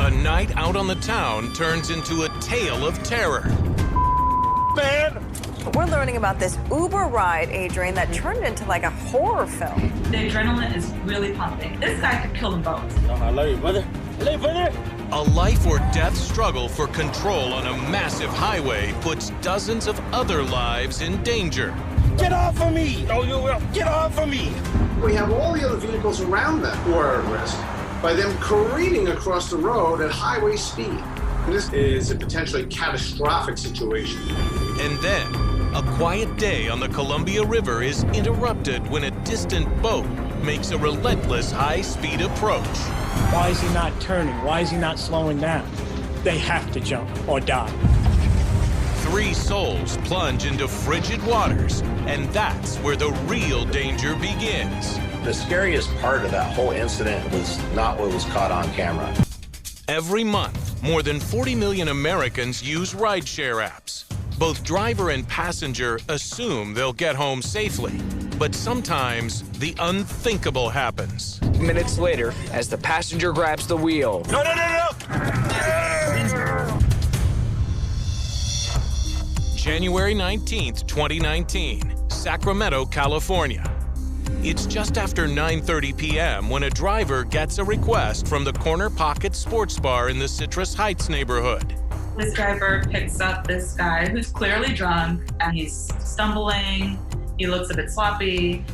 A night out on the town turns into a tale of terror. Man! We're learning about this Uber ride, Adrian, that turned into like a horror film. The adrenaline is really pumping. This guy could kill them both. No, I love you, brother. I love you, brother. A life or death struggle for control on a massive highway puts dozens of other lives in danger. Get off of me! Oh, you will. Get off of me! We have all the other vehicles around them who are at risk by them careening across the road at highway speed. This is a potentially catastrophic situation. And then, a quiet day on the Columbia River is interrupted when a distant boat makes a relentless high-speed approach. Why is he not turning? Why is he not slowing down? They have to jump or die. 3 souls plunge into frigid waters, and that's where the real danger begins. The scariest part of that whole incident was not what was caught on camera. Every month, more than 40 million Americans use rideshare apps. Both driver and passenger assume they'll get home safely, but sometimes the unthinkable happens. Minutes later, as the passenger grabs the wheel. No, no, no, no! January 19th, 2019, Sacramento, California. It's just after 9:30 p.m. when a driver gets a request from the Corner Pocket Sports Bar in the Citrus Heights neighborhood. This driver picks up this guy who's clearly drunk, and he's stumbling. He looks a bit sloppy.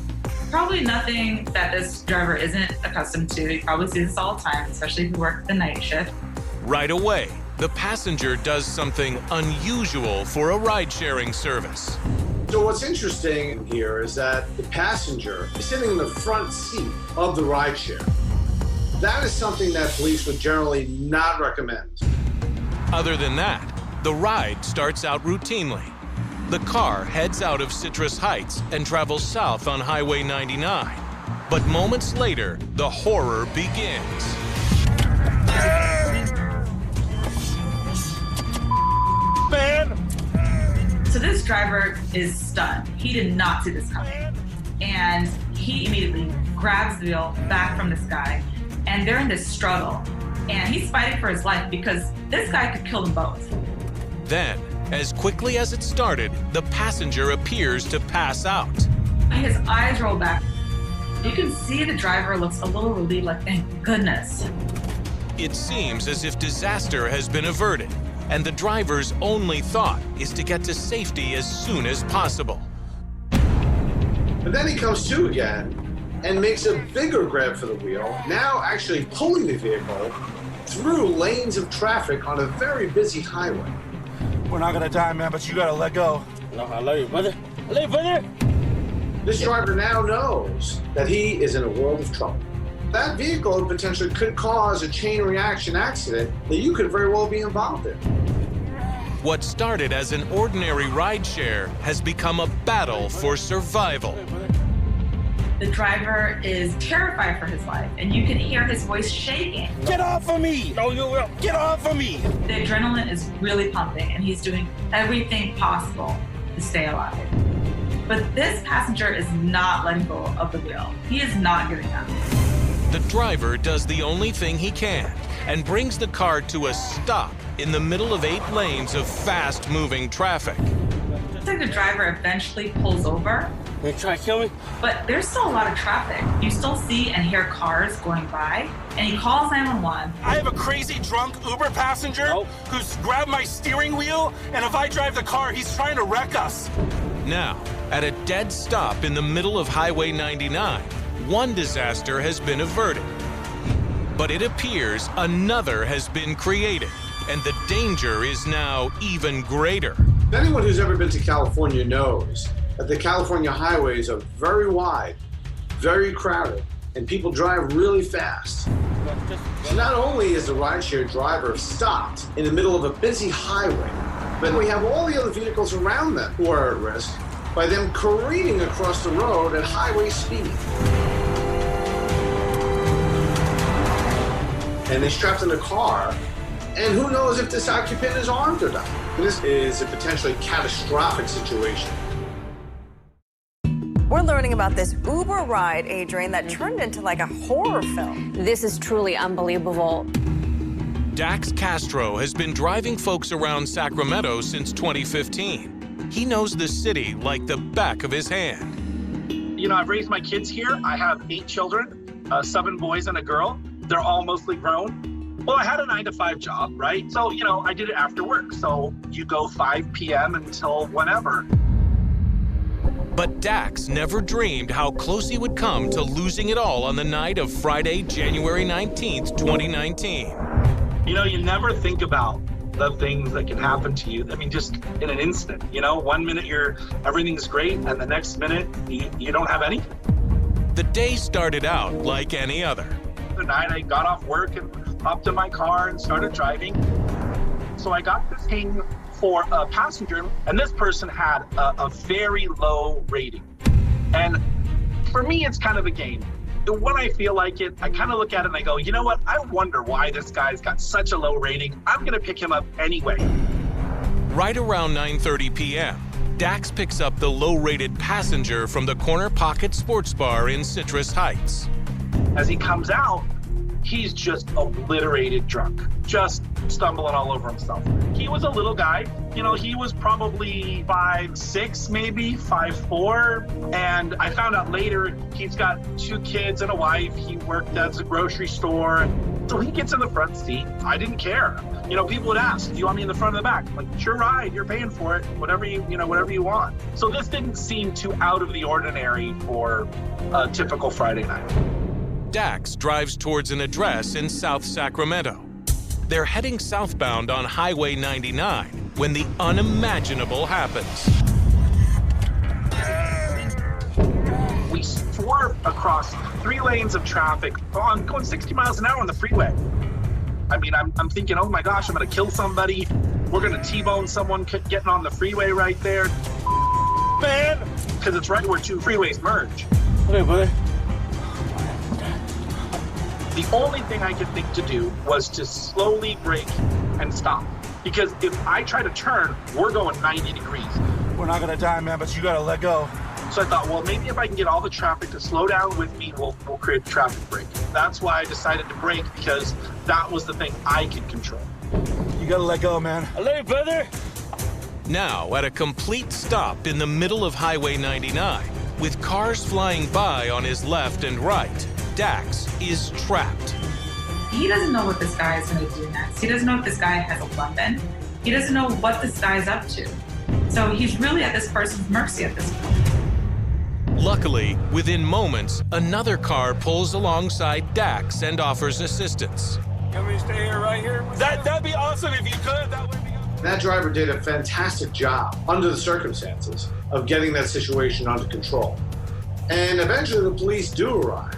Probably nothing that this driver isn't accustomed to. You probably see this all the time, especially if you work the night shift. Right away, the passenger does something unusual for a ride-sharing service. So what's interesting here is that the passenger is sitting in the front seat of the rideshare. That is something that police would generally not recommend. Other than that, the ride starts out routinely. The car heads out of Citrus Heights and travels south on Highway 99. But moments later, the horror begins. Man! So this driver is stunned. He did not see this coming. And he immediately grabs the wheel back from this guy, and they're in this struggle. And he's fighting for his life because this guy could kill them both. Then, as quickly as it started, the passenger appears to pass out. His eyes roll back. You can see the driver looks a little relieved, like, thank goodness. It seems as if disaster has been averted, and the driver's only thought is to get to safety as soon as possible. But then he comes to again and makes a bigger grab for the wheel, now actually pulling the vehicle through lanes of traffic on a very busy highway. We're not gonna die, man, but you gotta let go. No, I love you, brother. I love you, brother. This driver now knows that he is in a world of trouble. That vehicle potentially could cause a chain reaction accident that you could very well be involved in. What started as an ordinary rideshare has become a battle for survival. The driver is terrified for his life, and you can hear his voice shaking. Get off of me! No, you will. Get off of me! The adrenaline is really pumping, and he's doing everything possible to stay alive. But this passenger is not letting go of the wheel. He is not giving up. The driver does the only thing he can and brings the car to a stop in the middle of 8 lanes of fast-moving traffic. Looks like the driver eventually pulls over, You try to kill me? but there's still a lot of traffic. You still see and hear cars going by, and he calls 911. I have a crazy drunk Uber passenger who's grabbed my steering wheel, and if I drive the car, he's trying to wreck us. Now, at a dead stop in the middle of Highway 99, one disaster has been averted. But it appears another has been created, and the danger is now even greater. Anyone who's ever been to California knows that the California highways are very wide, very crowded, and people drive really fast. So not only is the rideshare driver stopped in the middle of a busy highway, but we have all the other vehicles around them who are at risk by them careening across the road at highway speed. And they strapped in a car, and who knows if this occupant is armed or not. This is a potentially catastrophic situation. We're learning about this Uber ride, Adrian, that turned into like a horror film. This is truly unbelievable. Dax Castro has been driving folks around Sacramento since 2015. He knows the city like the back of his hand. You know, I've raised my kids here. I have 8 children, 7 boys and a girl. They're all mostly grown. Well, I had a 9-to-5 job, right? So, you know, I did it after work. So you go 5 p.m. until whenever. But Dax never dreamed how close he would come to losing it all on the night of Friday, January 19th, 2019. You know, you never think about the things that can happen to you. I mean, just in an instant, you know, one minute everything's great and the next minute you don't have anything. The day started out like any other. The night I got off work and hopped in my car and started driving. So I got this thing for a passenger, and this person had a very low rating. And for me, it's kind of a game. When I feel like it, I kind of look at it and I go, you know what? I wonder why this guy's got such a low rating. I'm going to pick him up anyway. Right around 9:30 p.m., Dax picks up the low-rated passenger from the Corner Pocket Sports Bar in Citrus Heights. As he comes out, he's just obliterated drunk, just stumbling all over himself. He was a little guy, you know, he was probably 5'6", maybe 5'4", and I found out later he's got 2 kids and a wife. He worked at a grocery store, so he gets in the front seat. I didn't care. You know, people would ask, do you want me in the front or the back? I'm like, it's your ride, you're paying for it, whatever you want. So this didn't seem too out of the ordinary for a typical Friday night. Dax drives towards an address in South Sacramento. They're heading southbound on Highway 99 when the unimaginable happens. We swerve across 3 lanes of traffic, going 60 miles an hour on the freeway. I mean, I'm thinking, oh my gosh, I'm gonna kill somebody. We're gonna T-bone someone getting on the freeway right there. Man! Because it's right where 2 freeways merge. Hey, buddy. The only thing I could think to do was to slowly brake and stop. Because if I try to turn, we're going 90 degrees. We're not gonna die, man, but you gotta let go. So I thought, well, maybe if I can get all the traffic to slow down with me, we'll create a traffic break. That's why I decided to brake, because that was the thing I could control. You gotta let go, man. I love you, brother. Now, at a complete stop in the middle of Highway 99, with cars flying by on his left and right, Dax is trapped. He doesn't know what this guy is going to do next. He doesn't know if this guy has a weapon. He doesn't know what this guy's up to. So he's really at this person's mercy at this point. Luckily, within moments, another car pulls alongside Dax and offers assistance. Can we stay here, right here? That'd be awesome if you could. That would be awesome. That driver did a fantastic job under the circumstances of getting that situation under control. And eventually the police do arrive.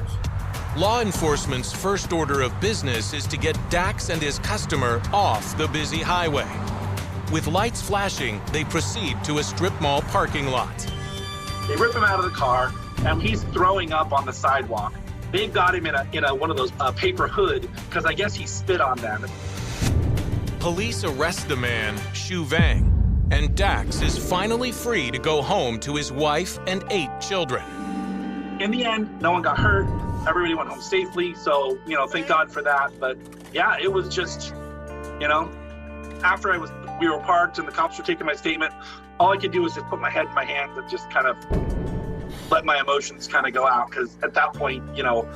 Law enforcement's first order of business is to get Dax and his customer off the busy highway. With lights flashing, they proceed to a strip mall parking lot. They rip him out of the car, and he's throwing up on the sidewalk. They've got him in a one of those paper hood, because I guess he spit on them. Police arrest the man, Xu Vang, and Dax is finally free to go home to his wife and 8 children. In the end, no one got hurt. Everybody went home safely, so, you know, thank God for that. But yeah, it was just, you know, after we were parked and the cops were taking my statement, all I could do was just put my head in my hands and just kind of let my emotions kind of go out. Because at that point, you know,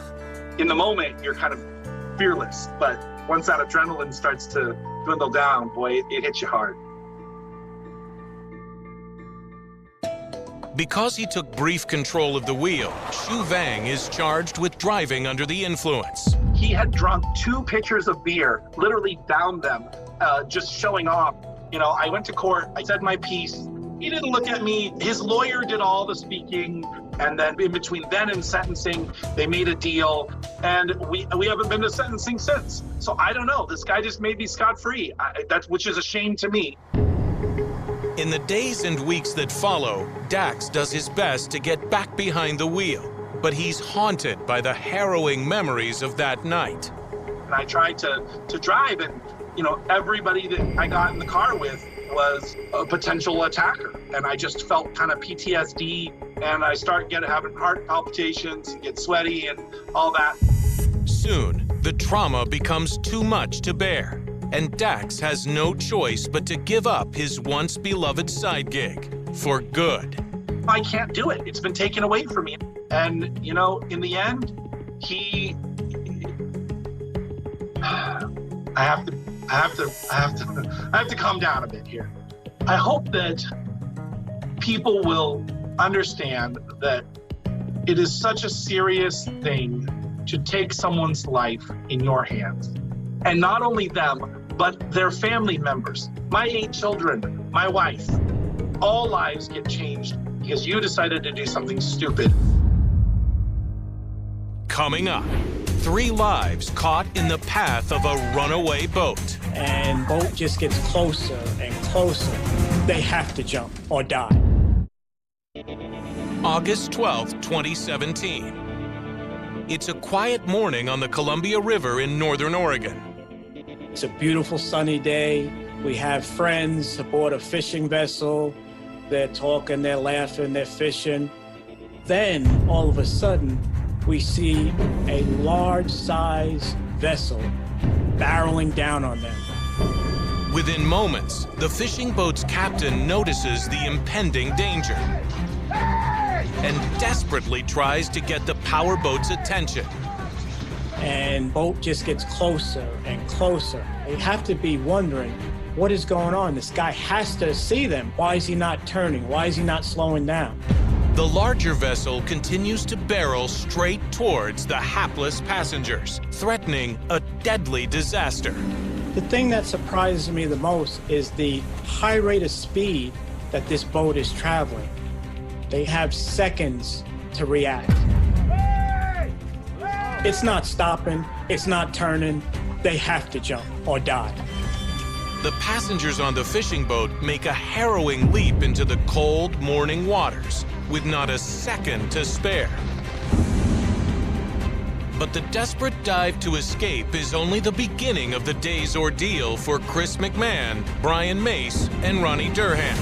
in the moment, you're kind of fearless. But once that adrenaline starts to dwindle down, boy, it hits you hard. Because he took brief control of the wheel, Xu Vang is charged with driving under the influence. He had drunk 2 pitchers of beer, literally downed them, just showing off. You know, I went to court, I said my piece. He didn't look at me. His lawyer did all the speaking, and then in between then and sentencing, they made a deal, and we haven't been to sentencing since. So I don't know. This guy just made me scot-free, which is a shame to me. In the days and weeks that follow, Dax does his best to get back behind the wheel, but he's haunted by the harrowing memories of that night. And I tried to drive, and, you know, everybody that I got in the car with was a potential attacker. And I just felt kind of PTSD, and I start having heart palpitations and get sweaty and all that. Soon, the trauma becomes too much to bear. and Dax has no choice but to give up his once beloved side gig for good. I can't do it. It's been taken away from me. And, you know, in the end, I have to calm down a bit here. I hope that people will understand that it is such a serious thing to take someone's life in your hands. And not only them, but their family members. My 8 children, my wife, all lives get changed because you decided to do something stupid. Coming up, 3 lives caught in the path of a runaway boat. And boat just gets closer and closer. They have to jump or die. August 12th, 2017. It's a quiet morning on the Columbia River in northern Oregon. It's a beautiful sunny day. We have friends aboard a fishing vessel. They're talking, they're laughing, they're fishing. Then, all of a sudden, we see a large-sized vessel barreling down on them. Within moments, the fishing boat's captain notices the impending danger and desperately tries to get the power boat's attention. And boat just gets closer and closer. They have to be wondering, what is going on? This guy has to see them. Why is he not turning? Why is he not slowing down? The larger vessel continues to barrel straight towards the hapless passengers, threatening a deadly disaster. The thing that surprises me the most is the high rate of speed that this boat is traveling. They have seconds to react. It's not stopping, it's not turning. They have to jump or die. The passengers on the fishing boat make a harrowing leap into the cold morning waters with not a second to spare. But the desperate dive to escape is only the beginning of the day's ordeal for Chris McMahon, Brian Mace, and Ronnie Durham,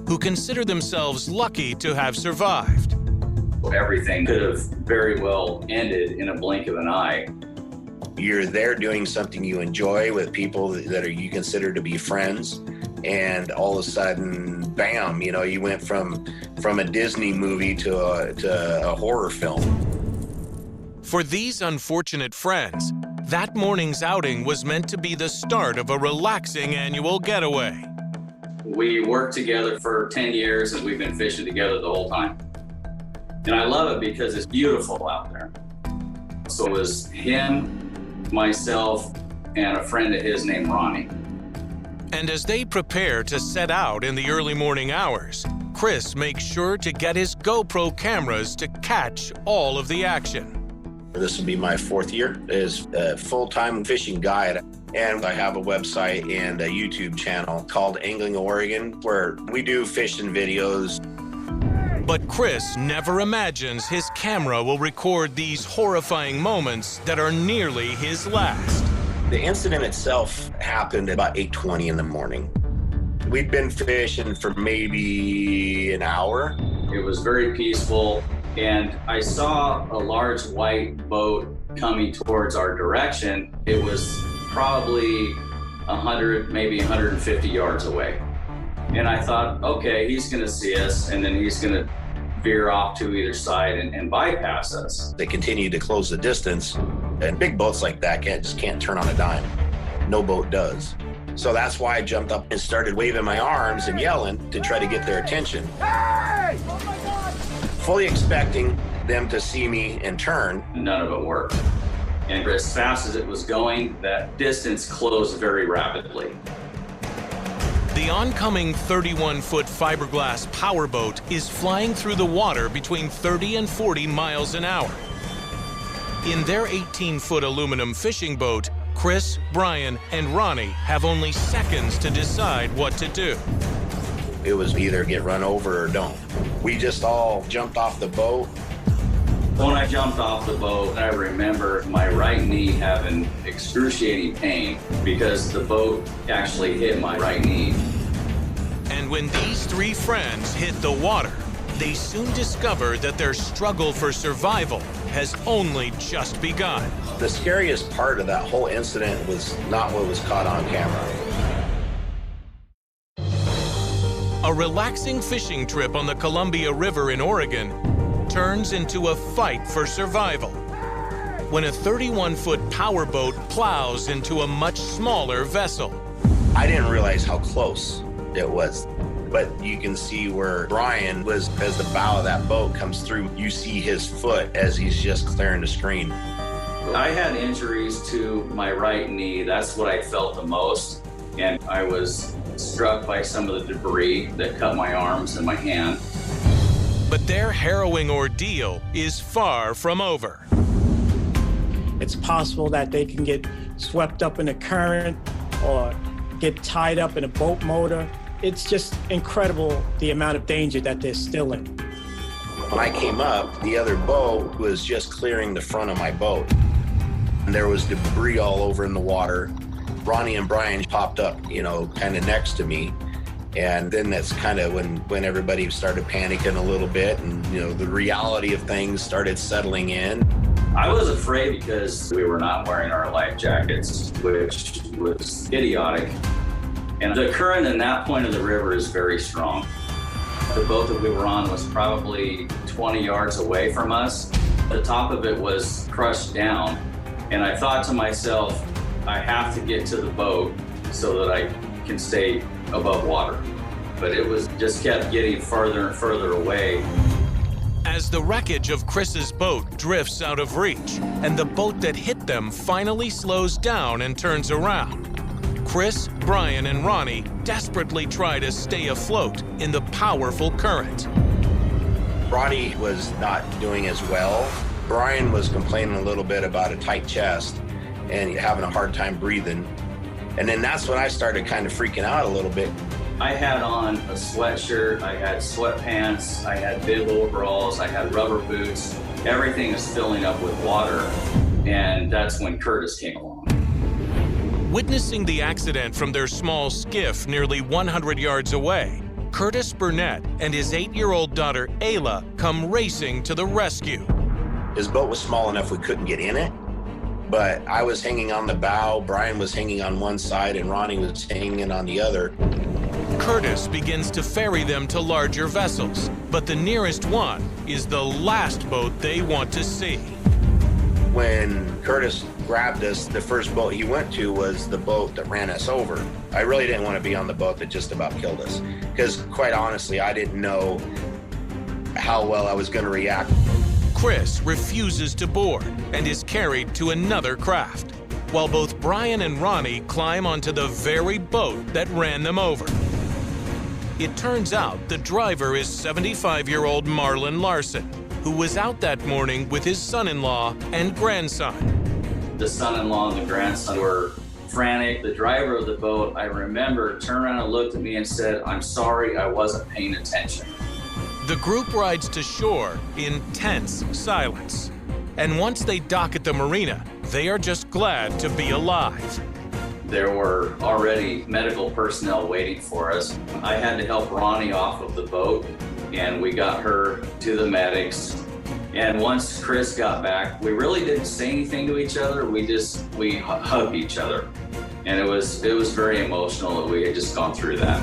who consider themselves lucky to have survived. Everything could have very well ended in a blink of an eye. You're there doing something you enjoy with people that you consider to be friends, and all of a sudden, bam, you know, you went from a Disney movie to a horror film. For these unfortunate friends, that morning's outing was meant to be the start of a relaxing annual getaway. We worked together for 10 years and we've been fishing together the whole time. And I love it because it's beautiful out there. So it was him, myself, and a friend of his named Ronnie. And as they prepare to set out in the early morning hours, Chris makes sure to get his GoPro cameras to catch all of the action. This will be my 4th year as a full-time fishing guide. And I have a website and a YouTube channel called Angling Oregon, where we do fishing videos. But Chris never imagines his camera will record these horrifying moments that are nearly his last. The incident itself happened at about 8:20 in the morning. We'd been fishing for maybe an hour. It was very peaceful, and I saw a large white boat coming towards our direction. It was probably 100, maybe 150 yards away. And I thought, okay, he's gonna see us, and then he's gonna veer off to either side and bypass us. They continued to close the distance, and big boats like that just can't turn on a dime. No boat does. So that's why I jumped up and started waving my arms and yelling to try to get their attention. Hey! Oh my God! Fully expecting them to see me and turn. None of it worked. And as fast as it was going, that distance closed very rapidly. The oncoming 31-foot fiberglass powerboat is flying through the water between 30 and 40 miles an hour. In their 18-foot aluminum fishing boat, Chris, Brian, and Ronnie have only seconds to decide what to do. It was either get run over or don't. We just all jumped off the boat. When I jumped off the boat, I remember my right knee having excruciating pain because the boat actually hit my right knee. And when these 3 friends hit the water, they soon discover that their struggle for survival has only just begun. The scariest part of that whole incident was not what was caught on camera. A relaxing fishing trip on the Columbia River in Oregon turns into a fight for survival when a 31-foot powerboat plows into a much smaller vessel. I didn't realize how close it was, but you can see where Brian was, as the bow of that boat comes through, you see his foot as he's just clearing the screen. I had injuries to my right knee. That's what I felt the most. And I was struck by some of the debris that cut my arms and my hand. But their harrowing ordeal is far from over. It's possible that they can get swept up in a current or get tied up in a boat motor. It's just incredible the amount of danger that they're still in. When I came up, the other boat was just clearing the front of my boat. And there was debris all over in the water. Ronnie and Brian popped up, kind of next to me. And then that's kind of when everybody started panicking a little bit and, the reality of things started settling in. I was afraid because we were not wearing our life jackets, which was idiotic. And the current in that point of the river is very strong. The boat that we were on was probably 20 yards away from us. The top of it was crushed down. And I thought to myself, I have to get to the boat so that I can stay above water. But it was just kept getting further and further away. As the wreckage of Chris's boat drifts out of reach and the boat that hit them finally slows down and turns around, Chris, Brian, and Ronnie desperately try to stay afloat in the powerful current. Ronnie was not doing as well. Brian was complaining a little bit about a tight chest and having a hard time breathing. And then that's when I started kind of freaking out a little bit. I had on a sweatshirt, I had sweatpants, I had bib overalls, I had rubber boots. Everything is filling up with water. And that's when Curtis came along. Witnessing the accident from their small skiff nearly 100 yards away, Curtis Burnett and his 8-year-old daughter, Ayla, come racing to the rescue. His boat was small enough we couldn't get in it, but I was hanging on the bow, Brian was hanging on one side, and Ronnie was hanging on the other. Curtis begins to ferry them to larger vessels, but the nearest one is the last boat they want to see. When Curtis grabbed us, the first boat he went to was the boat that ran us over. I really didn't want to be on the boat that just about killed us, because quite honestly, I didn't know how well I was going to react. Chris refuses to board and is carried to another craft, while both Brian and Ronnie climb onto the very boat that ran them over. It turns out the driver is 75-year-old Marlon Larson, who was out that morning with his son-in-law and grandson. The son-in-law and the grandson were frantic. The driver of the boat, I remember, turned around and looked at me and said, "I'm sorry, I wasn't paying attention." The group rides to shore in tense silence. And once they dock at the marina, they are just glad to be alive. There were already medical personnel waiting for us. I had to help Ronnie off of the boat, and we got her to the medics. And once Chris got back, we really didn't say anything to each other. We hugged each other. And it was very emotional that we had just gone through that.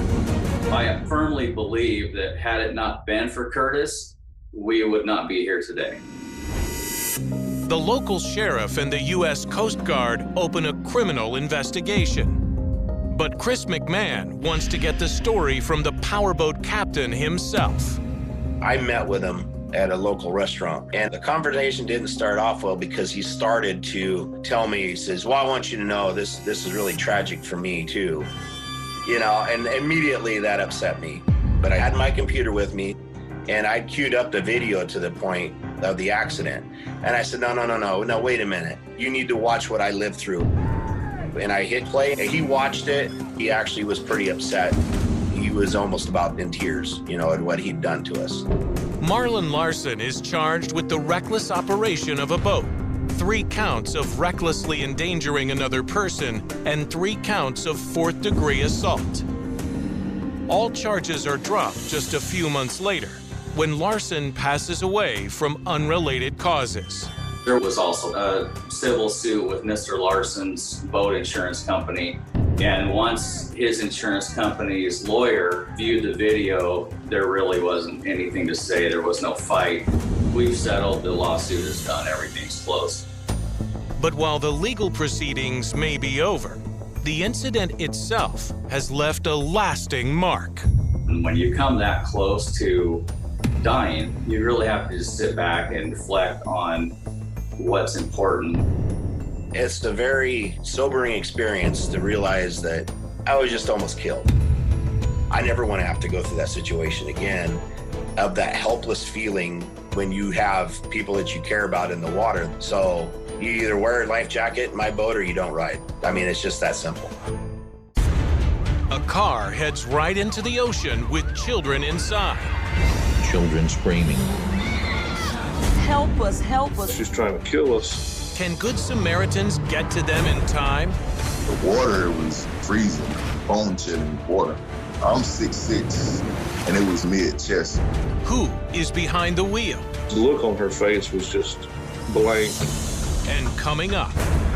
I firmly believe that had it not been for Curtis, we would not be here today. The local sheriff and the U.S. Coast Guard open a criminal investigation. But Chris McMahon wants to get the story from the powerboat captain himself. I met with him at a local restaurant, and the conversation didn't start off well because he started to tell me, he says, "Well, I want you to know this is really tragic for me too." And immediately that upset me. But I had my computer with me, and I queued up the video to the point of the accident. And I said, no, wait a minute. You need to watch what I lived through. And I hit play, and he watched it. He actually was pretty upset. He was almost about in tears, at what he'd done to us. Marlon Larson is charged with the reckless operation of a boat, 3 counts of recklessly endangering another person, and 3 counts of 4th-degree assault. All charges are dropped just a few months later, when Larson passes away from unrelated causes. There was also a civil suit with Mr. Larson's boat insurance company. And once his insurance company's lawyer viewed the video, there really wasn't anything to say. There was no fight. We've settled, the lawsuit is done, everything's closed. But while the legal proceedings may be over, the incident itself has left a lasting mark. And when you come that close to dying, you really have to just sit back and reflect on what's important. It's a very sobering experience to realize that I was just almost killed. I never want to have to go through that situation again, of that helpless feeling when you have people that you care about in the water. So you either wear a life jacket in my boat or you don't ride. I mean, it's just that simple. A car heads right into the ocean with children inside. Children screaming. Help us, help us. She's trying to kill us. Can Good Samaritans get to them in time? The water was freezing, bone chilling water. I'm 6'6", and it was mid-chest. Who is behind the wheel? The look on her face was just blank. And coming up,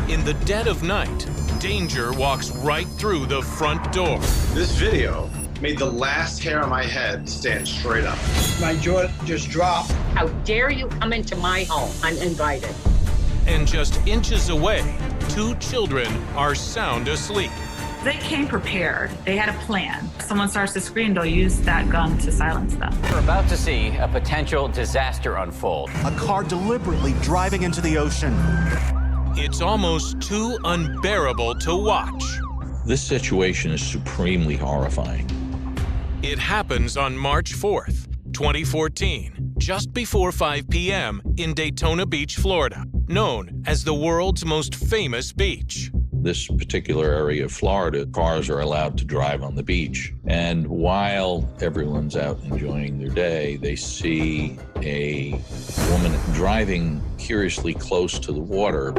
in the dead of night, danger walks right through the front door. This video made the last hair on my head stand straight up. My jaw just dropped. How dare you come into my home uninvited? And just inches away, 2 children are sound asleep. They came prepared. They had a plan. If someone starts to scream, they'll use that gun to silence them. We're about to see a potential disaster unfold. A car deliberately driving into the ocean. It's almost too unbearable to watch. This situation is supremely horrifying. It happens on March 4th, 2014, just before 5 p.m. in Daytona Beach, Florida, known as the world's most famous beach. This particular area of Florida, cars are allowed to drive on the beach. And while everyone's out enjoying their day, they see a woman driving curiously close to the water.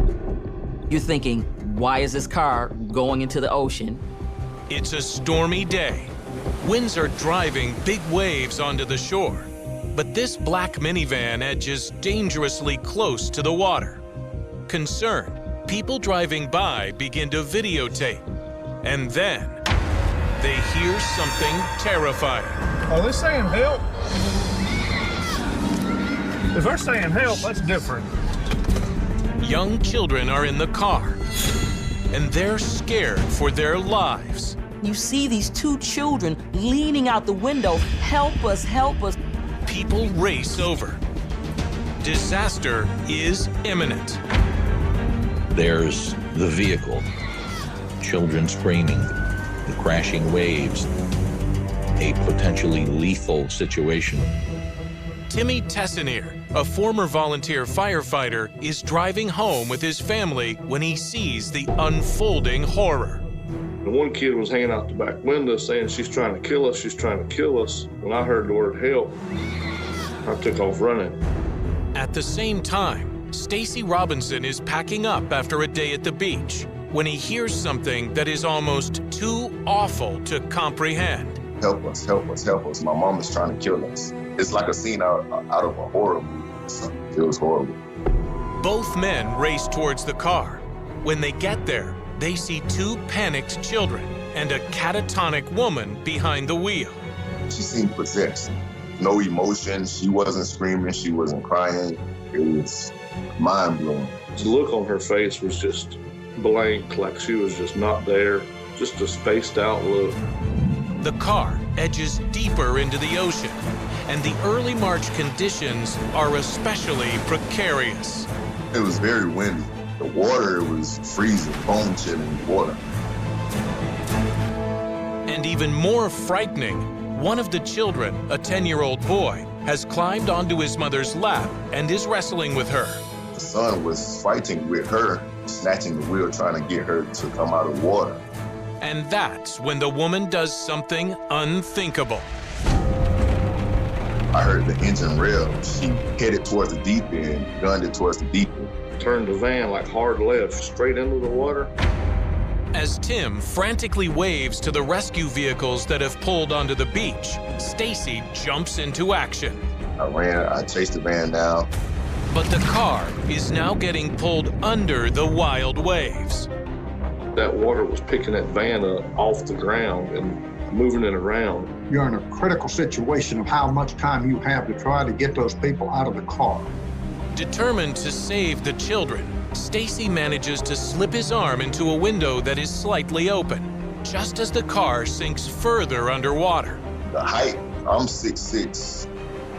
You're thinking, why is this car going into the ocean? It's a stormy day. Winds are driving big waves onto the shore. But this black minivan edges dangerously close to the water. Concerned, people driving by begin to videotape. And then they hear something terrifying. Are they saying help? If they're saying help, that's different. Young children are in the car, and they're scared for their lives. You see these 2 children leaning out the window. Help us, help us. People race over. Disaster is imminent. There's the vehicle, children screaming, the crashing waves, a potentially lethal situation. Timmy Tessinier, a former volunteer firefighter, is driving home with his family when he sees the unfolding horror. And one kid was hanging out the back window saying, she's trying to kill us, she's trying to kill us. When I heard the word help, I took off running. At the same time, Stacy Robinson is packing up after a day at the beach when he hears something that is almost too awful to comprehend. Help us, help us, help us. My mom is trying to kill us. It's like a scene out of a horror movie. So it was horrible. Both men race towards the car. When they get there, they see 2 panicked children and a catatonic woman behind the wheel. She seemed possessed. No emotion. She wasn't screaming. She wasn't crying. It was mind-blowing. The look on her face was just blank, like she was just not there, just a spaced out look. The car edges deeper into the ocean, and the early March conditions are especially precarious. It was very windy. The water was freezing, bone-chilling water. And even more frightening, one of the children, a 10-year-old boy, has climbed onto his mother's lap and is wrestling with her. The son was fighting with her, snatching the wheel, trying to get her to come out of the water. And that's when the woman does something unthinkable. I heard the engine rev. She headed towards the deep end, gunned it towards the deep end. Turned the van like hard left, straight into the water. As Tim frantically waves to the rescue vehicles that have pulled onto the beach, Stacy jumps into action. I chased the van down. But the car is now getting pulled under the wild waves. That water was picking that van up off the ground and moving it around. You're in a critical situation of how much time you have to try to get those people out of the car. Determined to save the children, Stacy manages to slip his arm into a window that is slightly open, just as the car sinks further underwater. The height, I'm 6'6",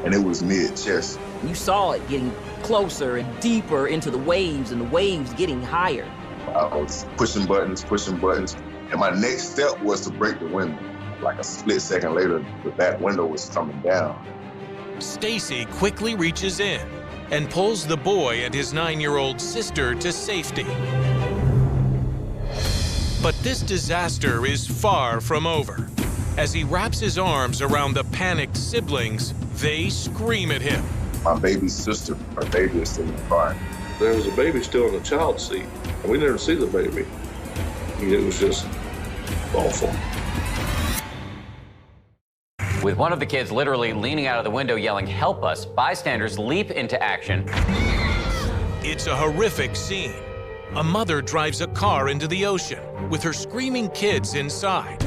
and it was mid-chest. You saw it getting closer and deeper into the waves, and the waves getting higher. I was pushing buttons, and my next step was to break the window. Like a split second later, the back window was coming down. Stacy quickly reaches in and pulls the boy and his 9-year-old sister to safety. But this disaster is far from over. As he wraps his arms around the panicked siblings, they scream at him. My baby's sister, her baby is still in the car. There was a baby still in the child seat, and we never see the baby. It was just awful. With one of the kids literally leaning out of the window yelling, "Help us," bystanders leap into action. It's a horrific scene. A mother drives a car into the ocean with her screaming kids inside.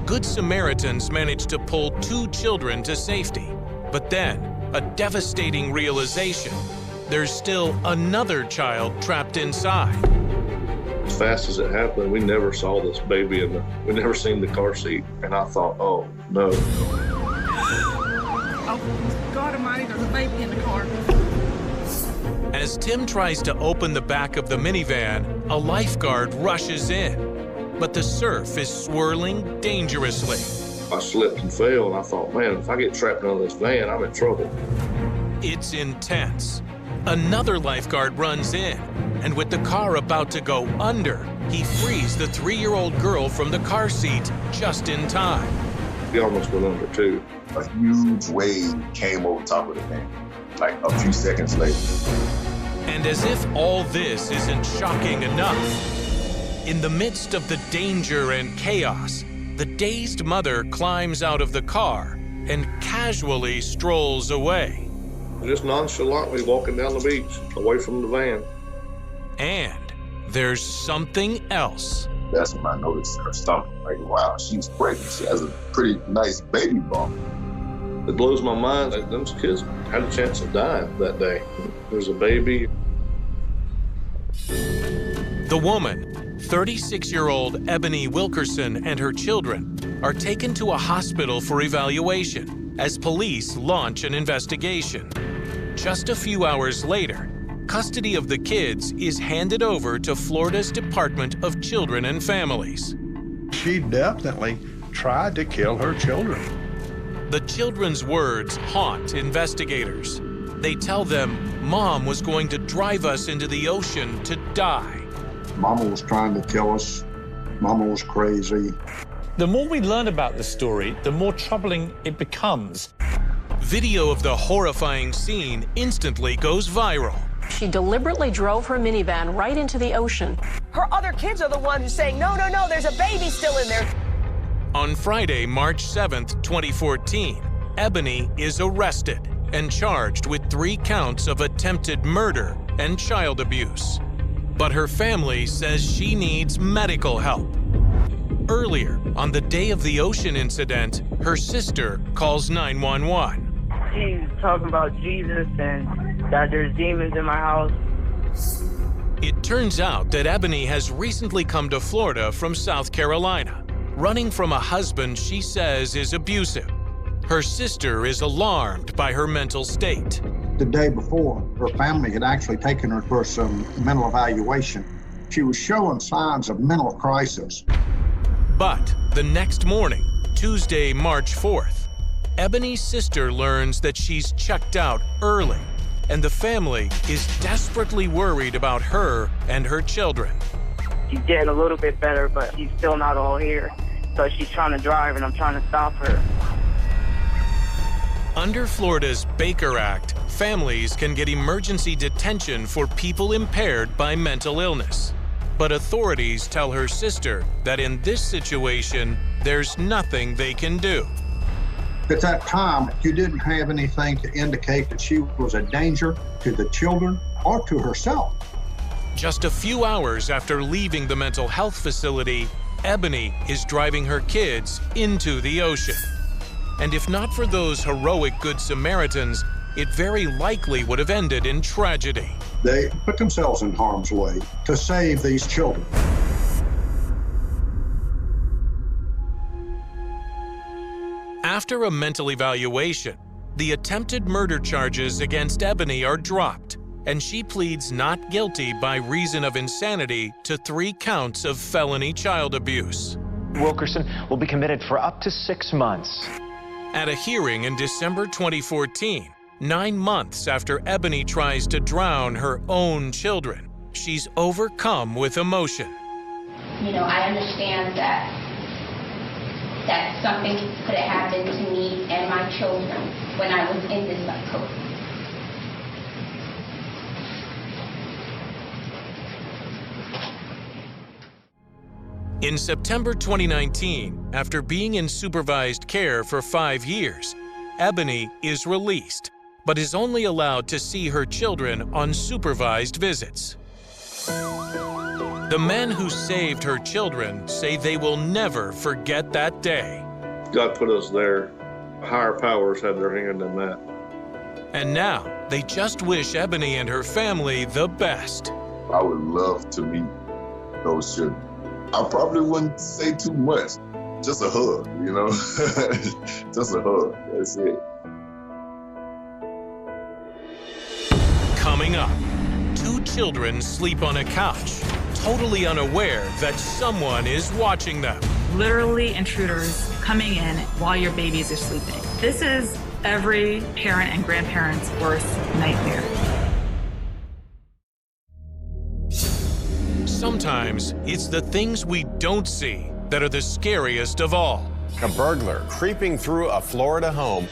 Good Samaritans manage to pull 2 children to safety. But then, a devastating realization. There's still another child trapped inside. As fast as it happened, we never saw this baby we never seen the car seat. And I thought, oh, no. Oh, God almighty, there's a baby in the car. As Tim tries to open the back of the minivan, a lifeguard rushes in. But the surf is swirling dangerously. I slipped and fell, and I thought, man, if I get trapped under this van, I'm in trouble. It's intense. Another lifeguard runs in, and with the car about to go under, he frees the 3-year-old girl from the car seat just in time. He almost went under, too. A huge wave came over top of the van, like a few seconds later. And as if all this isn't shocking enough, in the midst of the danger and chaos, the dazed mother climbs out of the car and casually strolls away. Just nonchalantly walking down the beach, away from the van. And there's something else. That's when I noticed her stomach. Like, wow, she's pregnant. She has a pretty nice baby bump. It blows my mind that those kids had a chance of dying that day. There's a baby. The woman, 36-year-old Ebony Wilkerson, and her children are taken to a hospital for evaluation as police launch an investigation. Just a few hours later, custody of the kids is handed over to Florida's Department of Children and Families. She definitely tried to kill her children. The children's words haunt investigators. They tell them Mom was going to drive us into the ocean to die. Mama was trying to kill us. Mama was crazy. The more we learn about the story, the more troubling it becomes. Video of the horrifying scene instantly goes viral. She deliberately drove her minivan right into the ocean. Her other kids are the ones who's saying, no, no, no, there's a baby still in there. On Friday, March 7th, 2014, Ebony is arrested and charged with 3 counts of attempted murder and child abuse. But her family says she needs medical help. Earlier, on the day of the ocean incident, her sister calls 911. She's talking about Jesus and that there's demons in my house. It turns out that Ebony has recently come to Florida from South Carolina, running from a husband she says is abusive. Her sister is alarmed by her mental state. The day before, her family had actually taken her for some mental evaluation. She was showing signs of mental crisis. But the next morning, Tuesday, March 4th, Ebony's sister learns that she's checked out early, and the family is desperately worried about her and her children. She's getting a little bit better, but she's still not all here. So she's trying to drive, and I'm trying to stop her. Under Florida's Baker Act, families can get emergency detention for people impaired by mental illness. But authorities tell her sister that in this situation, there's nothing they can do. At that time, you didn't have anything to indicate that she was a danger to the children or to herself. Just a few hours after leaving the mental health facility, Ebony is driving her kids into the ocean. And if not for those heroic Good Samaritans, it very likely would have ended in tragedy. They put themselves in harm's way to save these children. After a mental evaluation, the attempted murder charges against Ebony are dropped, and she pleads not guilty by reason of insanity to 3 counts of felony child abuse. Wilkerson will be committed for up to 6 months. At a hearing in December 2014, 9 months after Ebony tries to drown her own children, she's overcome with emotion. You know, I understand that something could have happened to me and my children when I was in this psychosis. In September 2019, after being in supervised care for 5 years, Ebony is released, but is only allowed to see her children on supervised visits. The men who saved her children say they will never forget that day. God put us there. Higher powers had their hand in that. And now, they just wish Ebony and her family the best. I would love to meet those children. I probably wouldn't say too much. Just a hug, you know? Just a hug, that's it. Coming up, 2 children sleep on a couch, totally unaware that someone is watching them. Literally intruders coming in while your babies are sleeping. This is every parent and grandparent's worst nightmare. Sometimes it's the things we don't see that are the scariest of all. A burglar creeping through a Florida home.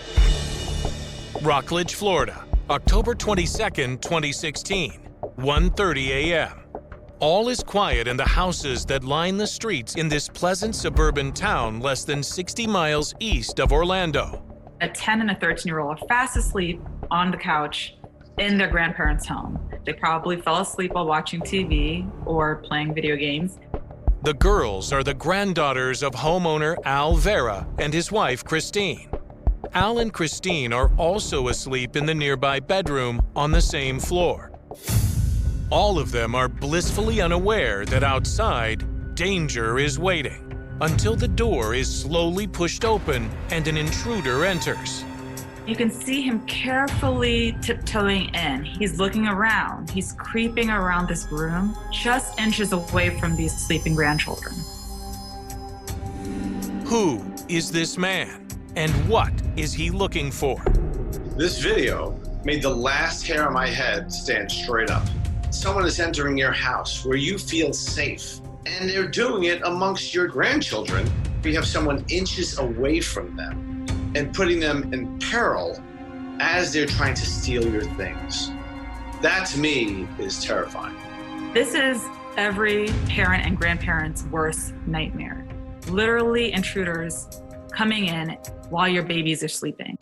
Rockledge, Florida, October 22nd, 2016, 1:30 a.m. All is quiet in the houses that line the streets in this pleasant suburban town less than 60 miles east of Orlando. A 10 and a 13-year-old are fast asleep on the couch in their grandparents' home. They probably fell asleep while watching TV or playing video games. The girls are the granddaughters of homeowner Al Vera and his wife, Christine. Al and Christine are also asleep in the nearby bedroom on the same floor. All of them are blissfully unaware that outside, danger is waiting, until the door is slowly pushed open and an intruder enters. You can see him carefully tiptoeing in. He's looking around. He's creeping around this room, just inches away from these sleeping grandchildren. Who is this man, and what is he looking for? This video made the last hair on my head stand straight up. Someone is entering your house where you feel safe, and they're doing it amongst your grandchildren. You have someone inches away from them and putting them in peril as they're trying to steal your things. That, to me, is terrifying. This is every parent and grandparent's worst nightmare. Literally intruders coming in while your babies are sleeping.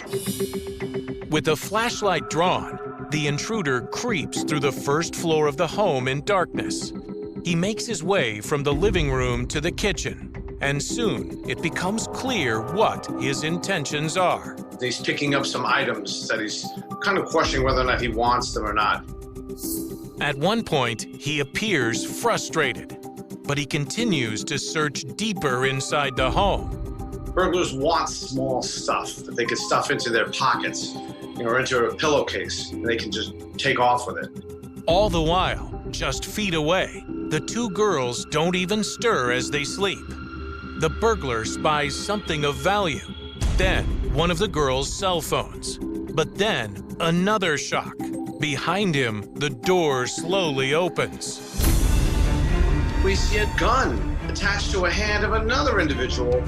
With a flashlight drawn, the intruder creeps through the first floor of the home in darkness. He makes his way from the living room to the kitchen, and soon it becomes clear what his intentions are. He's picking up some items that he's kind of questioning whether or not he wants them or not. At one point, he appears frustrated, but he continues to search deeper inside the home. Burglars want small stuff that they can stuff into their pockets, or into a pillowcase, and they can just take off with it. All the while, just feet away, the 2 girls don't even stir as they sleep. The burglar spies something of value, then one of the girls' cell phones. But then another shock. Behind him, the door slowly opens. We see a gun attached to a hand of another individual.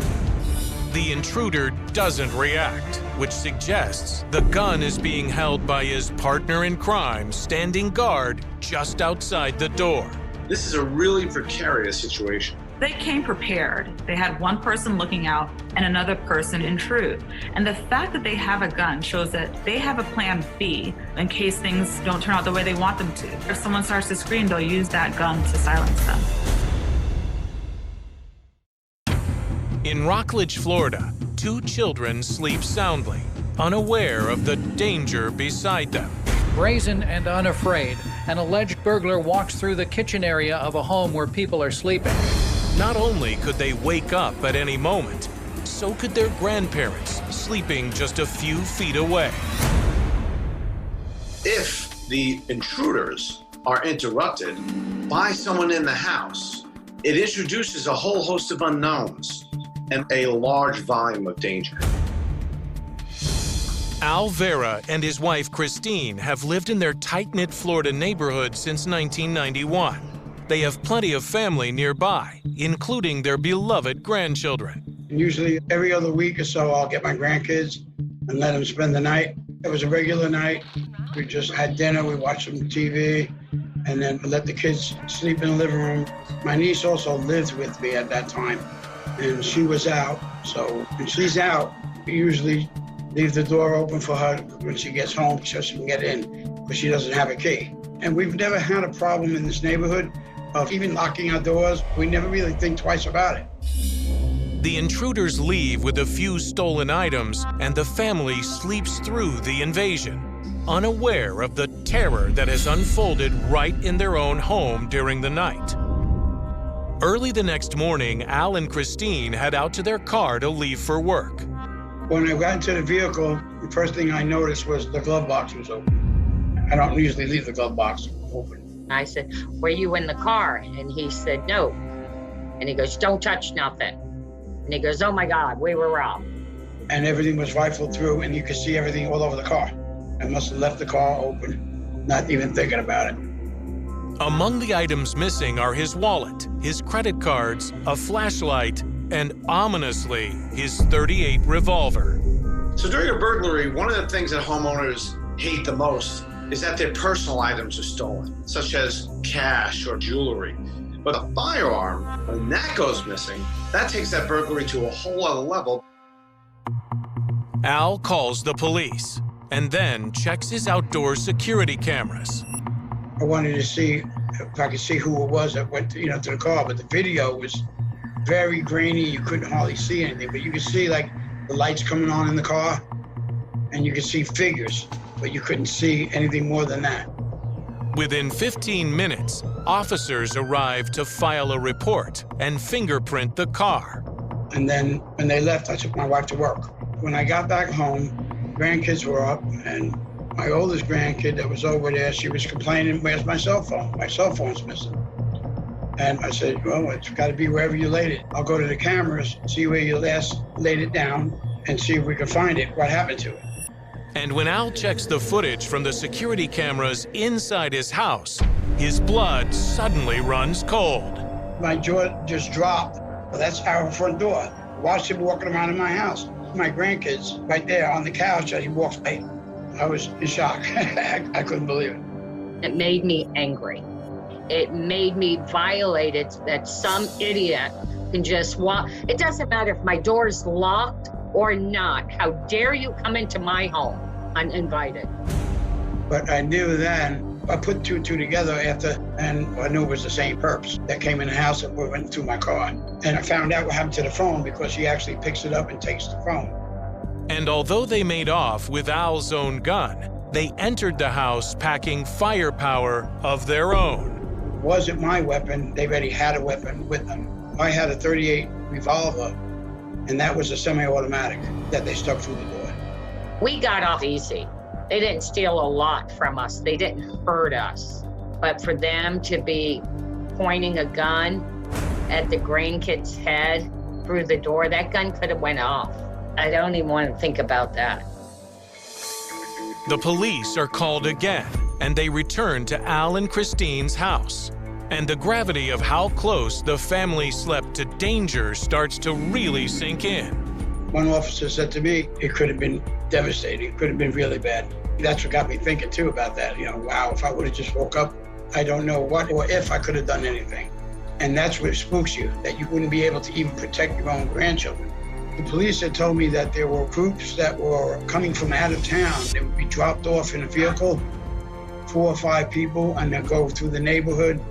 The intruder doesn't react, which suggests the gun is being held by his partner in crime, standing guard just outside the door. This is a really precarious situation. They came prepared. They had one person looking out and another person intrude. And the fact that they have a gun shows that they have a plan B in case things don't turn out the way they want them to. If someone starts to scream, they'll use that gun to silence them. In Rockledge, Florida, 2 children sleep soundly, unaware of the danger beside them. Brazen and unafraid, an alleged burglar walks through the kitchen area of a home where people are sleeping. Not only could they wake up at any moment, so could their grandparents, sleeping just a few feet away. If the intruders are interrupted by someone in the house, it introduces a whole host of unknowns and a large volume of danger. Al Vera and his wife Christine have lived in their tight-knit Florida neighborhood since 1991. They have plenty of family nearby, including their beloved grandchildren. Usually every other week or so, I'll get my grandkids and let them spend the night. It was a regular night. We just had dinner, we watched some TV, and then let the kids sleep in the living room. My niece also lived with me at that time, and she was out. So when she's out, we usually leave the door open for her when she gets home so she can get in, because she doesn't have a key. And we've never had a problem in this neighborhood of even locking our doors. We never really think twice about it. The intruders leave with a few stolen items, and the family sleeps through the invasion, unaware of the terror that has unfolded right in their own home during the night. Early the next morning, Al and Christine head out to their car to leave for work. When I got into the vehicle, the first thing I noticed was the glove box was open. I don't usually leave the glove box open. I said, were you in the car? And he said, no. And he goes, don't touch nothing. And he goes, oh my God, we were robbed. And everything was rifled through, and you could see everything all over the car. I must have left the car open, not even thinking about it. Among the items missing are his wallet, his credit cards, a flashlight, and ominously, his .38 revolver. So during a burglary, one of the things that homeowners hate the most is that their personal items are stolen, such as cash or jewelry. But a firearm, when that goes missing, that takes that burglary to a whole other level. Al calls the police and then checks his outdoor security cameras. I wanted to see if I could see who it was that went to the car, but the video was very grainy. You couldn't hardly see anything, but you could see like the lights coming on in the car, and you could see figures, but you couldn't see anything more than that. Within 15 minutes, officers arrived to file a report and fingerprint the car. And then when they left, I took my wife to work. When I got back home, grandkids were up, and my oldest grandkid that was over there, she was complaining, where's my cell phone? My cell phone's missing. And I said, well, it's got to be wherever you laid it. I'll go to the cameras, see where you last laid it down, and see if we can find it, what happened to it. And when Al checks the footage from the security cameras inside his house, his blood suddenly runs cold. My jaw just dropped. Well, that's our front door. I watched him walking around in my house. My grandkids right there on the couch as he walks by. I was in shock. I couldn't believe it. It made me angry. It made me violated that some idiot can just walk. It doesn't matter if my door is locked or not. How dare you come into my home uninvited? But I knew then, I put two and two together after, and I knew it was the same perps that came in the house and went through my car. And I found out what happened to the phone because she actually picks it up and takes the phone. And although they made off with Al's own gun, they entered the house packing firepower of their own. It wasn't my weapon. They already had a weapon with them. I had a .38 revolver, and that was a semi-automatic that they stuck through the door. We got off easy. They didn't steal a lot from us. They didn't hurt us. But for them to be pointing a gun at the grandkid's head through the door, that gun could have went off. I don't even want to think about that. The police are called again, and they return to Al and Christine's house. And the gravity of how close the family slept to danger starts to really sink in. One officer said to me, it could have been devastating. It could have been really bad. That's what got me thinking too about that. Wow, if I would have just woke up, I don't know what or if I could have done anything. And that's what spooks you, that you wouldn't be able to even protect your own grandchildren. The police had told me that there were groups that were coming from out of town. They would be dropped off in a vehicle, 4 or 5 people, and they'll go through the neighborhood.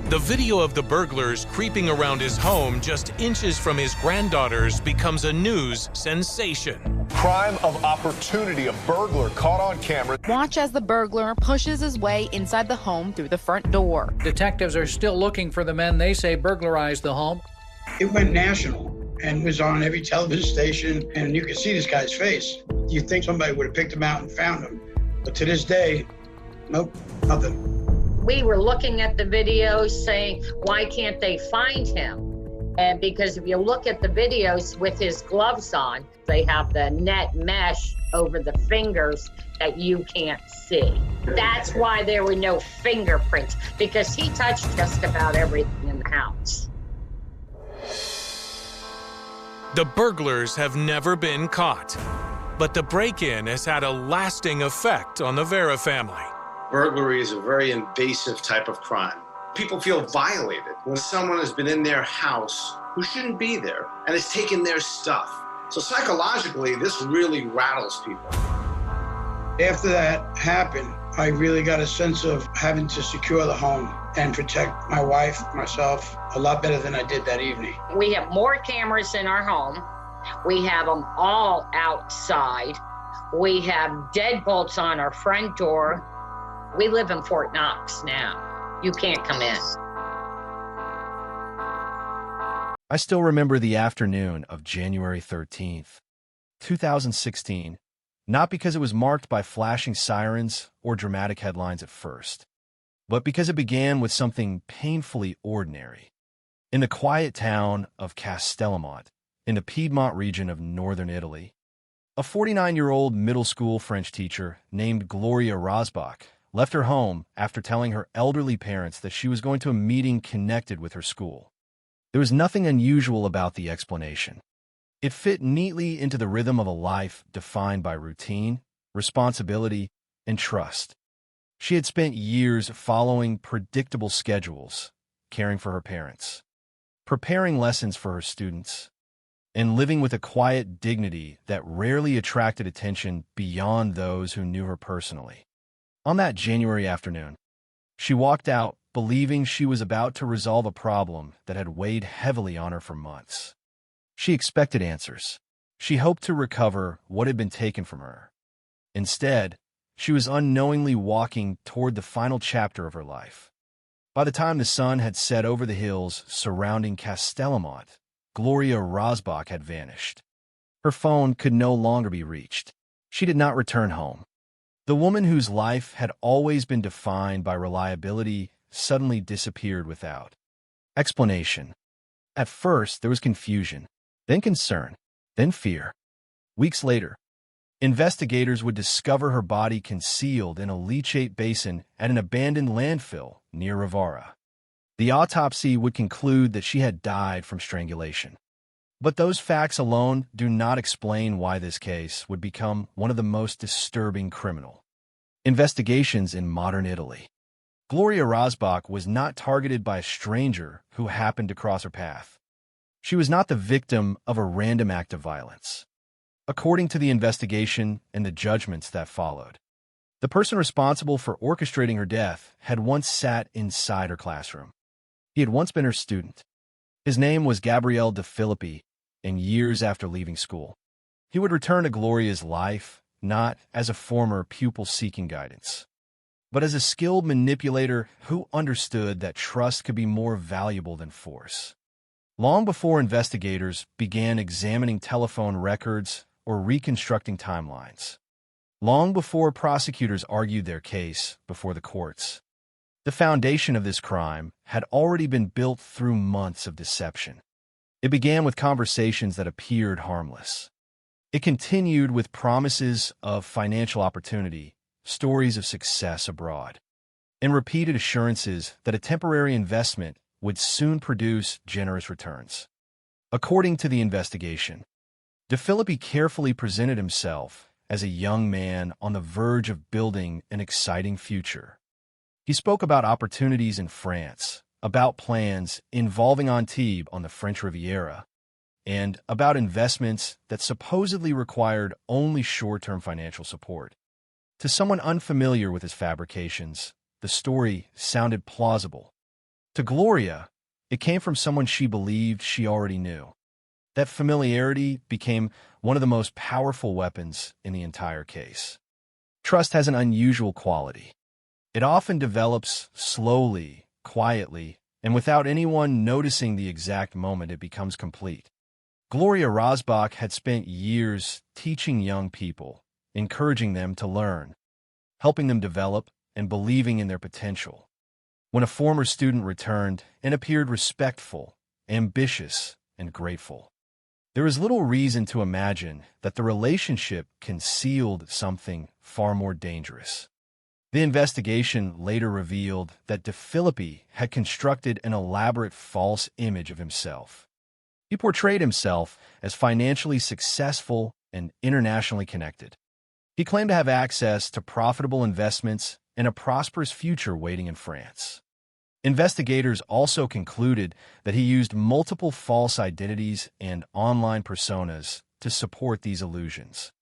The video of the burglars creeping around his home just inches from his granddaughter's becomes a news sensation. Crime of opportunity, a burglar caught on camera. Watch as the burglar pushes his way inside the home through the front door. Detectives are still looking for the men they say burglarized the home. It went national and was on every television station, and you could see this guy's face. You'd think somebody would have picked him out and found him. But to this day, nope, nothing. We were looking at the videos saying, why can't they find him? And because if you look at the videos with his gloves on, they have the net mesh over the fingers that you can't see. That's why there were no fingerprints, because he touched just about everything in the house. The burglars have never been caught, but the break-in has had a lasting effect on the Vera family. Burglary is a very invasive type of crime. People feel violated when someone has been in their house who shouldn't be there and has taken their stuff. So psychologically, this really rattles people. After that happened, I really got a sense of having to secure the home and protect my wife, myself, a lot better than I did that evening. We have more cameras in our home. We have them all outside. We have deadbolts on our front door. We live in Fort Knox now. You can't come in. I still remember the afternoon of January 13th, 2016, not because it was marked by flashing sirens or dramatic headlines at first, but because it began with something painfully ordinary. In the quiet town of Castellamont, in the Piedmont region of northern Italy, a 49-year-old middle school French teacher named Gloria Rosbach left her home after telling her elderly parents that she was going to a meeting connected with her school. There was nothing unusual about the explanation. It fit neatly into the rhythm of a life defined by routine, responsibility, and trust. She had spent years following predictable schedules, caring for her parents, preparing lessons for her students, and living with a quiet dignity that rarely attracted attention beyond those who knew her personally. On that January afternoon, she walked out believing she was about to resolve a problem that had weighed heavily on her for months. She expected answers. She hoped to recover what had been taken from her. Instead, she was unknowingly walking toward the final chapter of her life. By the time the sun had set over the hills surrounding Castellamont, Gloria Rosbach had vanished. Her phone could no longer be reached. She did not return home. The woman whose life had always been defined by reliability suddenly disappeared without explanation. At first, there was confusion, then concern, then fear. Weeks later, investigators would discover her body concealed in a leachate basin at an abandoned landfill near Ravara. The autopsy would conclude that she had died from strangulation. But those facts alone do not explain why this case would become one of the most disturbing criminal investigations in modern Italy. Gloria Rosbach was not targeted by a stranger who happened to cross her path. She was not the victim of a random act of violence. According to the investigation and the judgments that followed, the person responsible for orchestrating her death had once sat inside her classroom. He had once been her student. His name was Gabriele De Filippi, and years after leaving school, he would return to Gloria's life, not as a former pupil seeking guidance, but as a skilled manipulator who understood that trust could be more valuable than force. Long before investigators began examining telephone records or reconstructing timelines, long before prosecutors argued their case before the courts, the foundation of this crime had already been built through months of deception. It began with conversations that appeared harmless. It continued with promises of financial opportunity, stories of success abroad, and repeated assurances that a temporary investment would soon produce generous returns. According to the investigation, De Filippi carefully presented himself as a young man on the verge of building an exciting future. He spoke about opportunities in France, about plans involving Antibes on the French Riviera, and about investments that supposedly required only short-term financial support. To someone unfamiliar with his fabrications, the story sounded plausible. To Gloria, it came from someone she believed she already knew. That familiarity became one of the most powerful weapons in the entire case. Trust has an unusual quality. It often develops slowly, quietly, and without anyone noticing the exact moment it becomes complete. Gloria Rosbach had spent years teaching young people, encouraging them to learn, helping them develop, and believing in their potential. When a former student returned and appeared respectful, ambitious, and grateful, there is little reason to imagine that the relationship concealed something far more dangerous. The investigation later revealed that De Filippi had constructed an elaborate false image of himself. He portrayed himself as financially successful and internationally connected. He claimed to have access to profitable investments and a prosperous future waiting in France. Investigators also concluded that he used multiple false identities and online personas to support these illusions,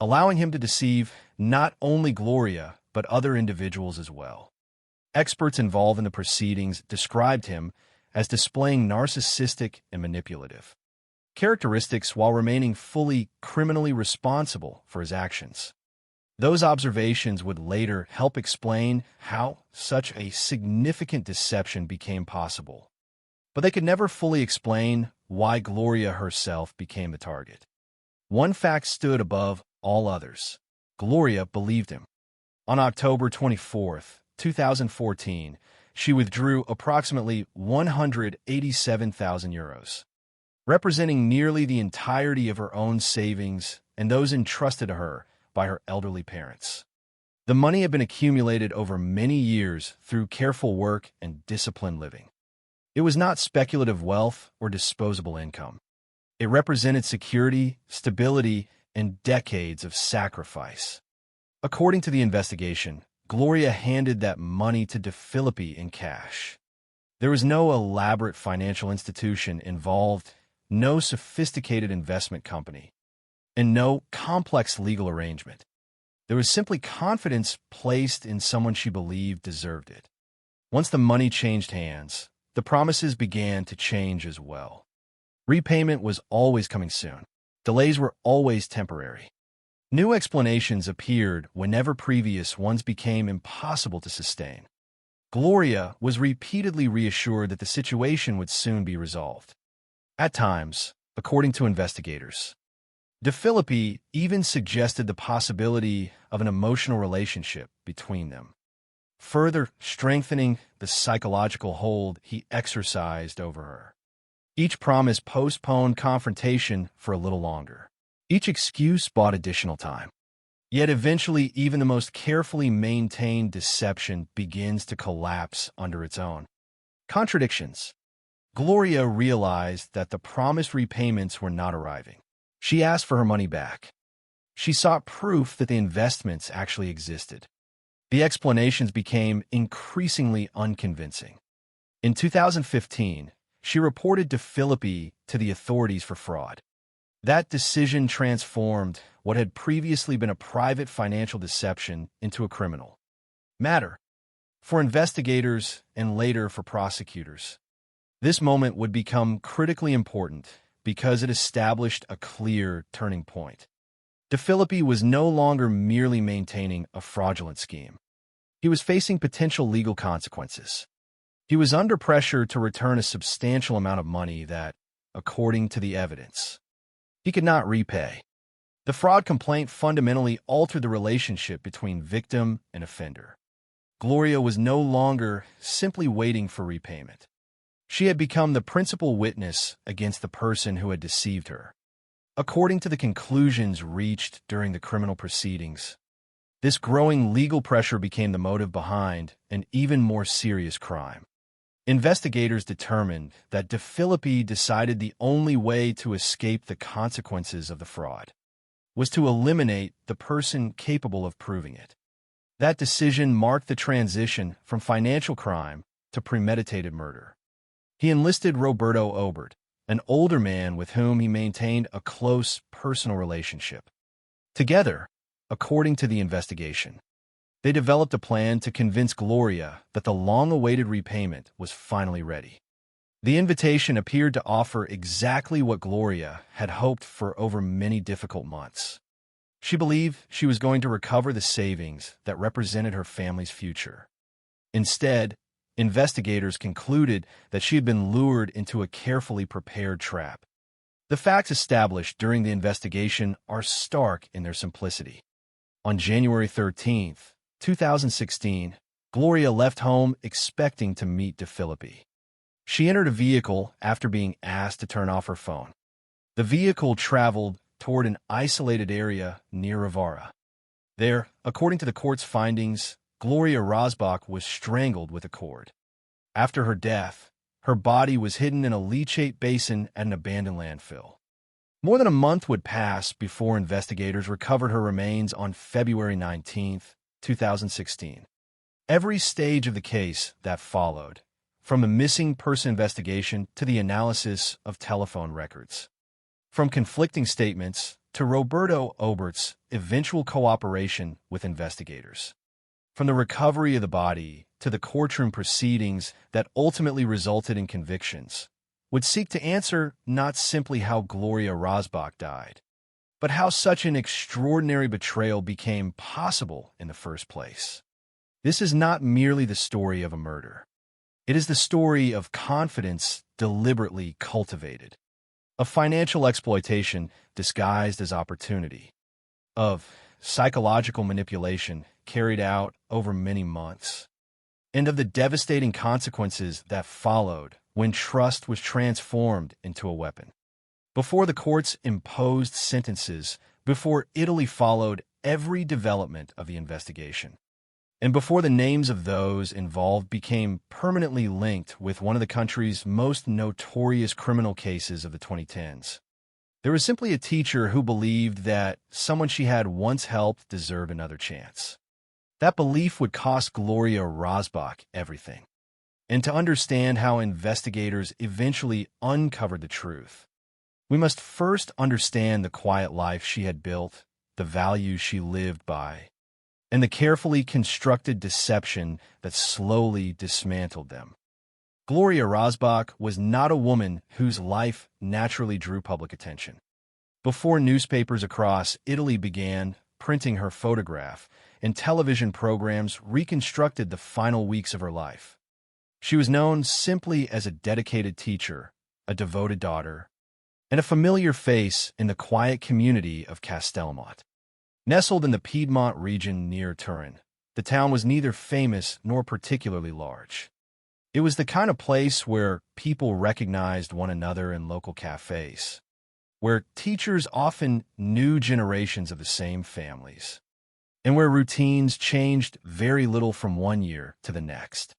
allowing him to deceive not only Gloria, but other individuals as well. Experts involved in the proceedings described him as displaying narcissistic and manipulative characteristics while remaining fully criminally responsible for his actions. Those observations would later help explain how such a significant deception became possible. But they could never fully explain why Gloria herself became the target. One fact stood above all others. Gloria believed him. On October 24, 2014, she withdrew approximately 187,000 euros, representing nearly the entirety of her own savings and those entrusted to her by her elderly parents. The money had been accumulated over many years through careful work and disciplined living. It was not speculative wealth or disposable income. It represented security, stability, and decades of sacrifice. According to the investigation, Gloria handed that money to De Filippi in cash. There was no elaborate financial institution involved, no sophisticated investment company, and no complex legal arrangement. There was simply confidence placed in someone she believed deserved it. Once the money changed hands, the promises began to change as well. Repayment was always coming soon. Delays were always temporary. New explanations appeared whenever previous ones became impossible to sustain. Gloria was repeatedly reassured that the situation would soon be resolved. At times, according to investigators, De Filippi even suggested the possibility of an emotional relationship between them, further strengthening the psychological hold he exercised over her. Each promise postponed confrontation for a little longer. Each excuse bought additional time. Yet eventually, even the most carefully maintained deception begins to collapse under its own contradictions. Gloria realized that the promised repayments were not arriving. She asked for her money back. She sought proof that the investments actually existed. The explanations became increasingly unconvincing. In 2015, she reported De Filippi to the authorities for fraud. That decision transformed what had previously been a private financial deception into a criminal matter for investigators and later for prosecutors. This moment would become critically important because it established a clear turning point. De Filippi was no longer merely maintaining a fraudulent scheme. He was facing potential legal consequences. He was under pressure to return a substantial amount of money that, according to the evidence, he could not repay. The fraud complaint fundamentally altered the relationship between victim and offender. Gloria was no longer simply waiting for repayment. She had become the principal witness against the person who had deceived her. According to the conclusions reached during the criminal proceedings, this growing legal pressure became the motive behind an even more serious crime. Investigators determined that De Filippi decided the only way to escape the consequences of the fraud was to eliminate the person capable of proving it. That decision marked the transition from financial crime to premeditated murder. He enlisted Roberto Obert, an older man with whom he maintained a close personal relationship. Together, according to the investigation, they developed a plan to convince Gloria that the long-awaited repayment was finally ready. The invitation appeared to offer exactly what Gloria had hoped for over many difficult months. She believed she was going to recover the savings that represented her family's future. Instead, investigators concluded that she had been lured into a carefully prepared trap. The facts established during the investigation are stark in their simplicity. On January 13, 2016, Gloria left home expecting to meet DeFilippi. She entered a vehicle after being asked to turn off her phone. The vehicle traveled toward an isolated area near Rivara. There, according to the court's findings, Gloria Rosbach was strangled with a cord. After her death, her body was hidden in a leachate basin at an abandoned landfill. More than a month would pass before investigators recovered her remains on February 19, 2016. Every stage of the case that followed, from the missing person investigation to the analysis of telephone records, from conflicting statements to Roberto Obert's eventual cooperation with investigators, from the recovery of the body to the courtroom proceedings that ultimately resulted in convictions, would seek to answer not simply how Gloria Rosbach died, but how such an extraordinary betrayal became possible in the first place. This is not merely the story of a murder. It is the story of confidence deliberately cultivated, of financial exploitation disguised as opportunity, of psychological manipulation carried out over many months, and of the devastating consequences that followed when trust was transformed into a weapon. Before the courts imposed sentences, before Italy followed every development of the investigation, and before the names of those involved became permanently linked with one of the country's most notorious criminal cases of the 2010s, there was simply a teacher who believed that someone she had once helped deserved another chance. That belief would cost Gloria Rosbach everything. And to understand how investigators eventually uncovered the truth, we must first understand the quiet life she had built, the values she lived by, and the carefully constructed deception that slowly dismantled them. Gloria Rosbach was not a woman whose life naturally drew public attention. Before newspapers across Italy began printing her photograph and television programs reconstructed the final weeks of her life, she was known simply as a dedicated teacher, a devoted daughter, and a familiar face in the quiet community of Castellamont. Nestled in the Piedmont region near Turin, the town was neither famous nor particularly large. It was the kind of place where people recognized one another in local cafes, where teachers often knew generations of the same families, and where routines changed very little from one year to the next.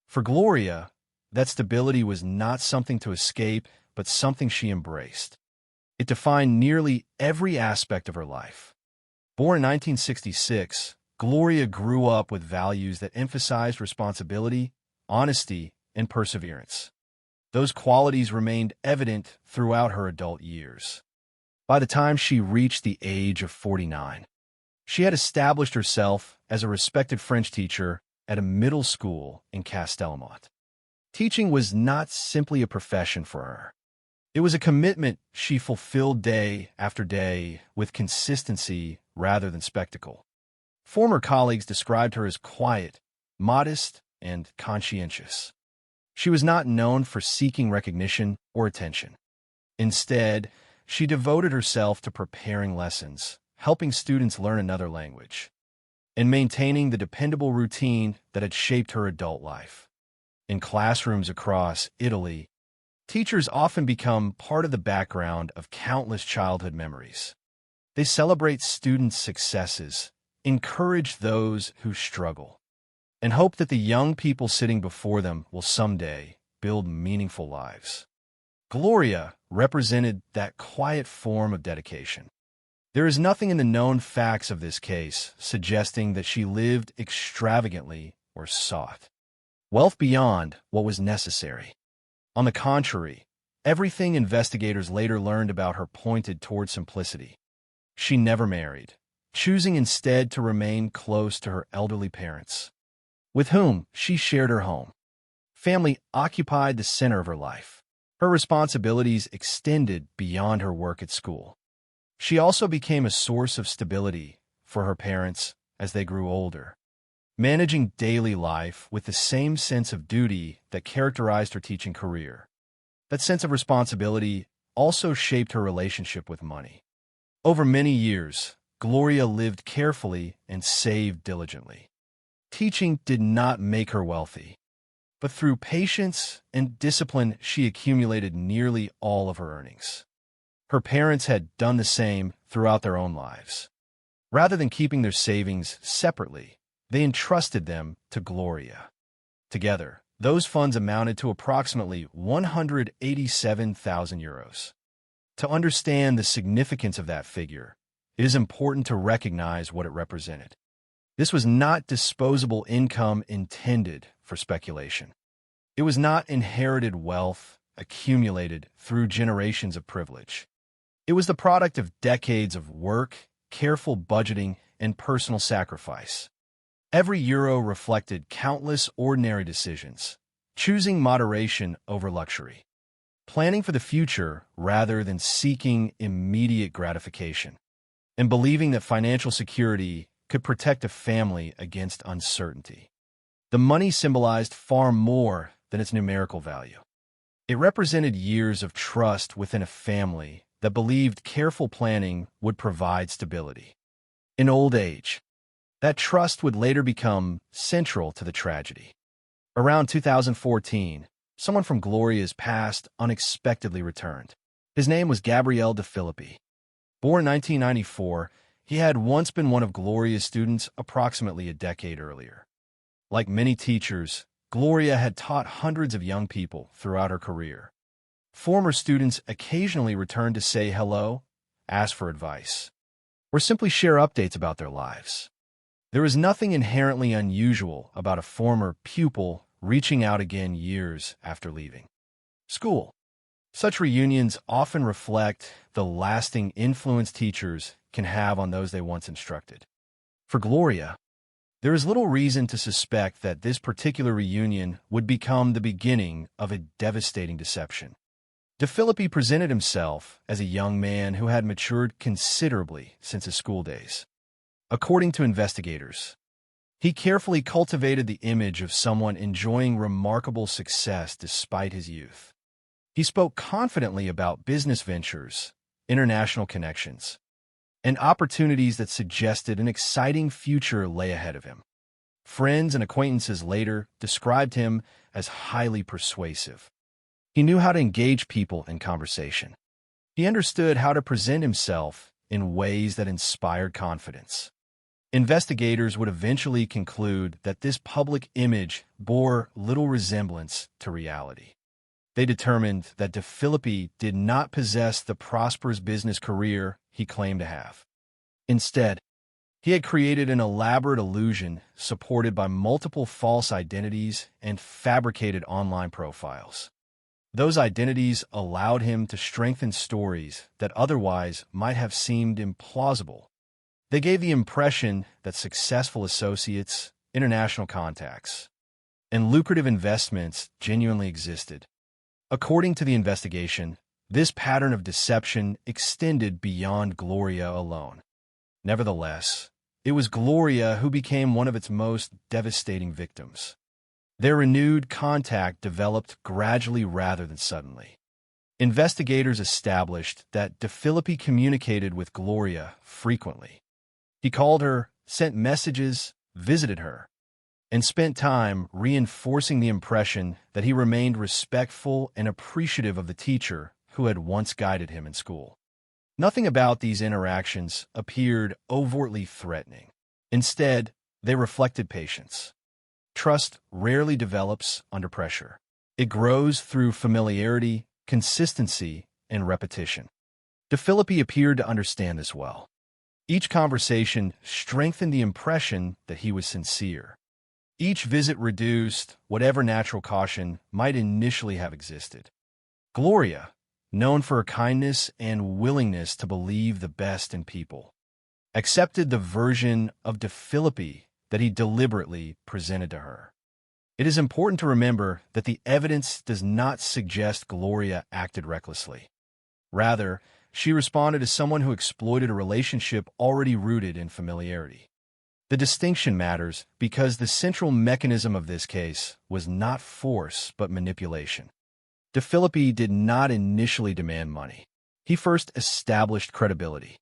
For Gloria, that stability was not something to escape, but something she embraced. It defined nearly every aspect of her life. Born in 1966, Gloria grew up with values that emphasized responsibility, honesty, and perseverance. Those qualities remained evident throughout her adult years. By the time she reached the age of 49, she had established herself as a respected French teacher at a middle school in Castellamont. Teaching was not simply a profession for her. It was a commitment she fulfilled day after day with consistency rather than spectacle. Former colleagues described her as quiet, modest, and conscientious. She was not known for seeking recognition or attention. Instead, she devoted herself to preparing lessons, helping students learn another language, and maintaining the dependable routine that had shaped her adult life. In classrooms across Italy, teachers often become part of the background of countless childhood memories. They celebrate students' successes, encourage those who struggle, and hope that the young people sitting before them will someday build meaningful lives. Gloria represented that quiet form of dedication. There is nothing in the known facts of this case suggesting that she lived extravagantly or sought. wealth beyond what was necessary. On the contrary, everything investigators later learned about her pointed toward simplicity. She never married, choosing instead to remain close to her elderly parents, with whom she shared her home. Family occupied the center of her life. Her responsibilities extended beyond her work at school. She also became a source of stability for her parents as they grew older, managing daily life with the same sense of duty that characterized her teaching career. That sense of responsibility also shaped her relationship with money. Over many years, Gloria lived carefully and saved diligently. Teaching did not make her wealthy, but through patience and discipline, she accumulated nearly all of her earnings. Her parents had done the same throughout their own lives. Rather than keeping their savings separately, they entrusted them to Gloria. Together, those funds amounted to approximately 187,000 euros. To understand the significance of that figure, it is important to recognize what it represented. This was not disposable income intended for speculation. It was not inherited wealth accumulated through generations of privilege. It was the product of decades of work, careful budgeting, and personal sacrifice. Every euro reflected countless ordinary decisions, choosing moderation over luxury, planning for the future rather than seeking immediate gratification, and believing that financial security could protect a family against uncertainty. The money symbolized far more than its numerical value. It represented years of trust within a family that believed careful planning would provide stability. In old age, that trust would later become central to the tragedy. Around 2014, someone from Gloria's past unexpectedly returned. His name was Gabriel De Filippi. Born in 1994, he had once been one of Gloria's students approximately a decade earlier. Like many teachers, Gloria had taught hundreds of young people throughout her career. Former students occasionally returned to say hello, ask for advice, or simply share updates about their lives. There is nothing inherently unusual about a former pupil reaching out again years after leaving school. Such reunions often reflect the lasting influence teachers can have on those they once instructed. For Gloria, there is little reason to suspect that this particular reunion would become the beginning of a devastating deception. De Filippi presented himself as a young man who had matured considerably since his school days. According to investigators, he carefully cultivated the image of someone enjoying remarkable success despite his youth. He spoke confidently about business ventures, international connections, and opportunities that suggested an exciting future lay ahead of him. Friends and acquaintances later described him as highly persuasive. He knew how to engage people in conversation. He understood how to present himself in ways that inspired confidence. Investigators would eventually conclude that this public image bore little resemblance to reality. They determined that De Filippi did not possess the prosperous business career he claimed to have. Instead, he had created an elaborate illusion supported by multiple false identities and fabricated online profiles. Those identities allowed him to strengthen stories that otherwise might have seemed implausible. They gave the impression that successful associates, international contacts, and lucrative investments genuinely existed. According to the investigation, this pattern of deception extended beyond Gloria alone. Nevertheless, it was Gloria who became one of its most devastating victims. Their renewed contact developed gradually rather than suddenly. Investigators established that De Filippi communicated with Gloria frequently. He called her, sent messages, visited her, and spent time reinforcing the impression that he remained respectful and appreciative of the teacher who had once guided him in school. Nothing about these interactions appeared overtly threatening. Instead, they reflected patience. Trust rarely develops under pressure. It grows through familiarity, consistency, and repetition. De Filippi appeared to understand this well. Each conversation strengthened the impression that he was sincere. Each visit reduced whatever natural caution might initially have existed. Gloria, known for her kindness and willingness to believe the best in people, accepted the version of DeFilippi that he deliberately presented to her. It is important to remember that the evidence does not suggest Gloria acted recklessly. Rather, she responded as someone who exploited a relationship already rooted in familiarity. The distinction matters because the central mechanism of this case was not force but manipulation. DeFilippi did not initially demand money. He first established credibility.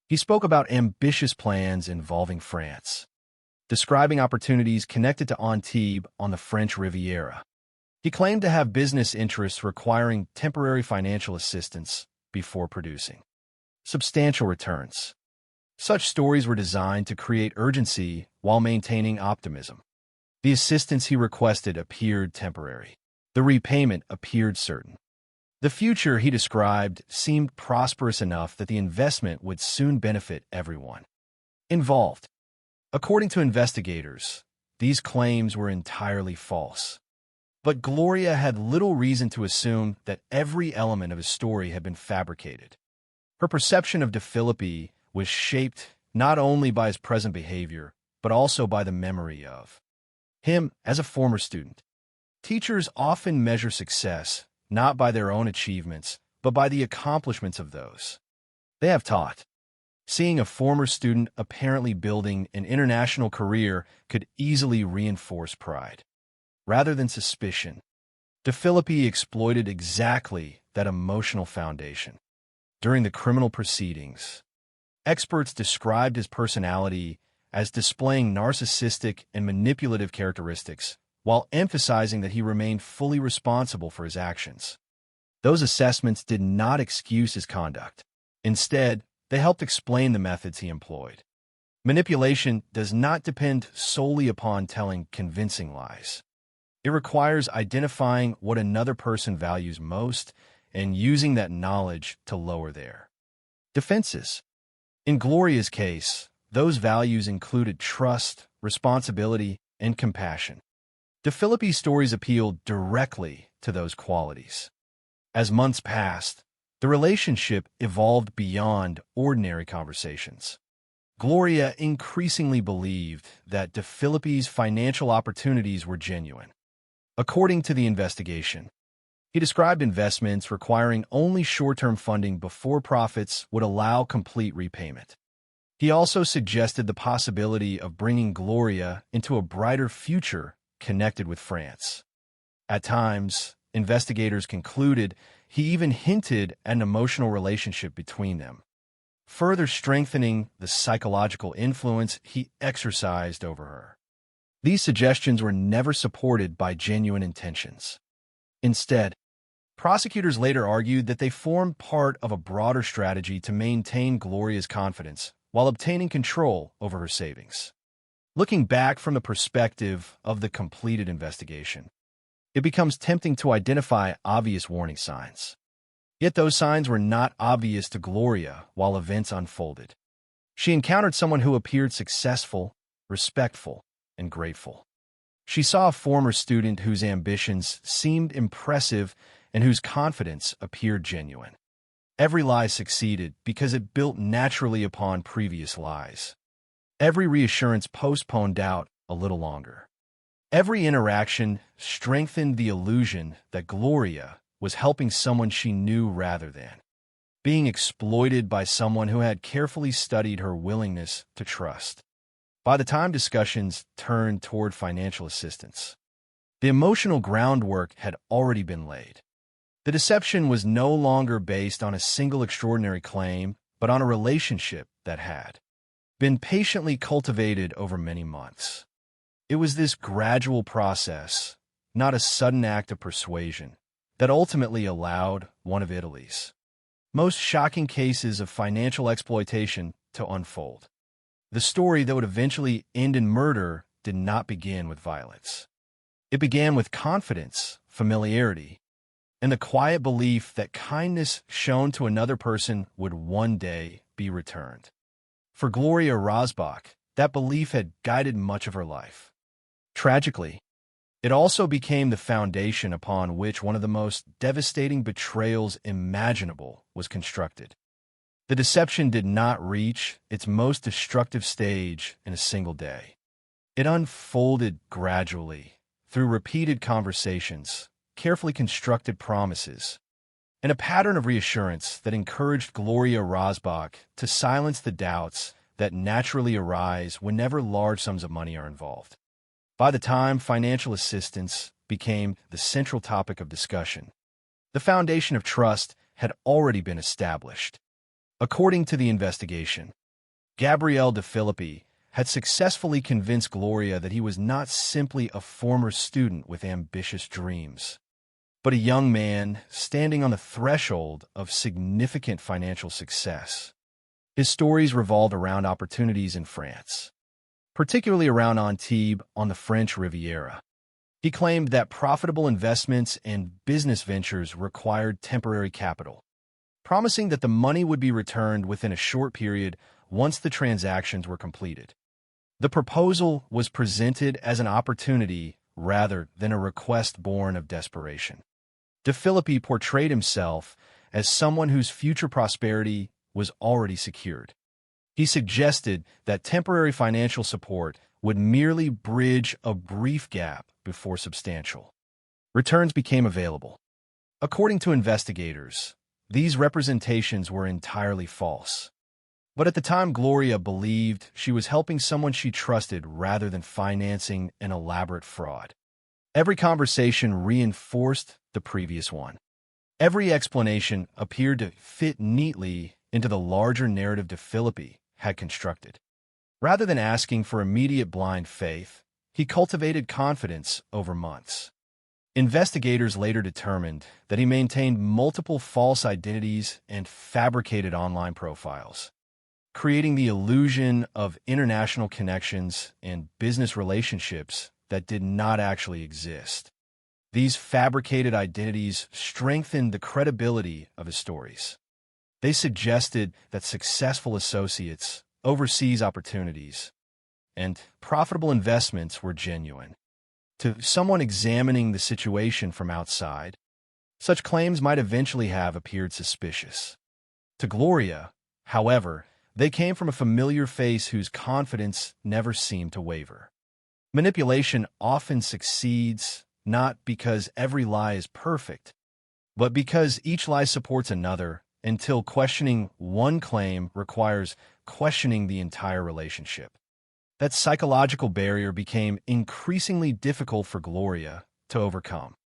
He spoke about ambitious plans involving France, describing opportunities connected to Antibes on the French Riviera. He claimed to have business interests requiring temporary financial assistance before producing substantial returns. Such stories were designed to create urgency while maintaining optimism. The assistance he requested appeared temporary. The repayment appeared certain. The future he described seemed prosperous enough that the investment would soon benefit everyone involved. According to investigators, these claims were entirely false. But Gloria had little reason to assume that every element of his story had been fabricated. Her perception of DeFilippi was shaped not only by his present behavior, but also by the memory of him as a former student. Teachers often measure success not by their own achievements, but by the accomplishments of those they have taught. Seeing a former student apparently building an international career could easily reinforce pride, rather than suspicion. DeFilippi exploited exactly that emotional foundation. During the criminal proceedings, experts described his personality as displaying narcissistic and manipulative characteristics, while emphasizing that he remained fully responsible for his actions. Those assessments did not excuse his conduct. Instead, they helped explain the methods he employed. Manipulation does not depend solely upon telling convincing lies. It requires identifying what another person values most and using that knowledge to lower their defenses. In Gloria's case, those values included trust, responsibility, and compassion. DeFilippi's stories appealed directly to those qualities. As months passed, the relationship evolved beyond ordinary conversations. Gloria increasingly believed that DeFilippi's financial opportunities were genuine. According to the investigation, he described investments requiring only short-term funding before profits would allow complete repayment. He also suggested the possibility of bringing Gloria into a brighter future connected with France. At times, investigators concluded he even hinted at an emotional relationship between them, further strengthening the psychological influence he exercised over her. These suggestions were never supported by genuine intentions. Instead, prosecutors later argued that they formed part of a broader strategy to maintain Gloria's confidence while obtaining control over her savings. Looking back from the perspective of the completed investigation, it becomes tempting to identify obvious warning signs. Yet those signs were not obvious to Gloria while events unfolded. She encountered someone who appeared successful, respectful, and grateful. She saw a former student whose ambitions seemed impressive and whose confidence appeared genuine. Every lie succeeded because it built naturally upon previous lies. Every reassurance postponed doubt a little longer. Every interaction strengthened the illusion that Gloria was helping someone she knew rather than being exploited by someone who had carefully studied her willingness to trust. By the time discussions turned toward financial assistance, the emotional groundwork had already been laid. The deception was no longer based on a single extraordinary claim, but on a relationship that had been patiently cultivated over many months. It was this gradual process, not a sudden act of persuasion, that ultimately allowed one of Italy's most shocking cases of financial exploitation to unfold. The story that would eventually end in murder did not begin with violence. It began with confidence, familiarity, and the quiet belief that kindness shown to another person would one day be returned. For Gloria Rosbach, that belief had guided much of her life. Tragically, it also became the foundation upon which one of the most devastating betrayals imaginable was constructed. The deception did not reach its most destructive stage in a single day. It unfolded gradually through repeated conversations, carefully constructed promises, and a pattern of reassurance that encouraged Gloria Rosbach to silence the doubts that naturally arise whenever large sums of money are involved. By the time financial assistance became the central topic of discussion, the foundation of trust had already been established. According to the investigation, Gabriel DeFilippi had successfully convinced Gloria that he was not simply a former student with ambitious dreams, but a young man standing on the threshold of significant financial success. His stories revolved around opportunities in France, particularly around Antibes on the French Riviera. He claimed that profitable investments and business ventures required temporary capital, promising that the money would be returned within a short period once the transactions were completed. The proposal was presented as an opportunity rather than a request born of desperation. DeFilippi portrayed himself as someone whose future prosperity was already secured. He suggested that temporary financial support would merely bridge a brief gap before substantial returns became available. According to investigators, these representations were entirely false. But at the time, Gloria believed she was helping someone she trusted rather than financing an elaborate fraud. Every conversation reinforced the previous one. Every explanation appeared to fit neatly into the larger narrative DeFilippi had constructed. Rather than asking for immediate blind faith, he cultivated confidence over months. Investigators later determined that he maintained multiple false identities and fabricated online profiles, creating the illusion of international connections and business relationships that did not actually exist. These fabricated identities strengthened the credibility of his stories. They suggested that successful associates, overseas opportunities, and profitable investments were genuine. To someone examining the situation from outside, such claims might eventually have appeared suspicious. To Gloria, however, they came from a familiar face whose confidence never seemed to waver. Manipulation often succeeds not because every lie is perfect, but because each lie supports another, until questioning one claim requires questioning the entire relationship. That psychological barrier became increasingly difficult for Gloria to overcome.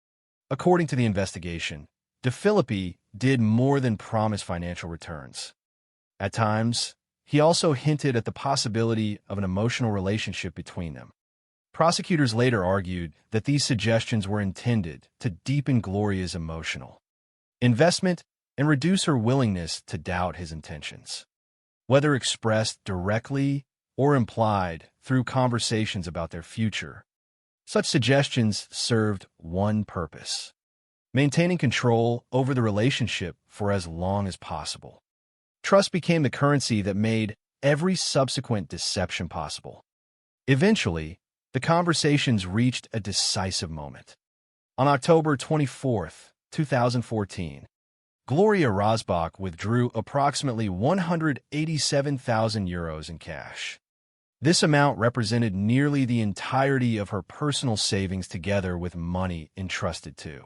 According to the investigation, DeFilippi did more than promise financial returns. At times, he also hinted at the possibility of an emotional relationship between them. Prosecutors later argued that these suggestions were intended to deepen Gloria's emotional investment and reduce her willingness to doubt his intentions. Whether expressed directly or implied through conversations about their future, such suggestions served one purpose: maintaining control over the relationship for as long as possible. Trust became the currency that made every subsequent deception possible. Eventually, the conversations reached a decisive moment. On October 24, 2014, Gloria Rosbach withdrew approximately 187,000 euros in cash. This amount represented nearly the entirety of her personal savings together with money entrusted to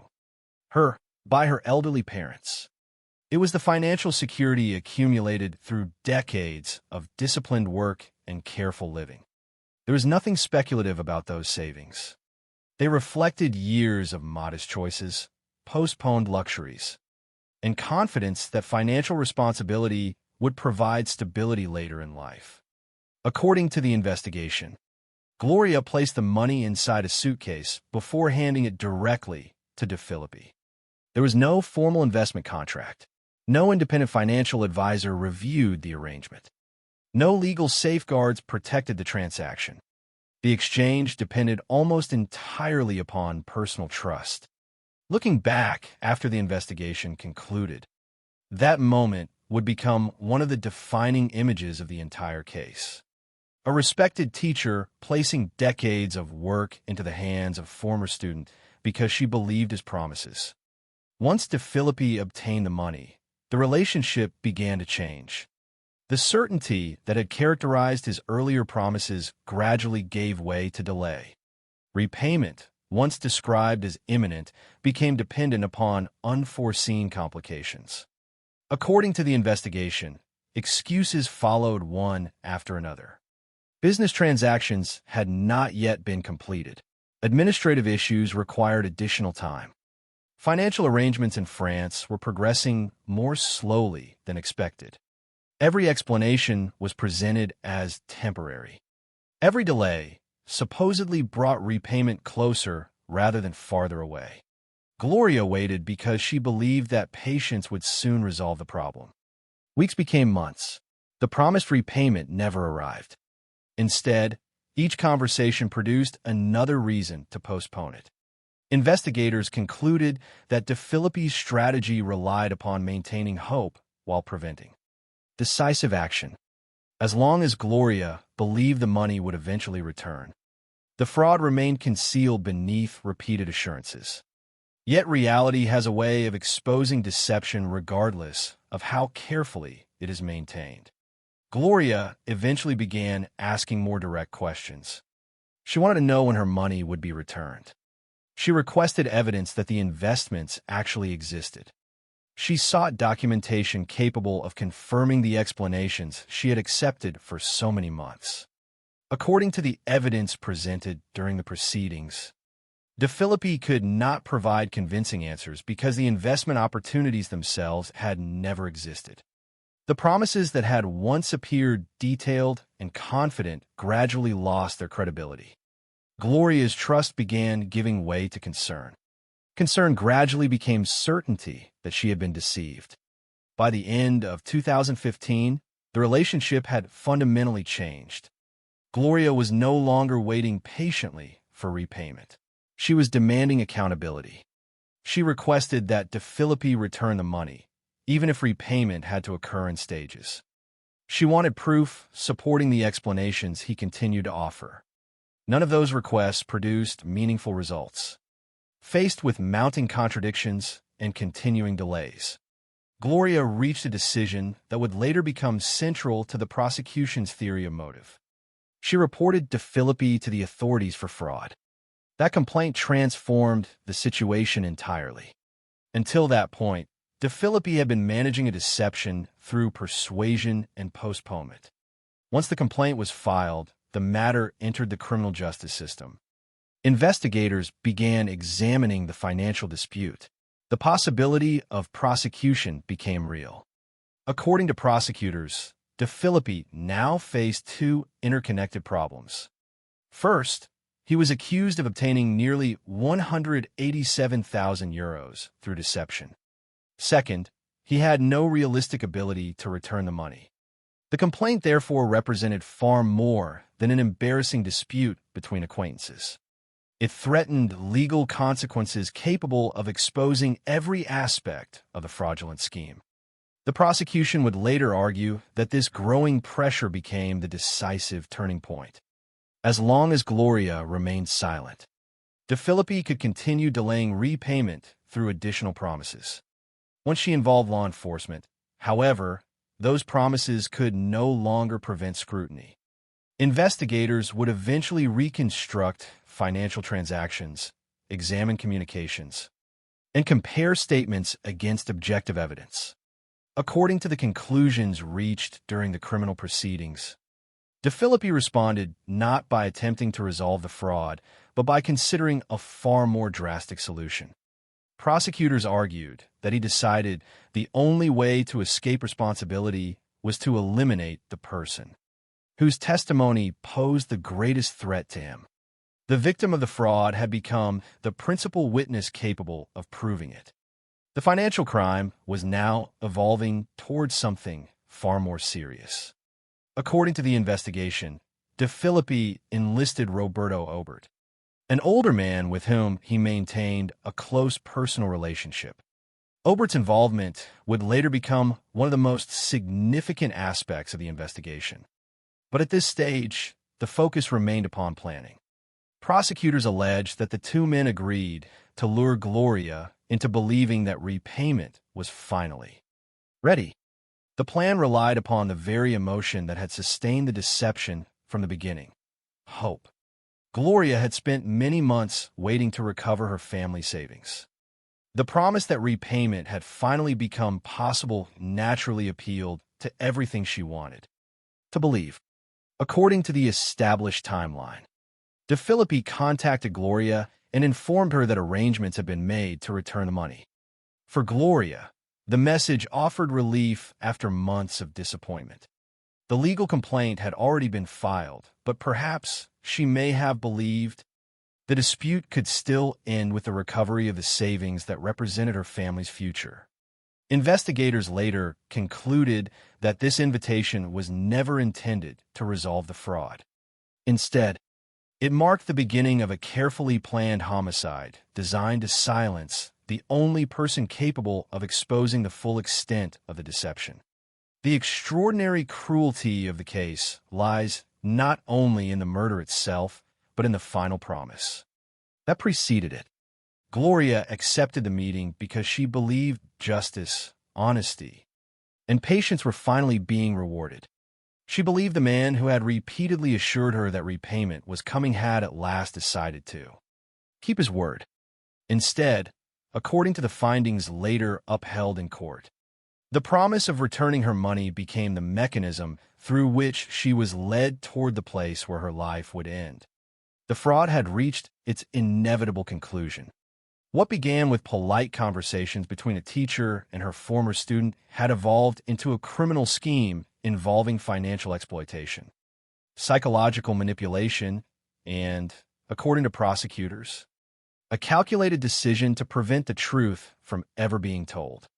her by her elderly parents. It was the financial security accumulated through decades of disciplined work and careful living. There was nothing speculative about those savings. They reflected years of modest choices, postponed luxuries, and confidence that financial responsibility would provide stability later in life. According to the investigation, Gloria placed the money inside a suitcase before handing it directly to DeFilippi. There was no formal investment contract. No independent financial advisor reviewed the arrangement. No legal safeguards protected the transaction. The exchange depended almost entirely upon personal trust. Looking back after the investigation concluded, that moment would become one of the defining images of the entire case. a respected teacher placing decades of work into the hands of a former student because she believed his promises. Once DeFilippi obtained the money, the relationship began to change. The certainty that had characterized his earlier promises gradually gave way to delay. Repayment, once described as imminent, became dependent upon unforeseen complications. According to the investigation, excuses followed one after another. Business transactions had not yet been completed. Administrative issues required additional time. Financial arrangements in France were progressing more slowly than expected. Every explanation was presented as temporary. Every delay supposedly brought repayment closer rather than farther away. Gloria waited because she believed that patience would soon resolve the problem. Weeks became months. The promised repayment never arrived. Instead, each conversation produced another reason to postpone it. Investigators concluded that DeFilippi's strategy relied upon maintaining hope while preventing decisive action. As long as Gloria believed the money would eventually return, the fraud remained concealed beneath repeated assurances. Yet reality has a way of exposing deception regardless of how carefully it is maintained. Gloria eventually began asking more direct questions. She wanted to know when her money would be returned. She requested evidence that the investments actually existed. She sought documentation capable of confirming the explanations she had accepted for so many months. According to the evidence presented during the proceedings, DeFilippi could not provide convincing answers because the investment opportunities themselves had never existed. The promises that had once appeared detailed and confident gradually lost their credibility. Gloria's trust began giving way to concern. Concern gradually became certainty that she had been deceived. By the end of 2015, the relationship had fundamentally changed. Gloria was no longer waiting patiently for repayment. She was demanding accountability. She requested that DeFilippi return the money, even if repayment had to occur in stages. She wanted proof supporting the explanations he continued to offer. None of those requests produced meaningful results. Faced with mounting contradictions and continuing delays, Gloria reached a decision that would later become central to the prosecution's theory of motive. She reported DeFilippi to the authorities for fraud. That complaint transformed the situation entirely. Until that point, DeFilippi had been managing a deception through persuasion and postponement. Once the complaint was filed, the matter entered the criminal justice system. Investigators began examining the financial dispute. The possibility of prosecution became real. According to prosecutors, DeFilippi now faced two interconnected problems. First, he was accused of obtaining nearly 187,000 euros through deception. Second, he had no realistic ability to return the money. The complaint therefore represented far more than an embarrassing dispute between acquaintances. It threatened legal consequences capable of exposing every aspect of the fraudulent scheme. The prosecution would later argue that this growing pressure became the decisive turning point. As long as Gloria remained silent, DeFilippi could continue delaying repayment through additional promises. Once she involved law enforcement, however, those promises could no longer prevent scrutiny. Investigators would eventually reconstruct financial transactions, examine communications, and compare statements against objective evidence. According to the conclusions reached during the criminal proceedings, DeFilippi responded not by attempting to resolve the fraud, but by considering a far more drastic solution. Prosecutors argued that he decided the only way to escape responsibility was to eliminate the person whose testimony posed the greatest threat to him. The victim of the fraud had become the principal witness capable of proving it. The financial crime was now evolving towards something far more serious. According to the investigation, DeFilippi enlisted Roberto Obert, an older man with whom he maintained a close personal relationship. Obert's involvement would later become one of the most significant aspects of the investigation. But at this stage, the focus remained upon planning. Prosecutors alleged that the two men agreed to lure Gloria into believing that repayment was finally ready. The plan relied upon the very emotion that had sustained the deception from the beginning: hope. Gloria had spent many months waiting to recover her family savings. The promise that repayment had finally become possible naturally appealed to everything she wanted to believe. According to the established timeline, DeFilippi contacted Gloria and informed her that arrangements had been made to return the money. For Gloria, the message offered relief after months of disappointment. The legal complaint had already been filed, but perhaps she may have believed the dispute could still end with the recovery of the savings that represented her family's future. Investigators later concluded that this invitation was never intended to resolve the fraud. Instead, it marked the beginning of a carefully planned homicide designed to silence the only person capable of exposing the full extent of the deception. The extraordinary cruelty of the case lies not only in the murder itself, but in the final promise that preceded it. Gloria accepted the meeting because she believed justice, honesty, and patience were finally being rewarded. She believed the man who had repeatedly assured her that repayment was coming had at last decided to keep his word. Instead, according to the findings later upheld in court, the promise of returning her money became the mechanism through which she was led toward the place where her life would end. The fraud had reached its inevitable conclusion. What began with polite conversations between a teacher and her former student had evolved into a criminal scheme involving financial exploitation, psychological manipulation, and, according to prosecutors, a calculated decision to prevent the truth from ever being told.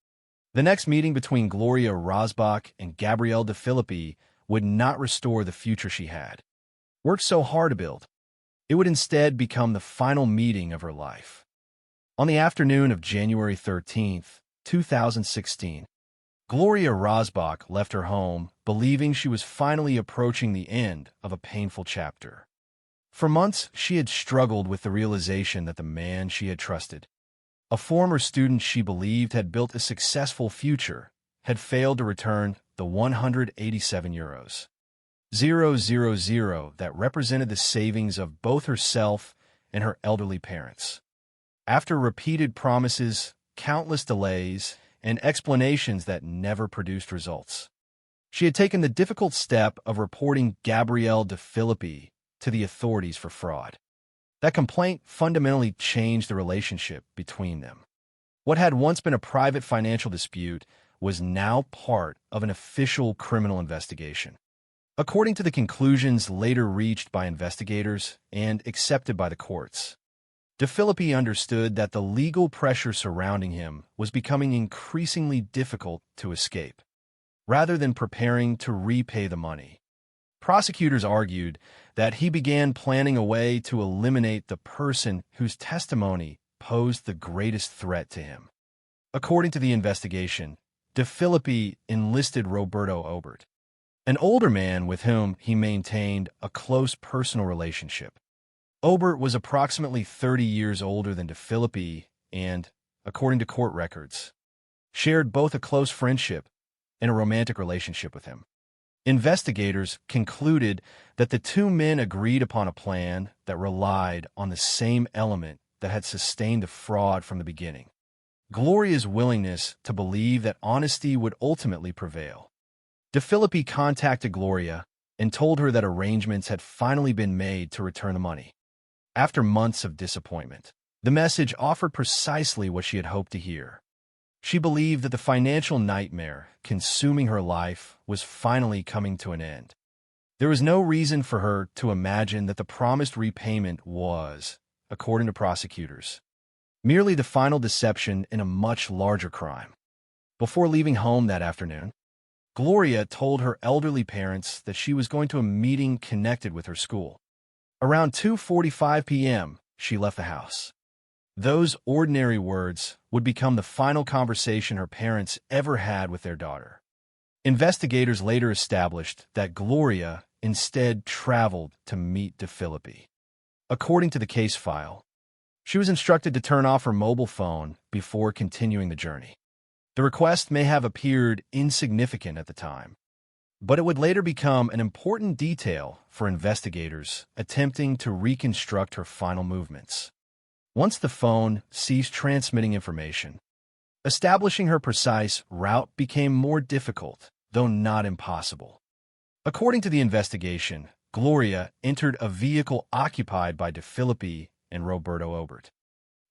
The next meeting between Gloria Rosbach and Gabrielle DeFilippi would not restore the future she had worked so hard to build. It would instead become the final meeting of her life. On the afternoon of January 13th, 2016, Gloria Rosbach left her home, believing she was finally approaching the end of a painful chapter. For months, she had struggled with the realization that the man she had trusted, a former student she believed had built a successful future, had failed to return the €187,000 that represented the savings of both herself and her elderly parents. After repeated promises, countless delays, and explanations that never produced results, she had taken the difficult step of reporting Gabrielle DeFilippi to the authorities for fraud. That complaint fundamentally changed the relationship between them. What had once been a private financial dispute was now part of an official criminal investigation. According to the conclusions later reached by investigators and accepted by the courts, DeFilippi understood that the legal pressure surrounding him was becoming increasingly difficult to escape. Rather than preparing to repay the money, prosecutors argued that he began planning a way to eliminate the person whose testimony posed the greatest threat to him. According to the investigation, DeFilippi enlisted Roberto Obert, an older man with whom he maintained a close personal relationship. Obert was approximately 30 years older than DeFilippi and, according to court records, shared both a close friendship and a romantic relationship with him. Investigators concluded that the two men agreed upon a plan that relied on the same element that had sustained the fraud from the beginning: Gloria's willingness to believe that honesty would ultimately prevail. DeFilippi contacted Gloria and told her that arrangements had finally been made to return the money. After months of disappointment, the message offered precisely what she had hoped to hear. She believed that the financial nightmare consuming her life was finally coming to an end. There was no reason for her to imagine that the promised repayment was, according to prosecutors, merely the final deception in a much larger crime. Before leaving home that afternoon, Gloria told her elderly parents that she was going to a meeting connected with her school. Around 2:45 p.m., she left the house. Those ordinary words would become the final conversation her parents ever had with their daughter. Investigators later established that Gloria instead traveled to meet DeFilippi. According to the case file, she was instructed to turn off her mobile phone before continuing the journey. The request may have appeared insignificant at the time, but it would later become an important detail for investigators attempting to reconstruct her final movements. Once the phone ceased transmitting information, establishing her precise route became more difficult, though not impossible. According to the investigation, Gloria entered a vehicle occupied by DeFilippi and Roberto Obert,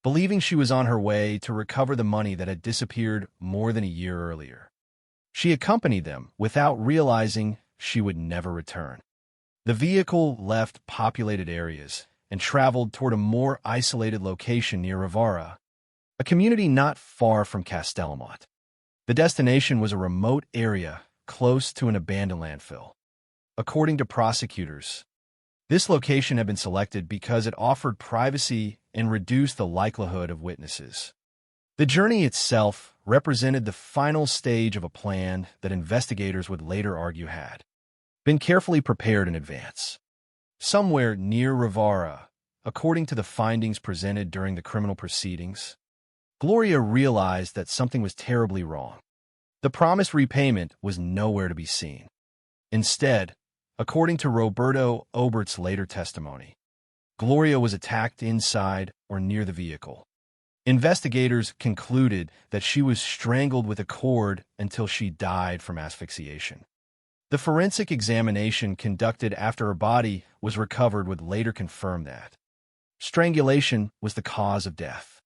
believing she was on her way to recover the money that had disappeared more than a year earlier. She accompanied them without realizing she would never return. The vehicle left populated areas and traveled toward a more isolated location near Rivara, a community not far from Castellamont. The destination was a remote area close to an abandoned landfill. According to prosecutors, this location had been selected because it offered privacy and reduced the likelihood of witnesses. The journey itself represented the final stage of a plan that investigators would later argue had been carefully prepared in advance. Somewhere near Rivara, according to the findings presented during the criminal proceedings, Gloria realized that something was terribly wrong. The promised repayment was nowhere to be seen. Instead, according to Roberto Obert's later testimony, Gloria was attacked inside or near the vehicle. Investigators concluded that she was strangled with a cord until she died from asphyxiation. The forensic examination conducted after her body was recovered would later confirm that strangulation was the cause of death.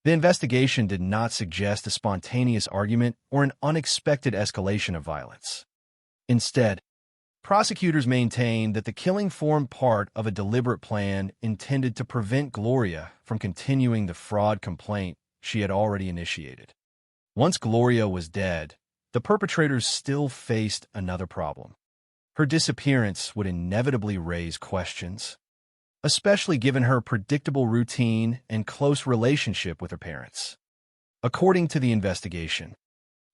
The investigation did not suggest a spontaneous argument or an unexpected escalation of violence. Instead, prosecutors maintained that the killing formed part of a deliberate plan intended to prevent Gloria from continuing the fraud complaint she had already initiated. Once Gloria was dead, the perpetrators still faced another problem. Her disappearance would inevitably raise questions, especially given her predictable routine and close relationship with her parents. According to the investigation,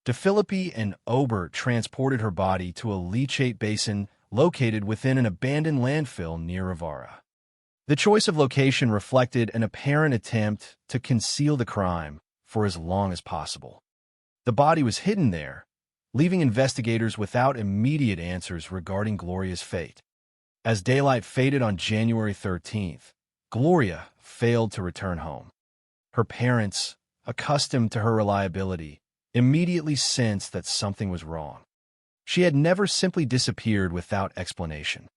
DeFilippi and Obert transported her body to a leachate basin located within an abandoned landfill near Rivara. The choice of location reflected an apparent attempt to conceal the crime for as long as possible. The body was hidden there, leaving investigators without immediate answers regarding Gloria's fate. As daylight faded on January 13th, Gloria failed to return home. Her parents, accustomed to her reliability, immediately sensed that something was wrong. She had never simply disappeared without explanation.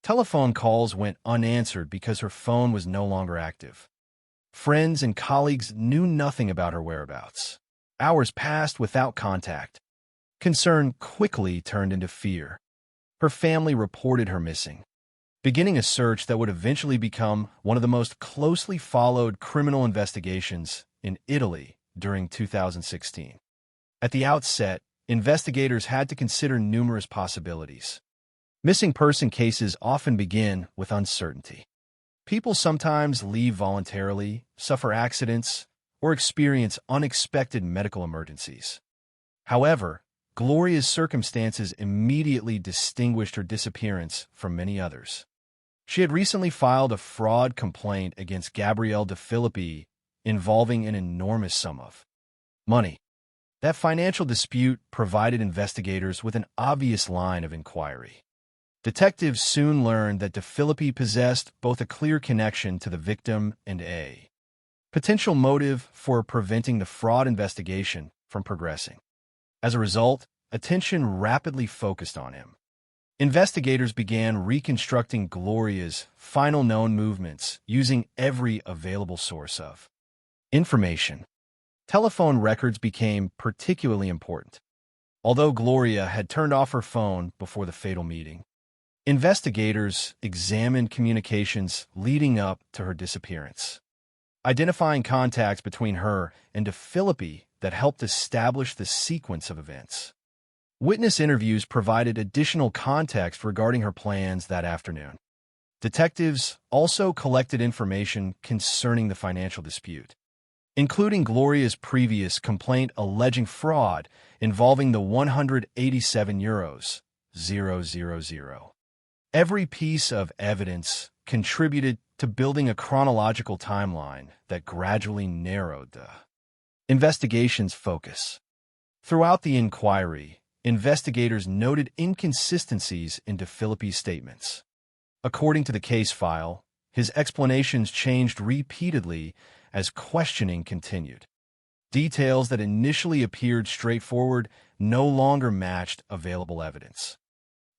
Telephone calls went unanswered because her phone was no longer active. Friends and colleagues knew nothing about her whereabouts. Hours passed without contact. Concern quickly turned into fear. Her family reported her missing, beginning a search that would eventually become one of the most closely followed criminal investigations in Italy during 2016. At the outset, investigators had to consider numerous possibilities. Missing person cases often begin with uncertainty. People sometimes leave voluntarily, suffer accidents, or experience unexpected medical emergencies. However, Gloria's circumstances immediately distinguished her disappearance from many others. She had recently filed a fraud complaint against Gabriele DeFilippi involving an enormous sum of money. That financial dispute provided investigators with an obvious line of inquiry. Detectives soon learned that DeFilippi possessed both a clear connection to the victim and a potential motive for preventing the fraud investigation from progressing. As a result, attention rapidly focused on him. Investigators began reconstructing Gloria's final known movements using every available source of information. Telephone records became particularly important. Although Gloria had turned off her phone before the fatal meeting, investigators examined communications leading up to her disappearance, identifying contacts between her and DeFilippi that helped establish the sequence of events. Witness interviews provided additional context regarding her plans that afternoon. Detectives also collected information concerning the financial dispute, including Gloria's previous complaint alleging fraud involving the €187,000. Every piece of evidence contributed to building a chronological timeline that gradually narrowed the investigation's focus. Throughout the inquiry, investigators noted inconsistencies in DeFilippi's statements. According to the case file, his explanations changed repeatedly as questioning continued. Details that initially appeared straightforward no longer matched available evidence.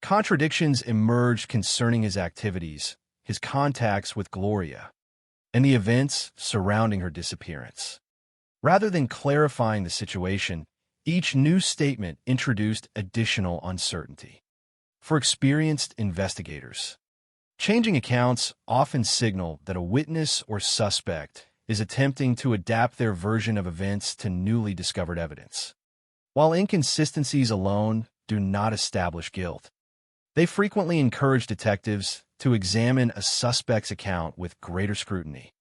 Contradictions emerged concerning his activities, his contacts with Gloria, and the events surrounding her disappearance. Rather than clarifying the situation, each new statement introduced additional uncertainty. For experienced investigators, changing accounts often signal that a witness or suspect is attempting to adapt their version of events to newly discovered evidence. While inconsistencies alone do not establish guilt, they frequently encourage detectives to examine a suspect's account with greater scrutiny.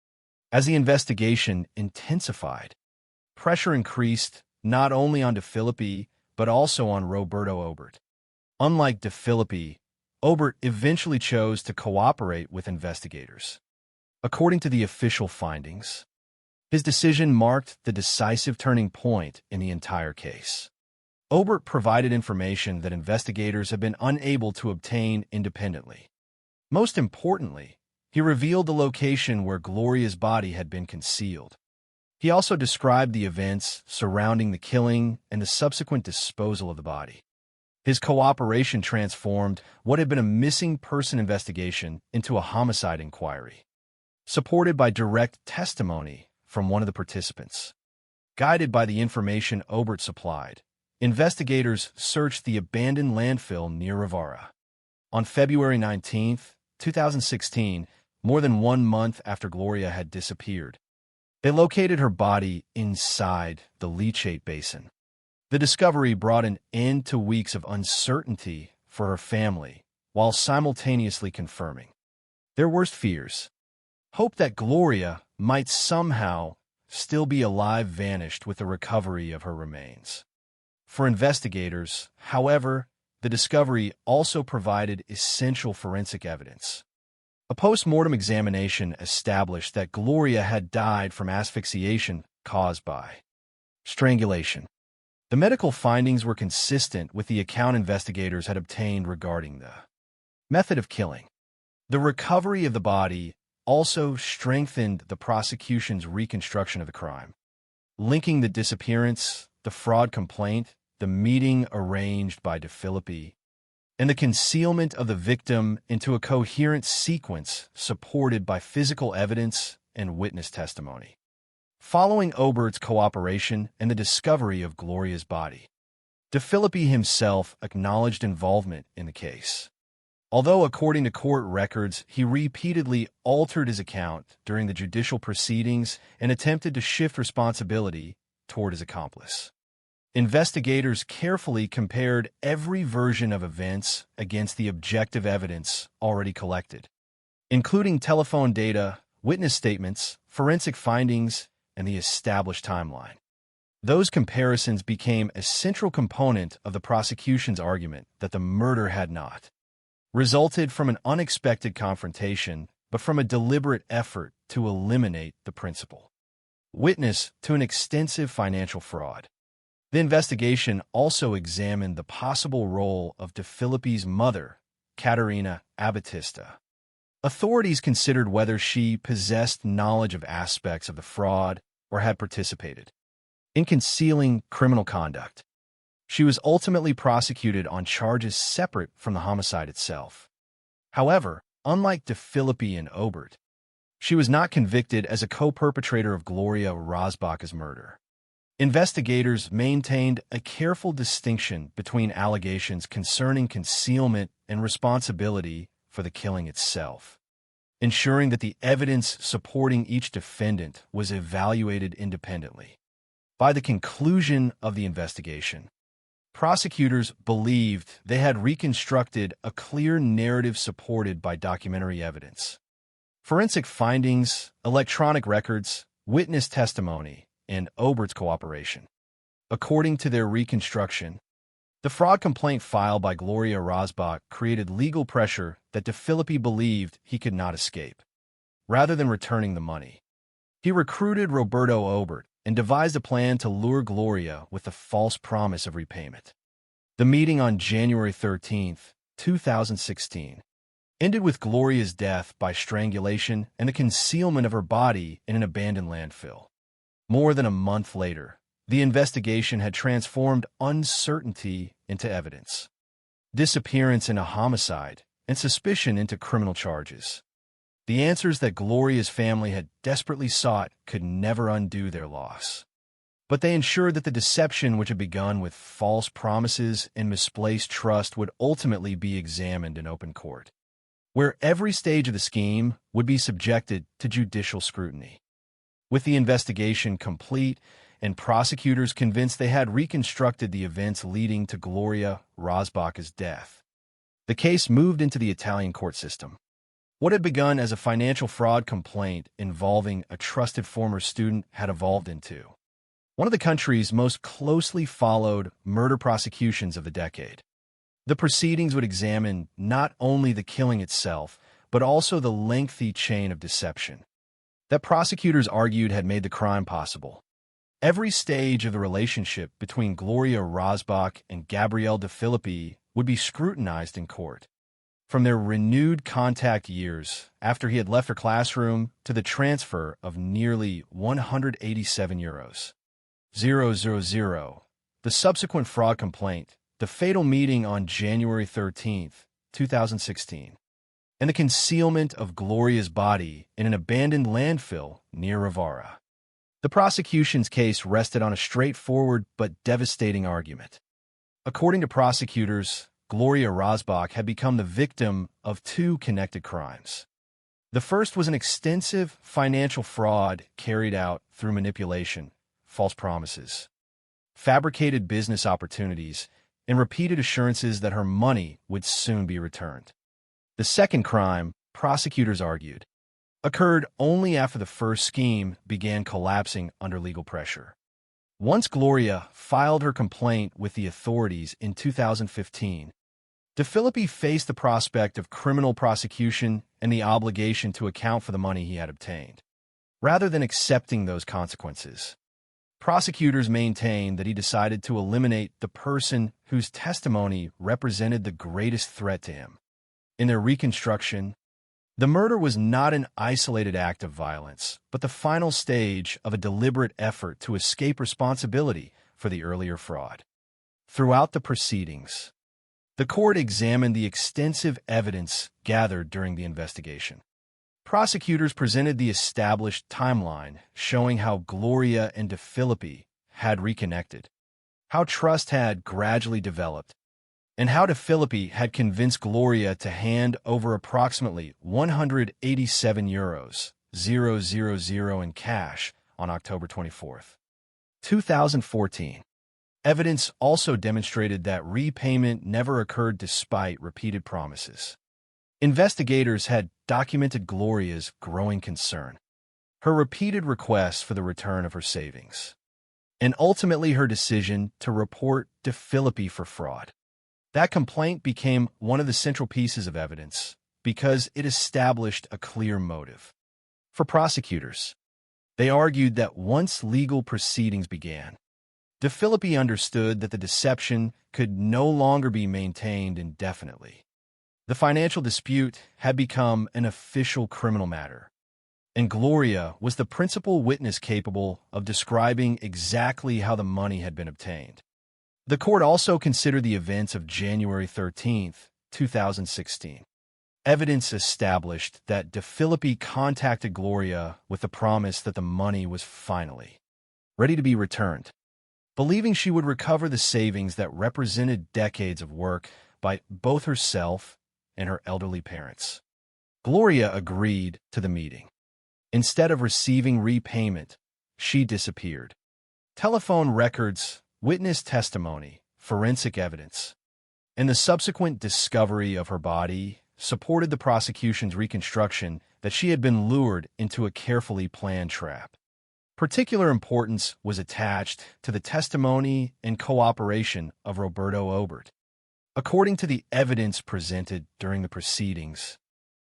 As the investigation intensified, pressure increased not only on DeFilippi, but also on Roberto Obert. Unlike DeFilippi, Obert eventually chose to cooperate with investigators. According to the official findings, his decision marked the decisive turning point in the entire case. Obert provided information that investigators have been unable to obtain independently. Most importantly, he revealed the location where Gloria's body had been concealed. He also described the events surrounding the killing and the subsequent disposal of the body. His cooperation transformed what had been a missing person investigation into a homicide inquiry, supported by direct testimony from one of the participants. Guided by the information Obert supplied, investigators searched the abandoned landfill near Rivara. On February 19, 2016, more than 1 month after Gloria had disappeared, they located her body inside the leachate basin. The discovery brought an end to weeks of uncertainty for her family, while simultaneously confirming their worst fears. Hope that Gloria might somehow still be alive vanished with the recovery of her remains. For investigators, however, the discovery also provided essential forensic evidence. A post-mortem examination established that Gloria had died from asphyxiation caused by strangulation. The medical findings were consistent with the account investigators had obtained regarding the method of killing. The recovery of the body also strengthened the prosecution's reconstruction of the crime, linking the disappearance, the fraud complaint, the meeting arranged by DeFilippi, and the concealment of the victim into a coherent sequence supported by physical evidence and witness testimony. Following Obert's cooperation and the discovery of Gloria's body, DeFilippi himself acknowledged involvement in the case. Although, according to court records, he repeatedly altered his account during the judicial proceedings and attempted to shift responsibility toward his accomplice. Investigators carefully compared every version of events against the objective evidence already collected, including telephone data, witness statements, forensic findings, and the established timeline. Those comparisons became a central component of the prosecution's argument that the murder had not resulted from an unexpected confrontation, but from a deliberate effort to eliminate the principal witness to an extensive financial fraud. The investigation also examined the possible role of DeFilippi's mother, Caterina Abatista. Authorities considered whether she possessed knowledge of aspects of the fraud or had participated in concealing criminal conduct. She was ultimately prosecuted on charges separate from the homicide itself. However, unlike DeFilippi and Obert, she was not convicted as a co-perpetrator of Gloria Rozbach's murder. Investigators maintained a careful distinction between allegations concerning concealment and responsibility for the killing itself, ensuring that the evidence supporting each defendant was evaluated independently. By the conclusion of the investigation, prosecutors believed they had reconstructed a clear narrative supported by documentary evidence. Forensic findings, electronic records, witness testimony, and Obert's cooperation. According to their reconstruction, The fraud complaint filed by Gloria Rosbach created legal pressure that DeFilippi believed he could not escape. Rather than returning the money, he recruited Roberto Obert and devised a plan to lure Gloria with the false promise of repayment. The meeting on January 13, 2016, ended with Gloria's death by strangulation and the concealment of her body in an abandoned landfill. More than a month later, the investigation had transformed uncertainty into evidence, disappearance into homicide, and suspicion into criminal charges. The answers that Gloria's family had desperately sought could never undo their loss. But they ensured that the deception which had begun with false promises and misplaced trust would ultimately be examined in open court, where every stage of the scheme would be subjected to judicial scrutiny. With the investigation complete and prosecutors convinced they had reconstructed the events leading to Gloria Rosbach's death, the case moved into the Italian court system. What had begun as a financial fraud complaint involving a trusted former student had evolved into one of the country's most closely followed murder prosecutions of the decade. The proceedings would examine not only the killing itself, but also the lengthy chain of deception that prosecutors argued had made the crime possible. Every stage of the relationship between Gloria Rosbach and Gabriele DeFilippi would be scrutinized in court. From their renewed contact years after he had left her classroom to the transfer of nearly €187, the subsequent fraud complaint, the fatal meeting on January 13, 2016, and the concealment of Gloria's body in an abandoned landfill near Ravara. The prosecution's case rested on a straightforward but devastating argument. According to prosecutors, Gloria Rosbach had become the victim of two connected crimes. The first was an extensive financial fraud carried out through manipulation, false promises, fabricated business opportunities, and repeated assurances that her money would soon be returned. The second crime, prosecutors argued, occurred only after the first scheme began collapsing under legal pressure. Once Gloria filed her complaint with the authorities in 2015, DeFilippi faced the prospect of criminal prosecution and the obligation to account for the money he had obtained. Rather than accepting those consequences, prosecutors maintained that he decided to eliminate the person whose testimony represented the greatest threat to him. In their reconstruction, the murder was not an isolated act of violence, but the final stage of a deliberate effort to escape responsibility for the earlier fraud. Throughout the proceedings, the court examined the extensive evidence gathered during the investigation. Prosecutors presented the established timeline showing how Gloria and DeFilippi had reconnected, how trust had gradually developed, and how DeFilippi had convinced Gloria to hand over approximately €187,000 in cash on October 24, 2014. Evidence also demonstrated that repayment never occurred despite repeated promises. Investigators had documented Gloria's growing concern, her repeated requests for the return of her savings, and ultimately her decision to report DeFilippi for fraud. That complaint became one of the central pieces of evidence because it established a clear motive. For prosecutors, they argued that once legal proceedings began, DeFilippi understood that the deception could no longer be maintained indefinitely. The financial dispute had become an official criminal matter, and Gloria was the principal witness capable of describing exactly how the money had been obtained. The court also considered the events of January 13, 2016. Evidence established that DeFilippi contacted Gloria with the promise that the money was finally ready to be returned, believing she would recover the savings that represented decades of work by both herself and her elderly parents. Gloria agreed to the meeting. Instead of receiving repayment, she disappeared. Telephone records, witness testimony, forensic evidence, and the subsequent discovery of her body supported the prosecution's reconstruction that she had been lured into a carefully planned trap. Particular importance was attached to the testimony and cooperation of Roberto Obert. According to the evidence presented during the proceedings,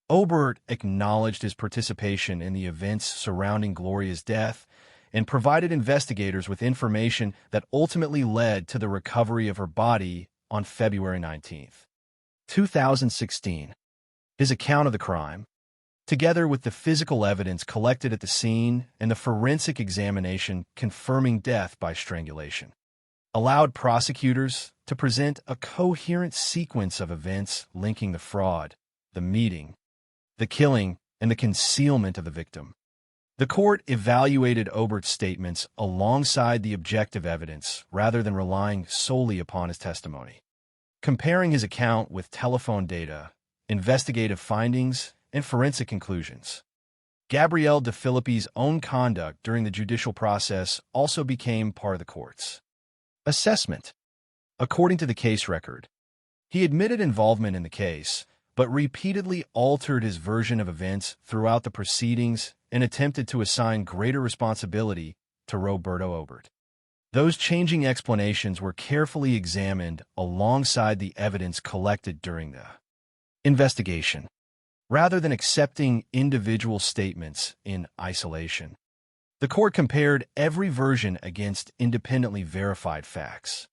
Obert acknowledged his participation in the events surrounding Gloria's death and provided investigators with information that ultimately led to the recovery of her body on February 19, 2016. His account of the crime, together with the physical evidence collected at the scene and the forensic examination confirming death by strangulation, allowed prosecutors to present a coherent sequence of events linking the fraud, the meeting, the killing, and the concealment of the victim. The court evaluated Obert's statements alongside the objective evidence rather than relying solely upon his testimony. Comparing his account with telephone data, investigative findings, and forensic conclusions, Gabrielle De Filippi's own conduct during the judicial process also became part of the court's assessment. According to the case record, he admitted involvement in the case, but repeatedly altered his version of events throughout the proceedings and attempted to assign greater responsibility to Roberto Obert. Those changing explanations were carefully examined alongside the evidence collected during the investigation, rather than accepting individual statements in isolation. The court compared every version against independently verified facts.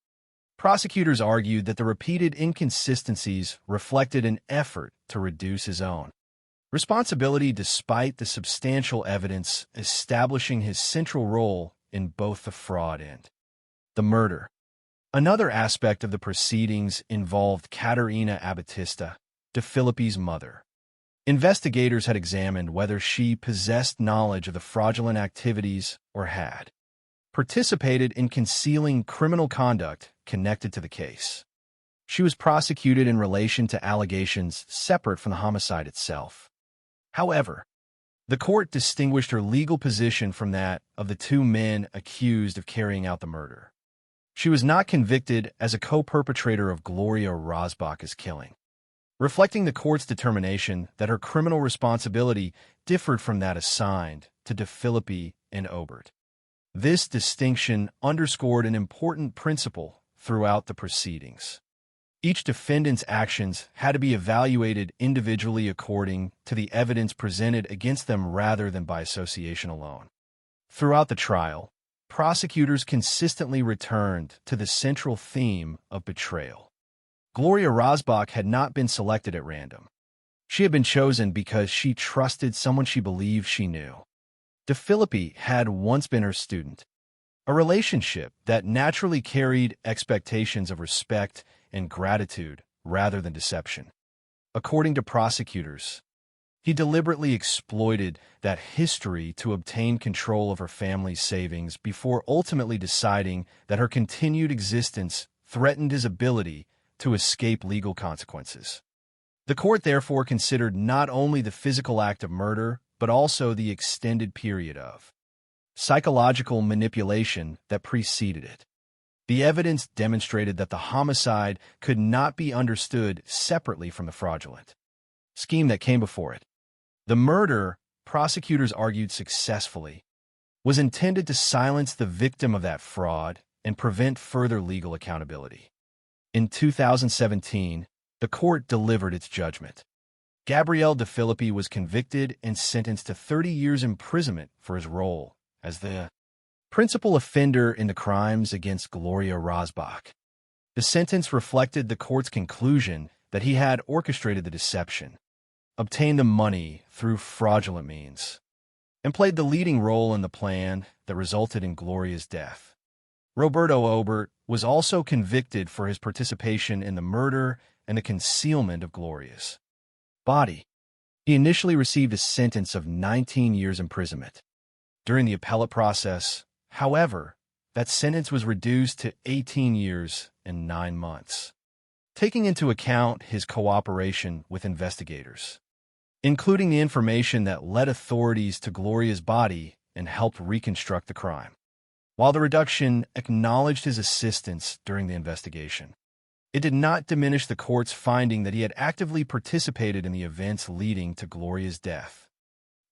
Prosecutors argued that the repeated inconsistencies reflected an effort to reduce his own responsibility despite the substantial evidence establishing his central role in both the fraud and the murder. Another aspect of the proceedings involved Caterina Abatista, De Filippi's mother. Investigators had examined whether she possessed knowledge of the fraudulent activities or had participated in concealing criminal conduct connected to the case. She was prosecuted in relation to allegations separate from the homicide itself. However, the court distinguished her legal position from that of the two men accused of carrying out the murder. She was not convicted as a co-perpetrator of Gloria Rozbach's killing, reflecting the court's determination that her criminal responsibility differed from that assigned to De Filippi and Obert. This distinction underscored an important principle throughout the proceedings. Each defendant's actions had to be evaluated individually according to the evidence presented against them rather than by association alone. Throughout the trial, prosecutors consistently returned to the central theme of betrayal. Gloria Rozbach had not been selected at random. She had been chosen because she trusted someone she believed she knew. De Filippi had once been her student, a relationship that naturally carried expectations of respect and gratitude rather than deception. According to prosecutors, he deliberately exploited that history to obtain control of her family's savings before ultimately deciding that her continued existence threatened his ability to escape legal consequences. The court therefore considered not only the physical act of murder, but also the extended period of psychological manipulation that preceded it. The evidence demonstrated that the homicide could not be understood separately from the fraudulent scheme that came before it. The murder, prosecutors argued successfully, was intended to silence the victim of that fraud and prevent further legal accountability. In 2017, the court delivered its judgment. Gabrielle De Filippi was convicted and sentenced to 30 years imprisonment for his role as the principal offender in the crimes against Gloria Rozbach. The sentence reflected the court's conclusion that he had orchestrated the deception, obtained the money through fraudulent means, and played the leading role in the plan that resulted in Gloria's death. Roberto Obert was also convicted for his participation in the murder and the concealment of Gloria's body. He initially received a sentence of 19 years imprisonment. During the appellate process, however, that sentence was reduced to 18 years and 9 months, taking into account his cooperation with investigators, including the information that led authorities to Gloria's body and helped reconstruct the crime. While the reduction acknowledged his assistance during the investigation, it did not diminish the court's finding that he had actively participated in the events leading to Gloria's death.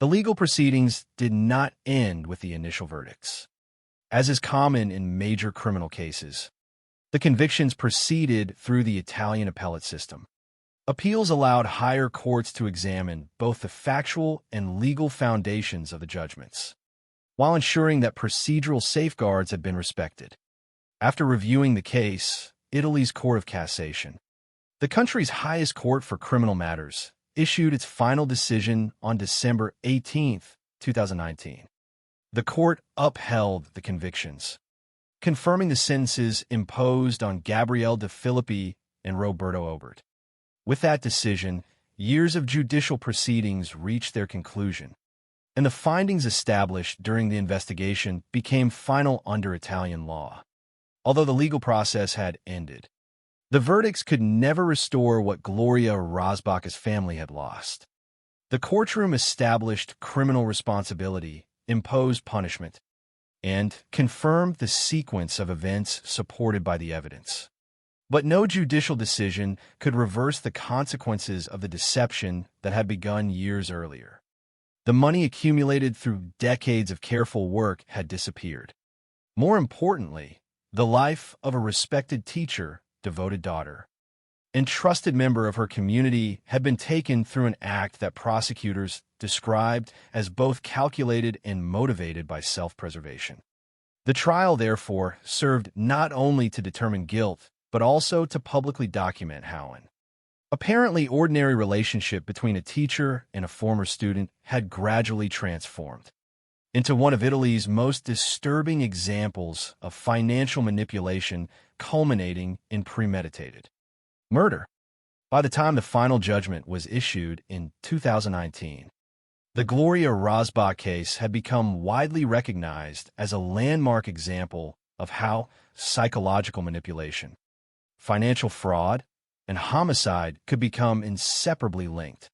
The legal proceedings did not end with the initial verdicts. As is common in major criminal cases, the convictions proceeded through the Italian appellate system. Appeals allowed higher courts to examine both the factual and legal foundations of the judgments, while ensuring that procedural safeguards had been respected. After reviewing the case, Italy's Court of Cassation, the country's highest court for criminal matters, issued its final decision on December 18, 2019. The court upheld the convictions, confirming the sentences imposed on Gabriele De Filippi and Roberto Obert. With that decision, years of judicial proceedings reached their conclusion, and the findings established during the investigation became final under Italian law. Although the legal process had ended, the verdicts could never restore what Gloria Rozbach's family had lost. The courtroom established criminal responsibility, imposed punishment, and confirmed the sequence of events supported by the evidence. But no judicial decision could reverse the consequences of the deception that had begun years earlier. The money accumulated through decades of careful work had disappeared. More importantly, the life of a respected teacher, devoted daughter, and trusted member of her community had been taken through an act that prosecutors described as both calculated and motivated by self-preservation. The trial, therefore, served not only to determine guilt, but also to publicly document how an apparently ordinary relationship between a teacher and a former student had gradually transformed into one of Italy's most disturbing examples of financial manipulation culminating in premeditated murder. By the time the final judgment was issued in 2019, the Gloria Rozbach case had become widely recognized as a landmark example of how psychological manipulation, financial fraud, and homicide could become inseparably linked.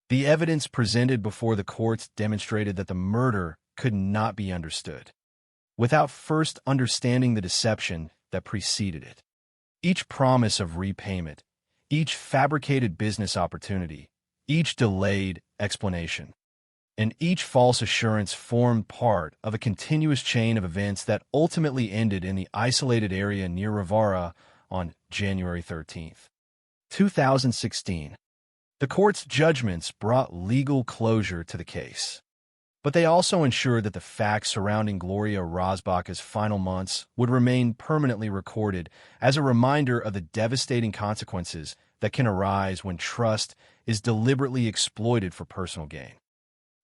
The evidence presented before the courts demonstrated that the murder could not be understood without first understanding the deception that preceded it. Each promise of repayment, each fabricated business opportunity, each delayed explanation, and each false assurance formed part of a continuous chain of events that ultimately ended in the isolated area near Ravara on January 13, 2016. The court's judgments brought legal closure to the case, but they also ensured that the facts surrounding Gloria Rozbach's final months would remain permanently recorded as a reminder of the devastating consequences that can arise when trust is deliberately exploited for personal gain.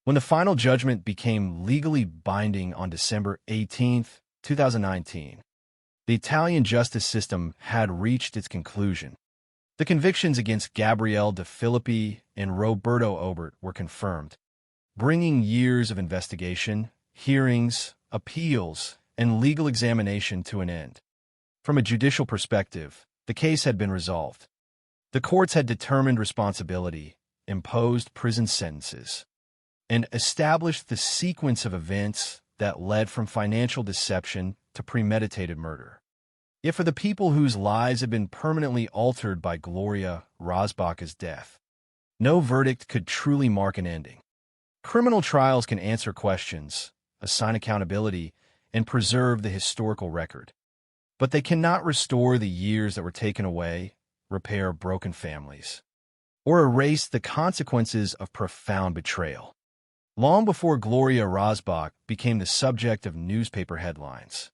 When the final judgment became legally binding on December 18, 2019, the Italian justice system had reached its conclusion. The convictions against Gabriele De Filippi and Roberto Obert were confirmed, bringing years of investigation, hearings, appeals, and legal examination to an end. From a judicial perspective, the case had been resolved. The courts had determined responsibility, imposed prison sentences, and established the sequence of events that led from financial deception to premeditated murder. Yet for the people whose lives had been permanently altered by Gloria Rozbach's death, no verdict could truly mark an ending. Criminal trials can answer questions, assign accountability, and preserve the historical record, but they cannot restore the years that were taken away, repair broken families, or erase the consequences of profound betrayal. Long before Gloria Rozbach became the subject of newspaper headlines,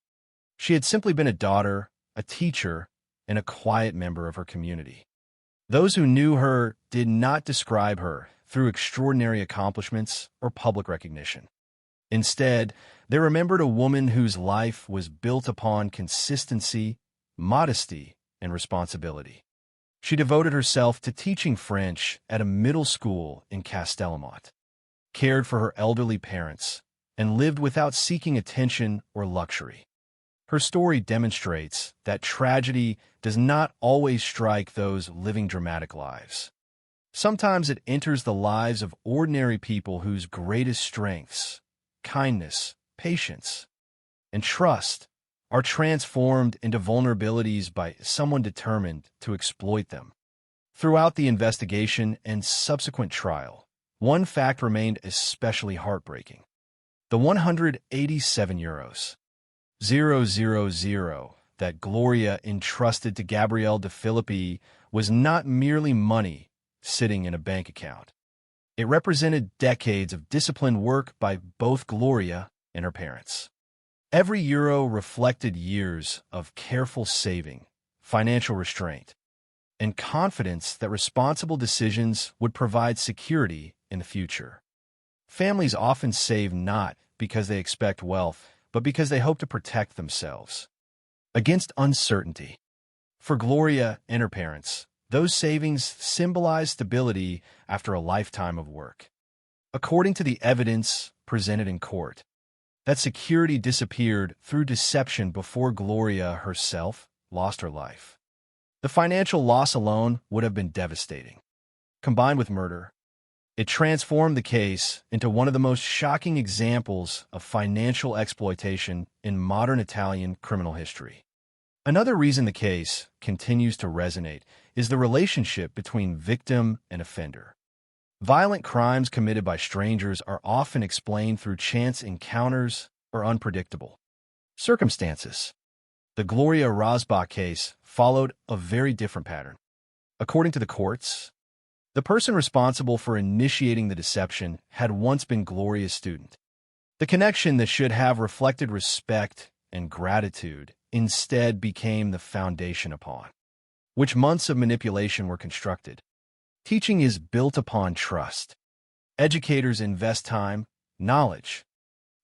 she had simply been a daughter, a teacher, and a quiet member of her community. Those who knew her did not describe her through extraordinary accomplishments or public recognition. Instead, they remembered a woman whose life was built upon consistency, modesty, and responsibility. She devoted herself to teaching French at a middle school in Castellamont, cared for her elderly parents, and lived without seeking attention or luxury. Her story demonstrates that tragedy does not always strike those living dramatic lives. Sometimes it enters the lives of ordinary people whose greatest strengths, kindness, patience, and trust are transformed into vulnerabilities by someone determined to exploit them. Throughout the investigation and subsequent trial, one fact remained especially heartbreaking. The €187, 000, that Gloria entrusted to Gabrielle De Filippi was not merely money sitting in a bank account. It represented decades of disciplined work by both Gloria and her parents. Every euro reflected years of careful saving, financial restraint, and confidence that responsible decisions would provide security in the future. Families often save not because they expect wealth, but because they hope to protect themselves against uncertainty. For Gloria and her parents, those savings symbolized stability after a lifetime of work. According to the evidence presented in court, that security disappeared through deception before Gloria herself lost her life. The financial loss alone would have been devastating. Combined with murder, it transformed the case into one of the most shocking examples of financial exploitation in modern Italian criminal history. Another reason the case continues to resonate is the relationship between victim and offender. Violent crimes committed by strangers are often explained through chance encounters or unpredictable circumstances. The Gloria Rosbach case followed a very different pattern. According to the courts, the person responsible for initiating the deception had once been Gloria's student. The connection that should have reflected respect and gratitude instead became the foundation upon which months of manipulation were constructed. Teaching is built upon trust. Educators invest time, knowledge,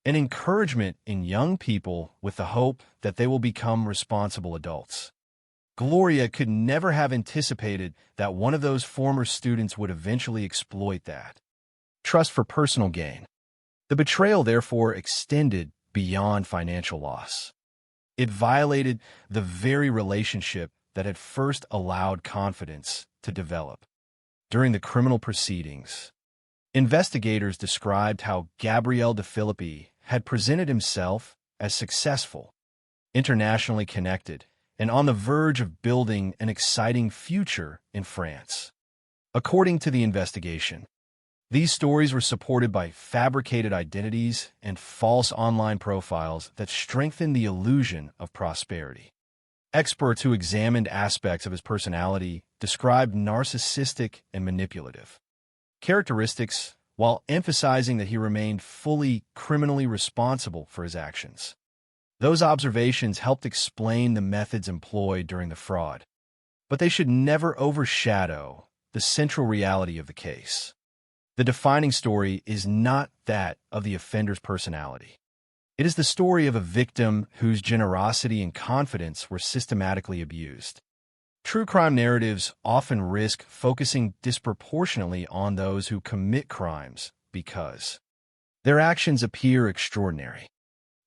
and encouragement in young people with the hope that they will become responsible adults. Gloria could never have anticipated that one of those former students would eventually exploit that trust for personal gain. The betrayal, therefore, extended beyond financial loss. It violated the very relationship that had first allowed confidence to develop. During the criminal proceedings, investigators described how Gabrielle De Filippi had presented himself as successful, internationally connected, and on the verge of building an exciting future in France. According to the investigation, these stories were supported by fabricated identities and false online profiles that strengthened the illusion of prosperity. Experts who examined aspects of his personality described narcissistic and manipulative characteristics, while emphasizing that he remained fully criminally responsible for his actions. Those observations helped explain the methods employed during the fraud, but they should never overshadow the central reality of the case. The defining story is not that of the offender's personality. It is the story of a victim whose generosity and confidence were systematically abused. True crime narratives often risk focusing disproportionately on those who commit crimes because their actions appear extraordinary.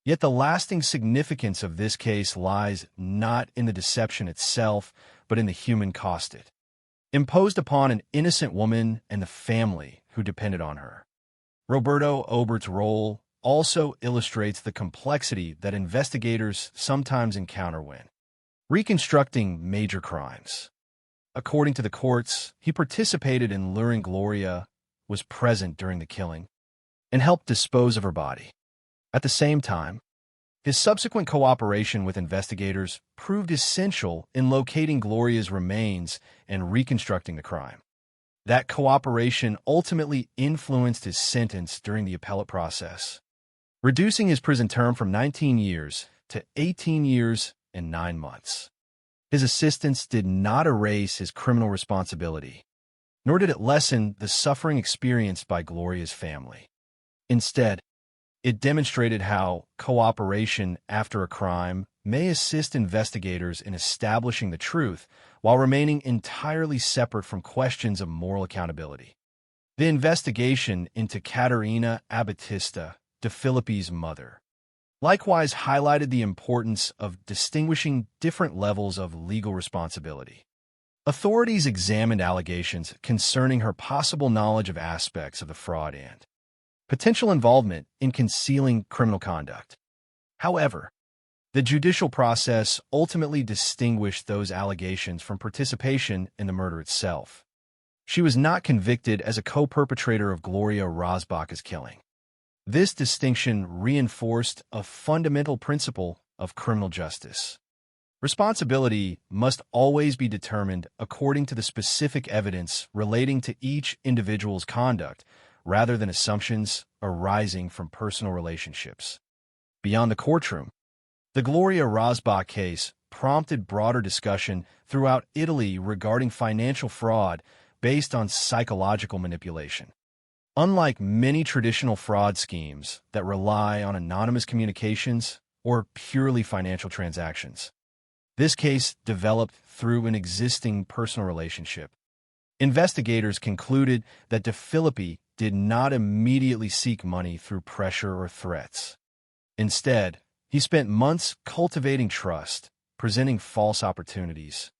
Yet the lasting significance of this case lies not in the deception itself, but in the human cost it imposed upon an innocent woman and the family who depended on her. Roberto Obert's role also illustrates the complexity that investigators sometimes encounter when reconstructing major crimes. According to the courts, he participated in luring Gloria, was present during the killing, and helped dispose of her body. At the same time, his subsequent cooperation with investigators proved essential in locating Gloria's remains and reconstructing the crime. That cooperation ultimately influenced his sentence during the appellate process, reducing his prison term from 19 years to 18 years and 9 months. His assistance did not erase his criminal responsibility, nor did it lessen the suffering experienced by Gloria's family. Instead, it demonstrated how cooperation after a crime may assist investigators in establishing the truth while remaining entirely separate from questions of moral accountability. The investigation into Caterina Abatista, De Filippi's mother, likewise highlighted the importance of distinguishing different levels of legal responsibility. Authorities examined allegations concerning her possible knowledge of aspects of the fraud and potential involvement in concealing criminal conduct. However, the judicial process ultimately distinguished those allegations from participation in the murder itself. She was not convicted as a co-perpetrator of Gloria Rosbach's killing. This distinction reinforced a fundamental principle of criminal justice. Responsibility must always be determined according to the specific evidence relating to each individual's conduct, rather than assumptions arising from personal relationships. Beyond the courtroom, the Gloria Rosbach case prompted broader discussion throughout Italy regarding financial fraud based on psychological manipulation. Unlike many traditional fraud schemes that rely on anonymous communications or purely financial transactions, this case developed through an existing personal relationship. Investigators concluded that De Filippi did not immediately seek money through pressure or threats. Instead, he spent months cultivating trust, presenting false opportunities,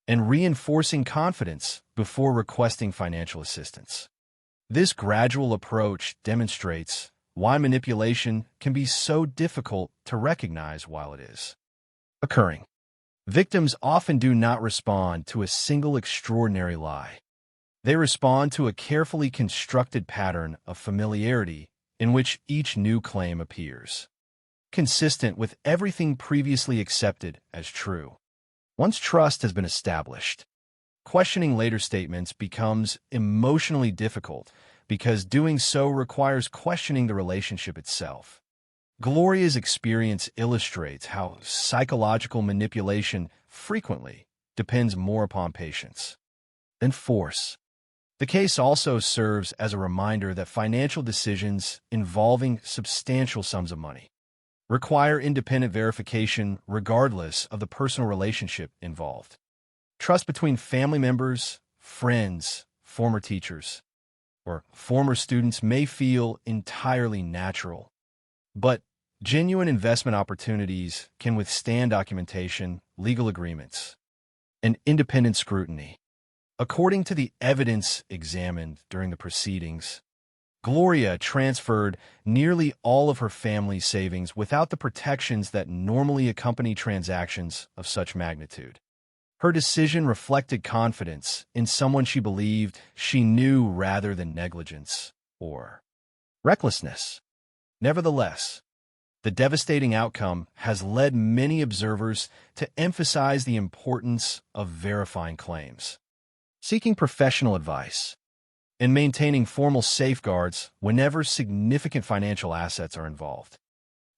and reinforcing confidence before requesting financial assistance. This gradual approach demonstrates why manipulation can be so difficult to recognize while it is occurring. Victims often do not respond to a single extraordinary lie. They respond to a carefully constructed pattern of familiarity in which each new claim appears, consistent with everything previously accepted as true. Once trust has been established, questioning later statements becomes emotionally difficult because doing so requires questioning the relationship itself. Gloria's experience illustrates how psychological manipulation frequently depends more upon patience than force. The case also serves as a reminder that financial decisions involving substantial sums of money require independent verification regardless of the personal relationship involved. Trust between family members, friends, former teachers, or former students may feel entirely natural, but genuine investment opportunities can withstand documentation, legal agreements, and independent scrutiny. According to the evidence examined during the proceedings, Gloria transferred nearly all of her family's savings without the protections that normally accompany transactions of such magnitude. Her decision reflected confidence in someone she believed she knew rather than negligence or recklessness. Nevertheless, the devastating outcome has led many observers to emphasize the importance of verifying claims, seeking professional advice, and maintaining formal safeguards whenever significant financial assets are involved.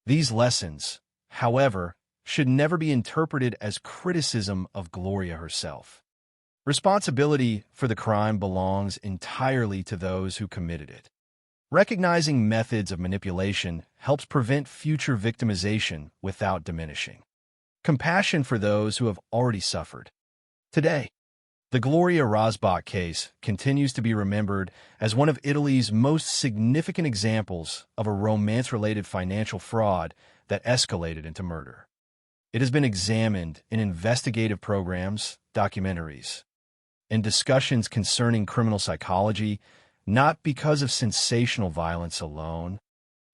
These lessons, however, should never be interpreted as criticism of Gloria herself. Responsibility for the crime belongs entirely to those who committed it. Recognizing methods of manipulation helps prevent future victimization without diminishing compassion for those who have already suffered. Today, the Gloria Rosbach case continues to be remembered as one of Italy's most significant examples of a romance-related financial fraud that escalated into murder. It has been examined in investigative programs, documentaries, and discussions concerning criminal psychology, not because of sensational violence alone,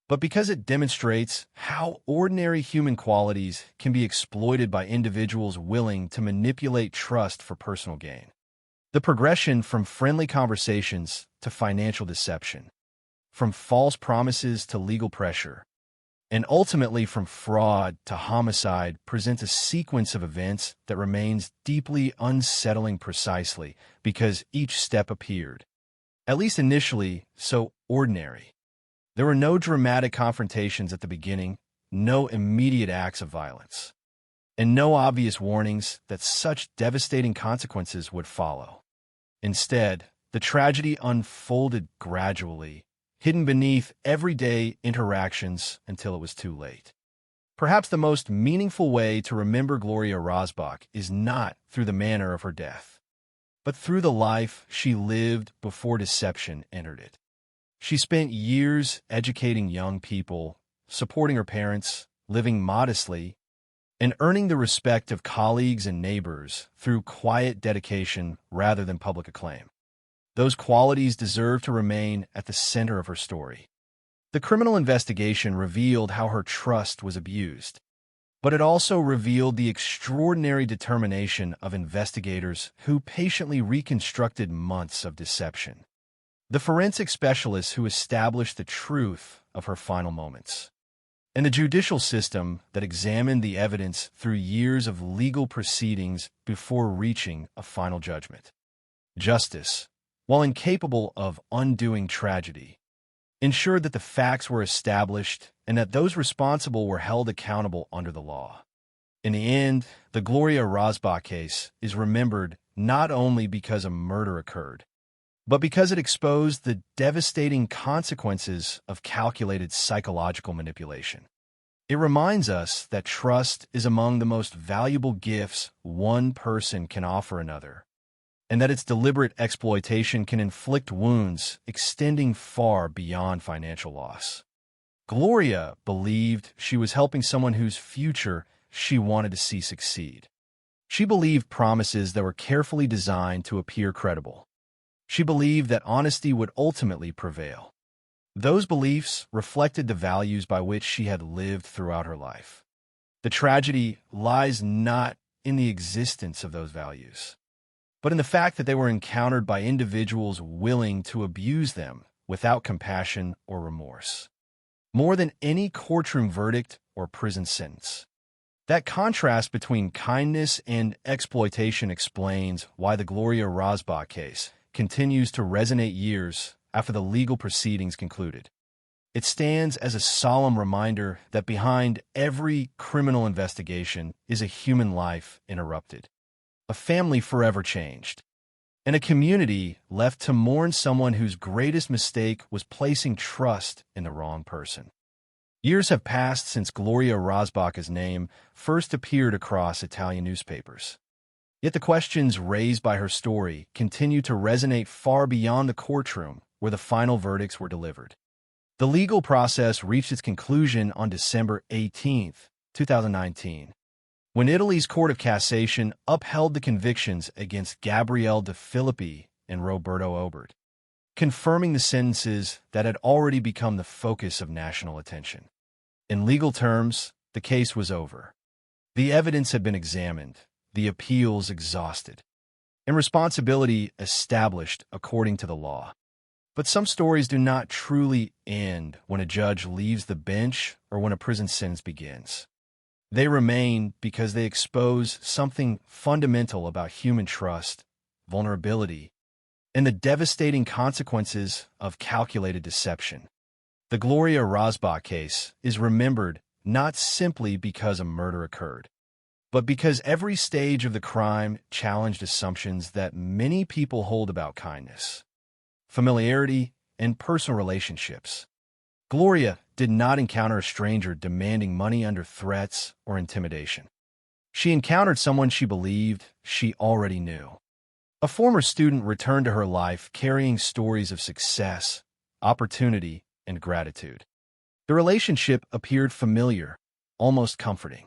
but because it demonstrates how ordinary human qualities can be exploited by individuals willing to manipulate trust for personal gain. The progression from friendly conversations to financial deception, from false promises to legal pressure, and ultimately from fraud to homicide presents a sequence of events that remains deeply unsettling precisely because each step appeared, at least initially, so ordinary. There were no dramatic confrontations at the beginning, no immediate acts of violence, and no obvious warnings that such devastating consequences would follow. Instead, the tragedy unfolded gradually, hidden beneath everyday interactions until it was too late. Perhaps the most meaningful way to remember Gloria Rosbach is not through the manner of her death, but through the life she lived before deception entered it. She spent years educating young people, supporting her parents, living modestly, and earning the respect of colleagues and neighbors through quiet dedication rather than public acclaim. Those qualities deserve to remain at the center of her story. The criminal investigation revealed how her trust was abused, But it also revealed the extraordinary determination of investigators who patiently reconstructed months of deception. The forensic specialists who established the truth of her final moments, and the judicial system that examined the evidence through years of legal proceedings before reaching a final judgment. Justice, while incapable of undoing tragedy, ensured that the facts were established and that those responsible were held accountable under the law. In the end, the Gloria Rozbach case is remembered not only because a murder occurred, but because it exposed the devastating consequences of calculated psychological manipulation. It reminds us that trust is among the most valuable gifts one person can offer another, and that its deliberate exploitation can inflict wounds extending far beyond financial loss. Gloria believed she was helping someone whose future she wanted to see succeed. She believed promises that were carefully designed to appear credible. She believed that honesty would ultimately prevail. Those beliefs reflected the values by which she had lived throughout her life. The tragedy lies not in the existence of those values, but in the fact that they were encountered by individuals willing to abuse them without compassion or remorse. More than any courtroom verdict or prison sentence. That contrast between kindness and exploitation explains why the Gloria Rozbach case continues to resonate years after the legal proceedings concluded. It stands as a solemn reminder that behind every criminal investigation is a human life interrupted, a family forever changed, and a community left to mourn someone whose greatest mistake was placing trust in the wrong person. Years have passed since Gloria Rozbach's name first appeared across Italian newspapers. Yet the questions raised by her story continue to resonate far beyond the courtroom where the final verdicts were delivered. The legal process reached its conclusion on December 18, 2019, when Italy's Court of Cassation upheld the convictions against Gabriele De Filippi and Roberto Obert, confirming the sentences that had already become the focus of national attention. In legal terms, the case was over. The evidence had been examined, the appeals exhausted, and responsibility established according to the law. But some stories do not truly end when a judge leaves the bench or when a prison sentence begins. They remain because they expose something fundamental about human trust, vulnerability, and the devastating consequences of calculated deception. The Gloria Rozbach case is remembered not simply because a murder occurred, but because every stage of the crime challenged assumptions that many people hold about kindness, familiarity, and personal relationships. Gloria did not encounter a stranger demanding money under threats or intimidation. She encountered someone she believed she already knew. A former student returned to her life carrying stories of success, opportunity, and gratitude. The relationship appeared familiar, almost comforting.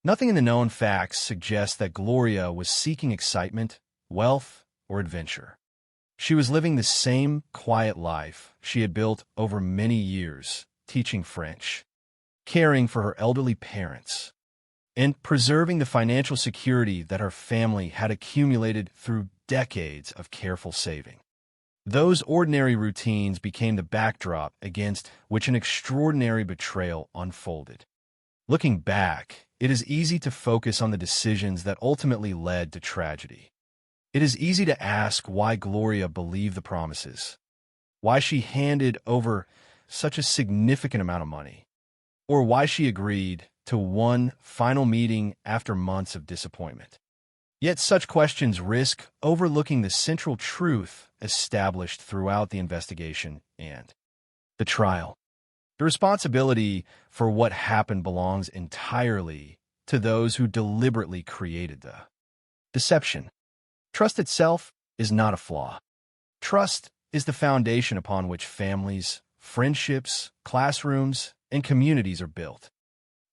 Nothing in the known facts suggests that Gloria was seeking excitement, wealth, or adventure. She was living the same quiet life she had built over many years, teaching French, caring for her elderly parents, and preserving the financial security that her family had accumulated through decades of careful saving. Those ordinary routines became the backdrop against which an extraordinary betrayal unfolded. Looking back, it is easy to focus on the decisions that ultimately led to tragedy. It is easy to ask why Gloria believed the promises, why she handed over such a significant amount of money, or why she agreed to one final meeting after months of disappointment. Yet such questions risk overlooking the central truth established throughout the investigation and the trial. The responsibility for what happened belongs entirely to those who deliberately created the deception. Trust itself is not a flaw. Trust is the foundation upon which families, friendships, classrooms, and communities are built.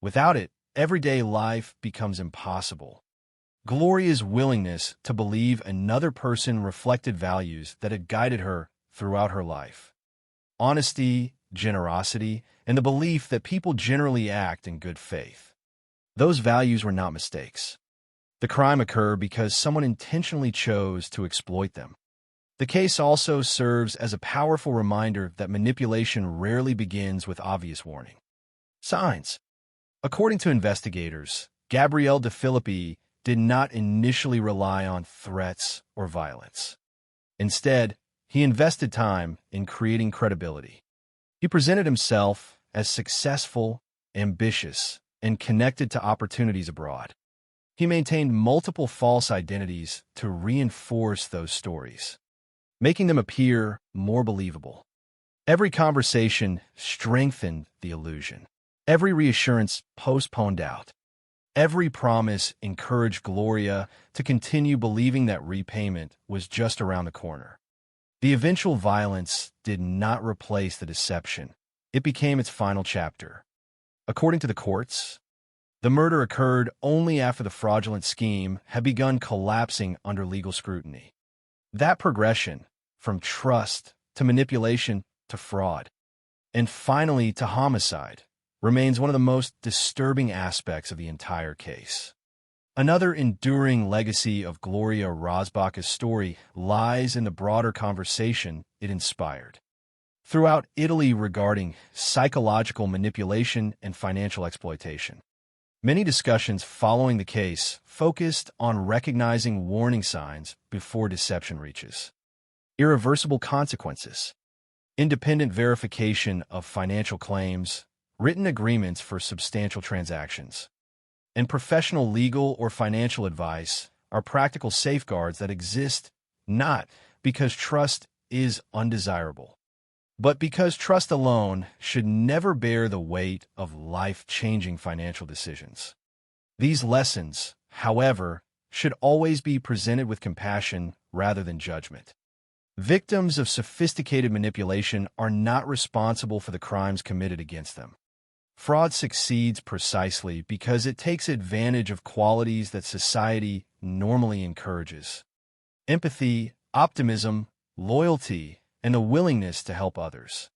Without it, everyday life becomes impossible. Gloria's willingness to believe another person reflected values that had guided her throughout her life. Honesty, generosity, and the belief that people generally act in good faith. Those values were not mistakes. The crime occurred because someone intentionally chose to exploit them. The case also serves as a powerful reminder that manipulation rarely begins with obvious warning signs. According to investigators, Gabriel DeFilippi did not initially rely on threats or violence. Instead, he invested time in creating credibility. He presented himself as successful, ambitious, and connected to opportunities abroad. He maintained multiple false identities to reinforce those stories, making them appear more believable. Every conversation strengthened the illusion. Every reassurance postponed doubt. Every promise encouraged Gloria to continue believing that repayment was just around the corner. The eventual violence did not replace the deception. It became its final chapter. According to the courts, the murder occurred only after the fraudulent scheme had begun collapsing under legal scrutiny. That progression, from trust to manipulation to fraud, and finally to homicide, remains one of the most disturbing aspects of the entire case. Another enduring legacy of Gloria Rozbach's story lies in the broader conversation it inspired. Throughout Italy regarding psychological manipulation and financial exploitation, many discussions following the case focused on recognizing warning signs before deception reaches irreversible consequences, independent verification of financial claims, written agreements for substantial transactions, and professional legal or financial advice are practical safeguards that exist not because trust is undesirable, but because trust alone should never bear the weight of life-changing financial decisions. These lessons, however, should always be presented with compassion rather than judgment. Victims of sophisticated manipulation are not responsible for the crimes committed against them. Fraud succeeds precisely because it takes advantage of qualities that society normally encourages: empathy, optimism, loyalty, and the willingness to help others.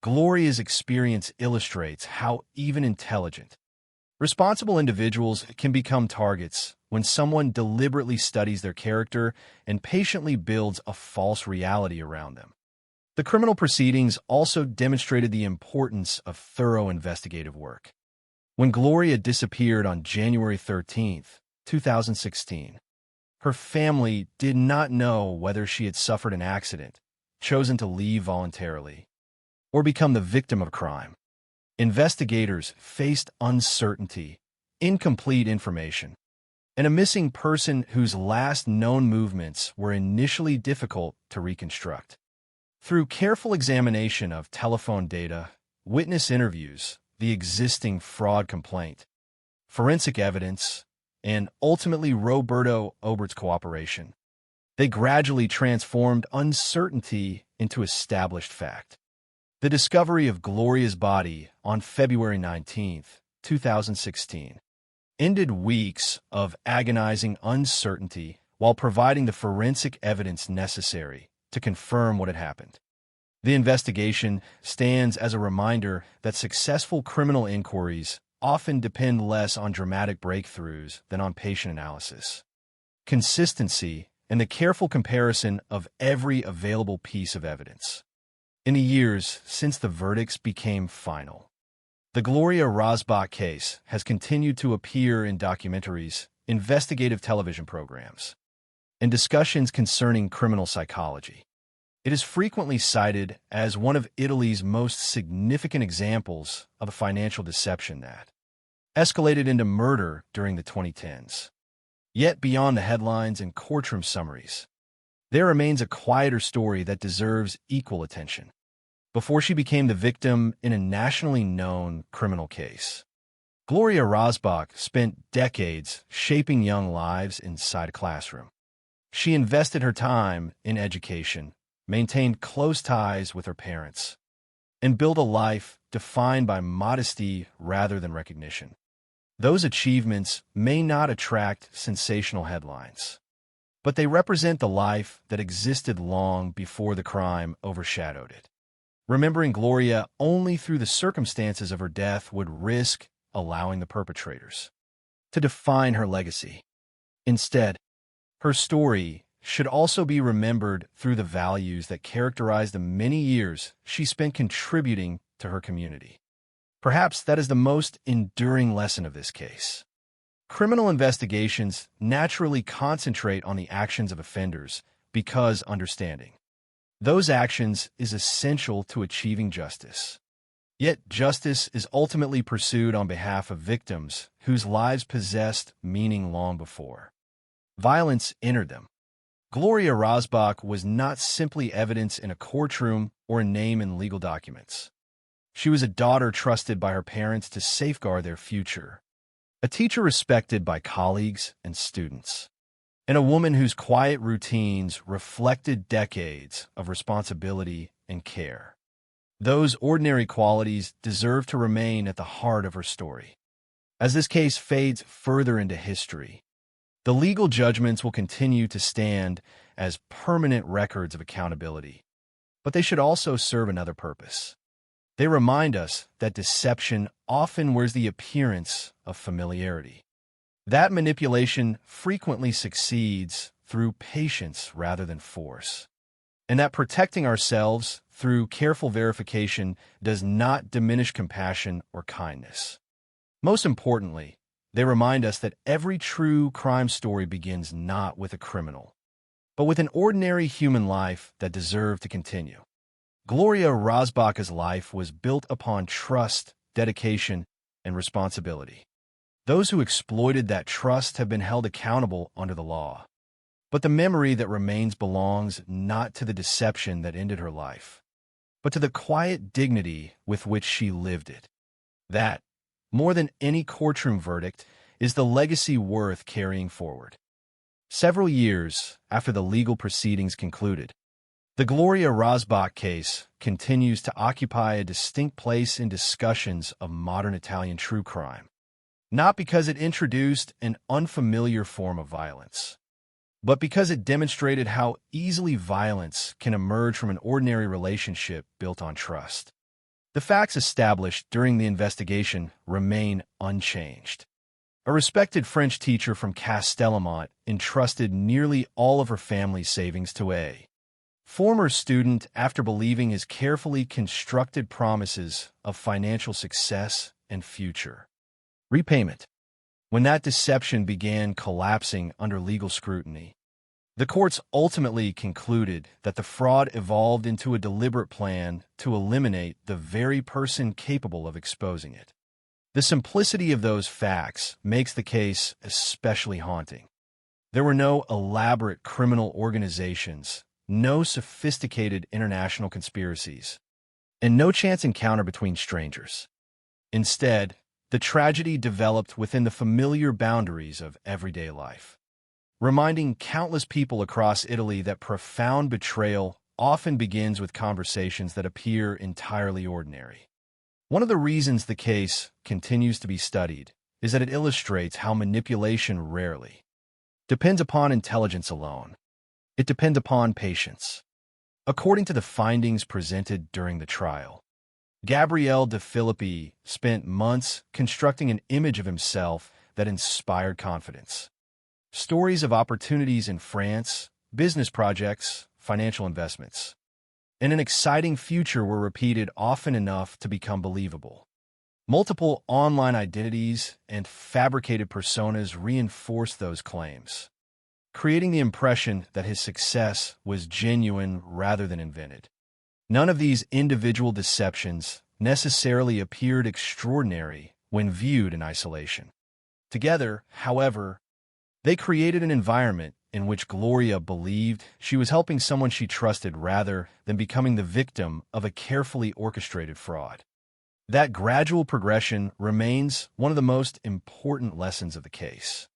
Gloria's experience illustrates how even intelligent, responsible individuals can become targets when someone deliberately studies their character and patiently builds a false reality around them. The criminal proceedings also demonstrated the importance of thorough investigative work. When Gloria disappeared on January 13, 2016, her family did not know whether she had suffered an accident, chosen to leave voluntarily, or become the victim of a crime. Investigators faced uncertainty, incomplete information, and a missing person whose last known movements were initially difficult to reconstruct. Through careful examination of telephone data, witness interviews, the existing fraud complaint, forensic evidence, and ultimately Roberto Obert's cooperation, they gradually transformed uncertainty into established fact. The discovery of Gloria's body on February 19, 2016, ended weeks of agonizing uncertainty while providing the forensic evidence necessary to confirm what had happened. The investigation stands as a reminder that successful criminal inquiries often depend less on dramatic breakthroughs than on patient analysis, consistency, and the careful comparison of every available piece of evidence. In the years since the verdicts became final, the Gloria Rozbach case has continued to appear in documentaries, investigative television programs, and discussions concerning criminal psychology. It is frequently cited as one of Italy's most significant examples of a financial deception that escalated into murder during the 2010s. Yet beyond the headlines and courtroom summaries, there remains a quieter story that deserves equal attention. Before she became the victim in a nationally known criminal case, Gloria Rozbach spent decades shaping young lives inside a classroom. She invested her time in education, maintained close ties with her parents, and built a life defined by modesty rather than recognition. Those achievements may not attract sensational headlines, but they represent the life that existed long before the crime overshadowed it. Remembering Gloria only through the circumstances of her death would risk allowing the perpetrators to define her legacy. Instead, her story should also be remembered through the values that characterize the many years she spent contributing to her community. Perhaps that is the most enduring lesson of this case. Criminal investigations naturally concentrate on the actions of offenders because understanding those actions is essential to achieving justice. Yet justice is ultimately pursued on behalf of victims whose lives possessed meaning long before violence entered them. Gloria Rosbach was not simply evidence in a courtroom or a name in legal documents. She was a daughter trusted by her parents to safeguard their future, a teacher respected by colleagues and students, and a woman whose quiet routines reflected decades of responsibility and care. Those ordinary qualities deserve to remain at the heart of her story. As this case fades further into history, the legal judgments will continue to stand as permanent records of accountability, but they should also serve another purpose. They remind us that deception often wears the appearance of familiarity, that manipulation frequently succeeds through patience rather than force, and that protecting ourselves through careful verification does not diminish compassion or kindness. Most importantly, they remind us that every true crime story begins not with a criminal, but with an ordinary human life that deserved to continue. Gloria Rosbach's life was built upon trust, dedication, and responsibility. Those who exploited that trust have been held accountable under the law. But the memory that remains belongs not to the deception that ended her life, but to the quiet dignity with which she lived it. That, more than any courtroom verdict, is the legacy worth carrying forward. Several years after the legal proceedings concluded, the Gloria Rosbach case continues to occupy a distinct place in discussions of modern Italian true crime, not because it introduced an unfamiliar form of violence, but because it demonstrated how easily violence can emerge from an ordinary relationship built on trust. The facts established during the investigation remain unchanged. A respected French teacher from Castellamont entrusted nearly all of her family's savings to a former student after believing his carefully constructed promises of financial success and future repayment. When that deception began collapsing under legal scrutiny, the courts ultimately concluded that the fraud evolved into a deliberate plan to eliminate the very person capable of exposing it. The simplicity of those facts makes the case especially haunting. There were no elaborate criminal organizations, no sophisticated international conspiracies, and no chance encounter between strangers. Instead, the tragedy developed within the familiar boundaries of everyday life, reminding countless people across Italy that profound betrayal often begins with conversations that appear entirely ordinary. One of the reasons the case continues to be studied is that it illustrates how manipulation rarely depends upon intelligence alone. It depends upon patience. According to the findings presented during the trial, Gabriele De Filippi spent months constructing an image of himself that inspired confidence. Stories of opportunities in France, business projects, financial investments, and an exciting future were repeated often enough to become believable. Multiple online identities and fabricated personas reinforced those claims, creating the impression that his success was genuine rather than invented. None of these individual deceptions necessarily appeared extraordinary when viewed in isolation. Together, however, they created an environment in which Gloria believed she was helping someone she trusted rather than becoming the victim of a carefully orchestrated fraud. That gradual progression remains one of the most important lessons of the case.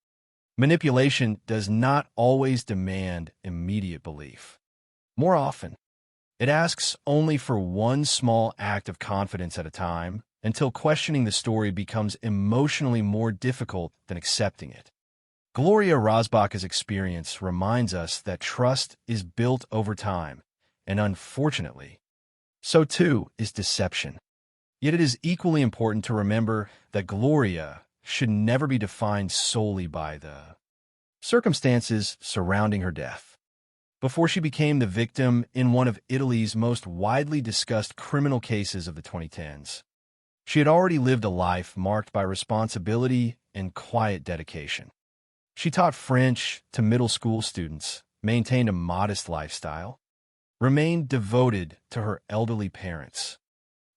Manipulation does not always demand immediate belief. More often, it asks only for one small act of confidence at a time until questioning the story becomes emotionally more difficult than accepting it. Gloria Rosbach's experience reminds us that trust is built over time, and unfortunately, so too is deception. Yet it is equally important to remember that Gloria should never be defined solely by the circumstances surrounding her death. Before she became the victim in one of Italy's most widely discussed criminal cases of the 2010s, she had already lived a life marked by responsibility and quiet dedication. She taught French to middle school students, maintained a modest lifestyle, remained devoted to her elderly parents,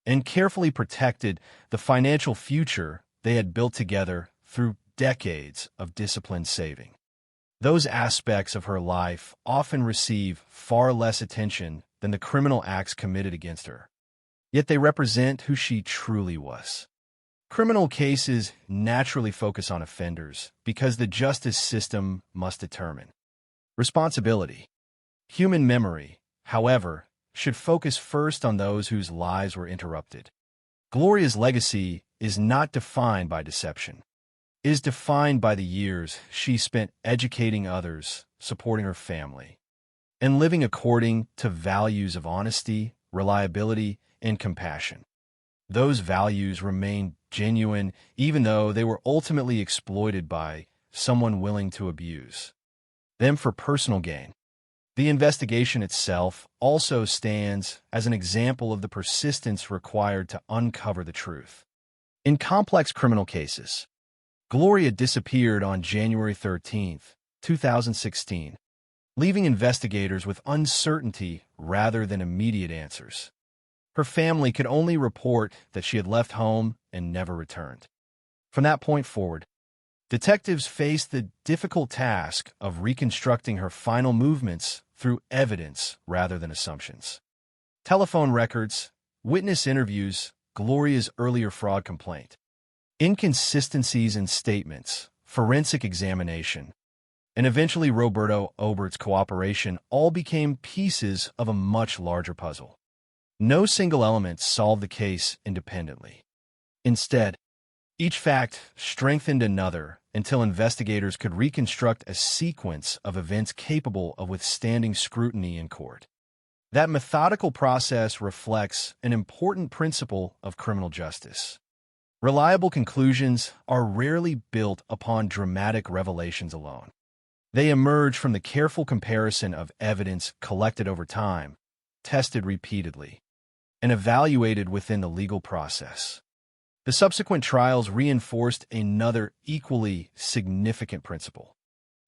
and carefully protected the financial future they had built together through decades of disciplined saving. Those aspects of her life often receive far less attention than the criminal acts committed against her, yet they represent who she truly was. Criminal cases naturally focus on offenders because the justice system must determine responsibility. Human memory, however, should focus first on those whose lives were interrupted. Gloria's legacy is not defined by deception. It is defined by the years she spent educating others, supporting her family, and living according to values of honesty, reliability, and compassion. Those values remain genuine even though they were ultimately exploited by someone willing to abuse them for personal gain. The investigation itself also stands as an example of the persistence required to uncover the truth. In complex criminal cases, Gloria disappeared on January 13, 2016, leaving investigators with uncertainty rather than immediate answers. Her family could only report that she had left home and never returned. From that point forward, detectives faced the difficult task of reconstructing her final movements through evidence rather than assumptions. Telephone records, witness interviews, Gloria's earlier fraud complaint, inconsistencies in statements, forensic examination, and eventually Roberto Obert's cooperation all became pieces of a much larger puzzle. No single element solved the case independently. Instead, each fact strengthened another until investigators could reconstruct a sequence of events capable of withstanding scrutiny in court. That methodical process reflects an important principle of criminal justice. Reliable conclusions are rarely built upon dramatic revelations alone. They emerge from the careful comparison of evidence collected over time, tested repeatedly, and evaluated within the legal process. The subsequent trials reinforced another equally significant principle.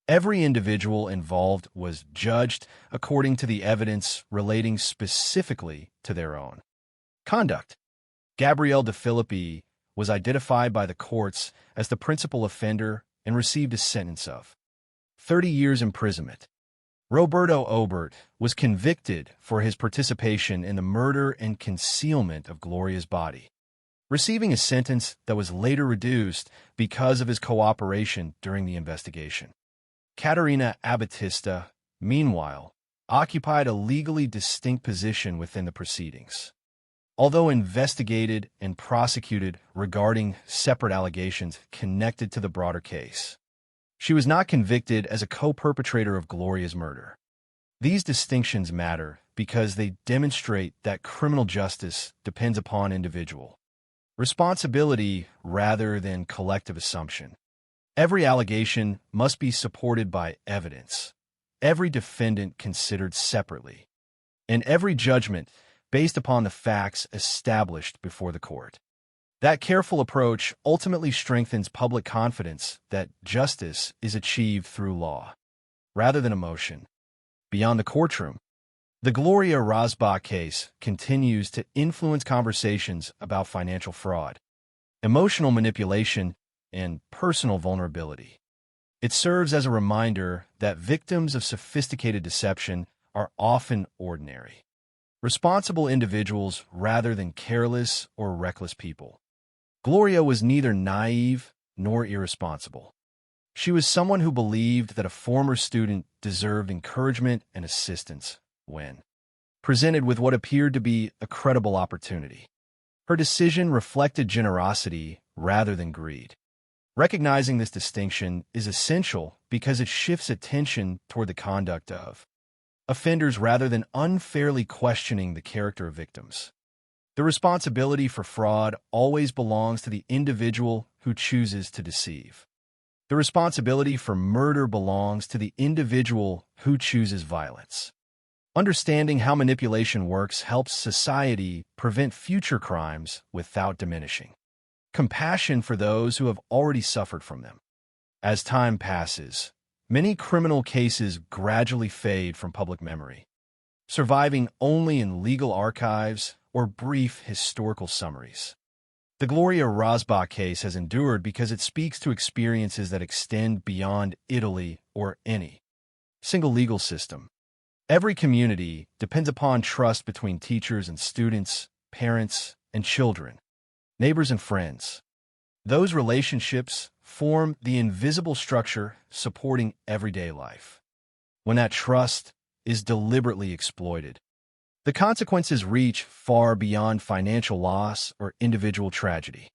Every individual involved was judged according to the evidence relating specifically to their own conduct. Gabrielle De Filippi was identified by the courts as the principal offender and received a sentence of 30 years imprisonment. Roberto Obert was convicted for his participation in the murder and concealment of Gloria's body, receiving a sentence that was later reduced because of his cooperation during the investigation. Caterina Abatista, meanwhile, occupied a legally distinct position within the proceedings. Although investigated and prosecuted regarding separate allegations connected to the broader case, she was not convicted as a co-perpetrator of Gloria's murder. These distinctions matter because they demonstrate that criminal justice depends upon individual responsibility rather than collective assumption. Every allegation must be supported by evidence, every defendant considered separately, and every judgment based upon the facts established before the court. That careful approach ultimately strengthens public confidence that justice is achieved through law, rather than emotion. Beyond the courtroom, the Gloria Rosbach case continues to influence conversations about financial fraud, emotional manipulation, and personal vulnerability. It serves as a reminder that victims of sophisticated deception are often ordinary, responsible individuals rather than careless or reckless people. Gloria was neither naive nor irresponsible. She was someone who believed that a former student deserved encouragement and assistance when presented with what appeared to be a credible opportunity. Her decision reflected generosity rather than greed. Recognizing this distinction is essential because it shifts attention toward the conduct of offenders rather than unfairly questioning the character of victims. The responsibility for fraud always belongs to the individual who chooses to deceive. The responsibility for murder belongs to the individual who chooses violence. Understanding how manipulation works helps society prevent future crimes without diminishing compassion for those who have already suffered from them. As time passes, many criminal cases gradually fade from public memory, surviving only in legal archives or brief historical summaries. The Gloria Rozbach case has endured because it speaks to experiences that extend beyond Italy or any single legal system. Every community depends upon trust between teachers and students, parents and children, neighbors and friends. Those relationships form the invisible structure supporting everyday life. When that trust is deliberately exploited, the consequences reach far beyond financial loss or individual tragedy.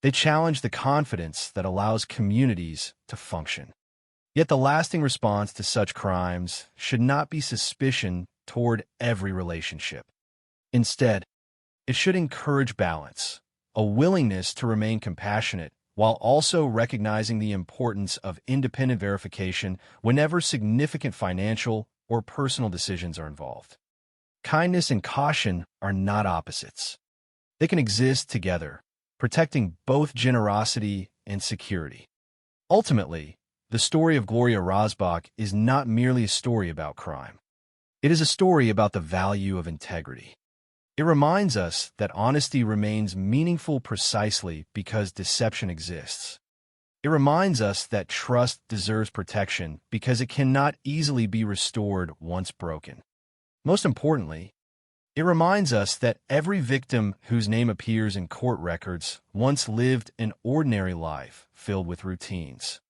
They challenge the confidence that allows communities to function. Yet the lasting response to such crimes should not be suspicion toward every relationship. Instead, it should encourage balance, a willingness to remain compassionate while also recognizing the importance of independent verification whenever significant financial or personal decisions are involved. Kindness and caution are not opposites. They can exist together, protecting both generosity and security. Ultimately, the story of Gloria Rozbach is not merely a story about crime. It is a story about the value of integrity. It reminds us that honesty remains meaningful precisely because deception exists. It reminds us that trust deserves protection because it cannot easily be restored once broken. Most importantly, it reminds us that every victim whose name appears in court records once lived an ordinary life filled with routines,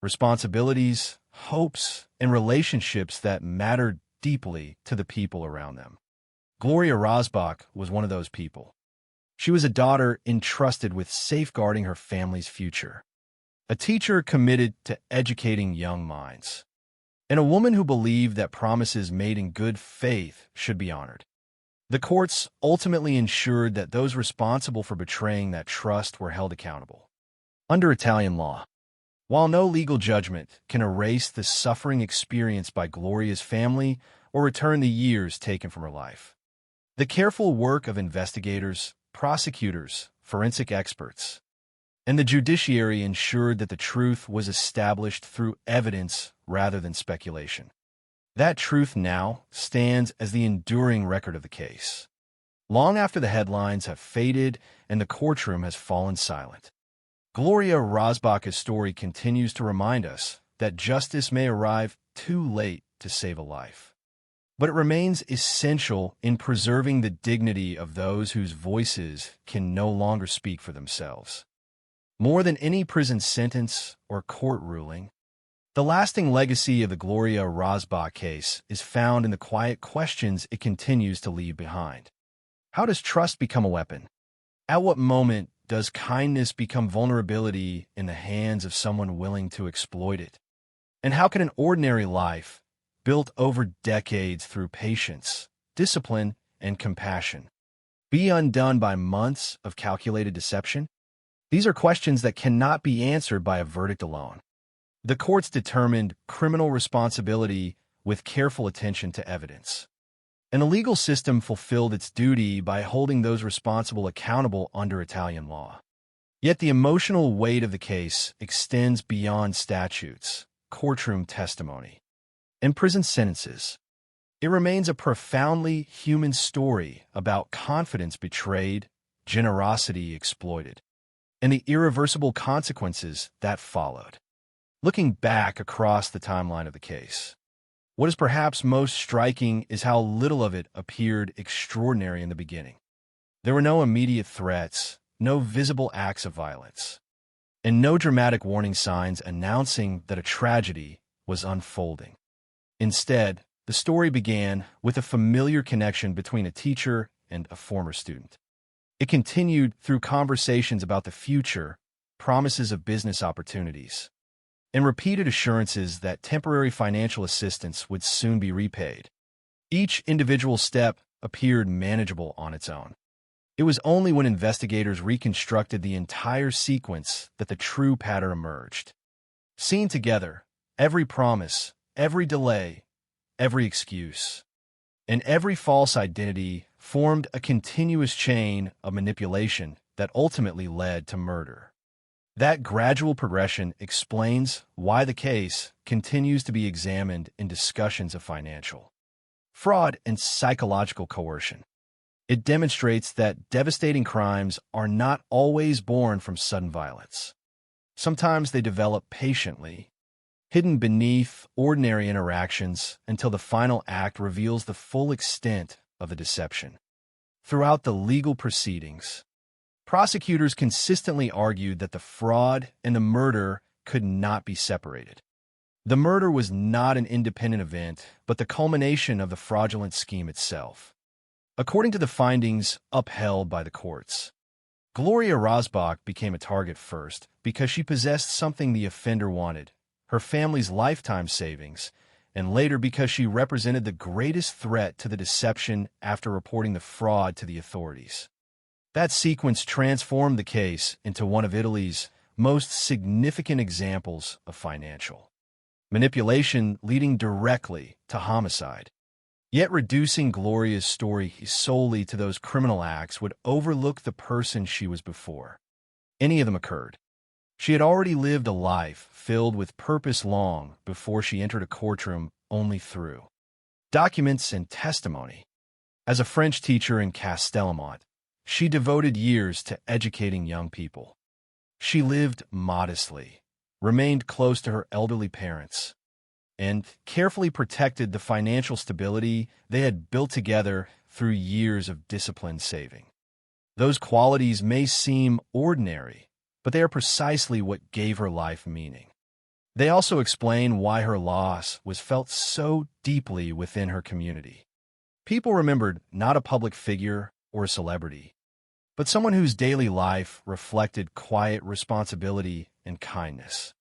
responsibilities, hopes, and relationships that mattered deeply to the people around them. Gloria Rozbach was one of those people. She was a daughter entrusted with safeguarding her family's future, a teacher committed to educating young minds, and a woman who believed that promises made in good faith should be honored. The courts ultimately ensured that those responsible for betraying that trust were held accountable. Under Italian law, while no legal judgment can erase the suffering experienced by Gloria's family or return the years taken from her life, the careful work of investigators, prosecutors, forensic experts, and the judiciary ensured that the truth was established through evidence rather than speculation. That truth now stands as the enduring record of the case. Long after the headlines have faded and the courtroom has fallen silent, Gloria Rozbach's story continues to remind us that justice may arrive too late to save a life, but it remains essential in preserving the dignity of those whose voices can no longer speak for themselves. More than any prison sentence or court ruling, the lasting legacy of the Gloria Rozbach case is found in the quiet questions it continues to leave behind. How does trust become a weapon? At what moment does kindness become vulnerability in the hands of someone willing to exploit it? And how can an ordinary life, built over decades through patience, discipline, and compassion, be undone by months of calculated deception? These are questions that cannot be answered by a verdict alone. The courts determined criminal responsibility with careful attention to evidence, and the legal system fulfilled its duty by holding those responsible accountable under Italian law. Yet the emotional weight of the case extends beyond statutes, courtroom testimony, and prison sentences. It remains a profoundly human story about confidence betrayed, generosity exploited, and the irreversible consequences that followed. Looking back across the timeline of the case, what is perhaps most striking is how little of it appeared extraordinary in the beginning. There were no immediate threats, no visible acts of violence, and no dramatic warning signs announcing that a tragedy was unfolding. Instead, the story began with a familiar connection between a teacher and a former student. It continued through conversations about the future, promises of business opportunities, and repeated assurances that temporary financial assistance would soon be repaid. Each individual step appeared manageable on its own. It was only when investigators reconstructed the entire sequence that the true pattern emerged. Seen together, every promise, every delay, every excuse, and every false identity formed a continuous chain of manipulation that ultimately led to murder. That gradual progression explains why the case continues to be examined in discussions of financial fraud and psychological coercion. It demonstrates that devastating crimes are not always born from sudden violence. Sometimes they develop patiently, hidden beneath ordinary interactions until the final act reveals the full extent of the deception. Throughout the legal proceedings, prosecutors consistently argued that the fraud and the murder could not be separated. The murder was not an independent event, but the culmination of the fraudulent scheme itself. According to the findings upheld by the courts, Gloria Rosbach became a target first because she possessed something the offender wanted, her family's lifetime savings, and later because she represented the greatest threat to the deception after reporting the fraud to the authorities. That sequence transformed the case into one of Italy's most significant examples of financial manipulation leading directly to homicide. Yet reducing Gloria's story solely to those criminal acts would overlook the person she was before any of them occurred. She had already lived a life filled with purpose long before she entered a courtroom only through documents and testimony. As a French teacher in Castellamont, she devoted years to educating young people. She lived modestly, remained close to her elderly parents, and carefully protected the financial stability they had built together through years of disciplined saving. Those qualities may seem ordinary, but they are precisely what gave her life meaning. They also explain why her loss was felt so deeply within her community. People remembered not a public figure or a celebrity, but someone whose daily life reflected quiet responsibility and kindness.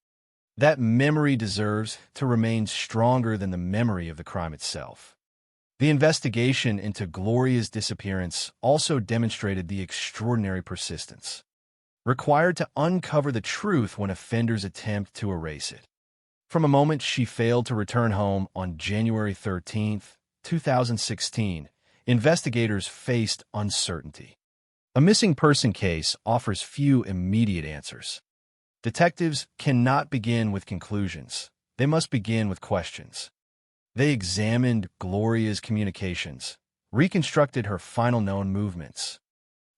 That memory deserves to remain stronger than the memory of the crime itself. The investigation into Gloria's disappearance also demonstrated the extraordinary persistence required to uncover the truth when offenders attempt to erase it. From a moment she failed to return home on January 13, 2016, investigators faced uncertainty. A missing person case offers few immediate answers. Detectives cannot begin with conclusions. They must begin with questions. They examined Gloria's communications, reconstructed her final known movements,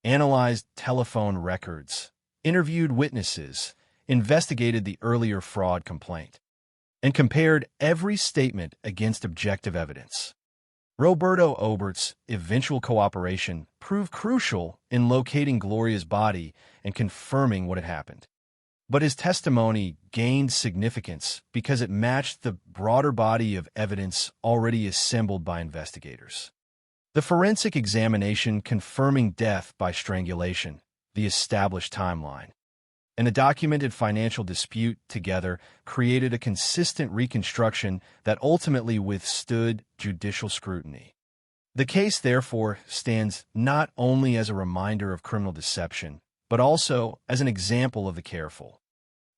analyzed telephone records, interviewed witnesses, investigated the earlier fraud complaint, and compared every statement against objective evidence. Roberto Obert's eventual cooperation proved crucial in locating Gloria's body and confirming what had happened. But his testimony gained significance because it matched the broader body of evidence already assembled by investigators. The forensic examination confirming death by strangulation, the established timeline, and a documented financial dispute together created a consistent reconstruction that ultimately withstood judicial scrutiny. The case, therefore, stands not only as a reminder of criminal deception, but also as an example of the careful,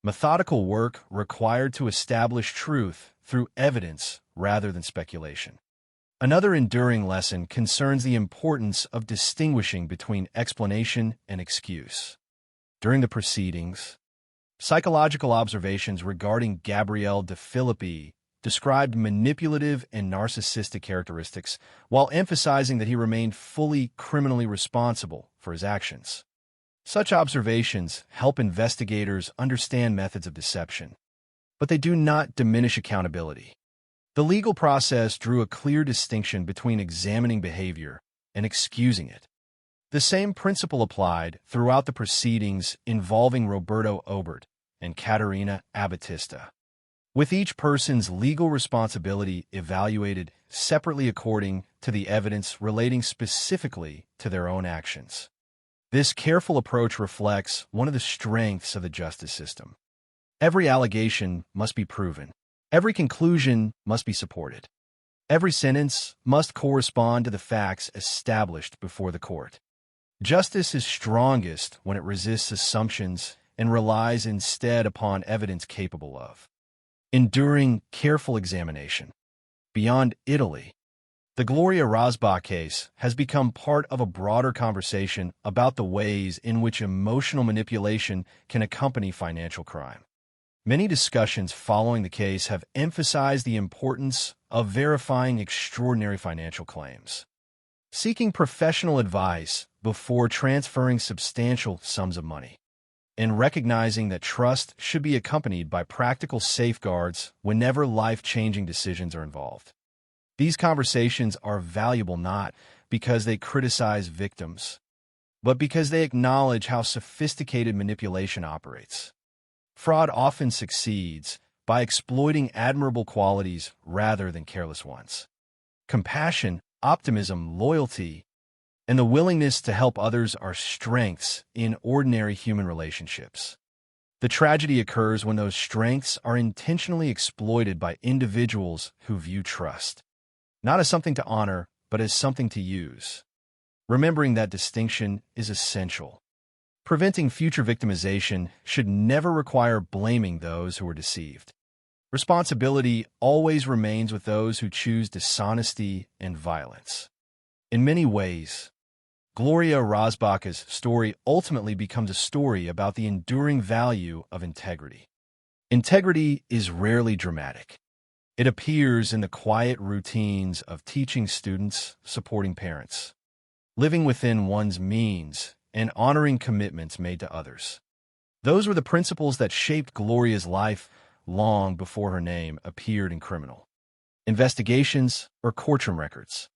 methodical work required to establish truth through evidence rather than speculation. Another enduring lesson concerns the importance of distinguishing between explanation and excuse. During the proceedings, psychological observations regarding Gabriele De Filippi described manipulative and narcissistic characteristics while emphasizing that he remained fully criminally responsible for his actions. Such observations help investigators understand methods of deception, but they do not diminish accountability. The legal process drew a clear distinction between examining behavior and excusing it. The same principle applied throughout the proceedings involving Roberto Obert and Caterina Abatista, with each person's legal responsibility evaluated separately according to the evidence relating specifically to their own actions. This careful approach reflects one of the strengths of the justice system. Every allegation must be proven. Every conclusion must be supported. Every sentence must correspond to the facts established before the court. Justice is strongest when it resists assumptions and relies instead upon evidence capable of enduring careful examination. Beyond Italy, the Gloria Rozbach case has become part of a broader conversation about the ways in which emotional manipulation can accompany financial crime. Many discussions following the case have emphasized the importance of verifying extraordinary financial claims, seeking professional advice before transferring substantial sums of money, and recognizing that trust should be accompanied by practical safeguards whenever life-changing decisions are involved. These conversations are valuable not because they criticize victims, but because they acknowledge how sophisticated manipulation operates. Fraud often succeeds by exploiting admirable qualities rather than careless ones. Compassion, optimism, loyalty, and the willingness to help others are strengths in ordinary human relationships. The tragedy occurs when those strengths are intentionally exploited by individuals who view trust not as something to honor, but as something to use. Remembering that distinction is essential. Preventing future victimization should never require blaming those who were deceived. Responsibility always remains with those who choose dishonesty and violence. In many ways, Gloria Rozbach's story ultimately becomes a story about the enduring value of integrity. Integrity is rarely dramatic. It appears in the quiet routines of teaching students, supporting parents, living within one's means, and honoring commitments made to others. Those were the principles that shaped Gloria's life long before her name appeared in criminal investigations or courtroom records.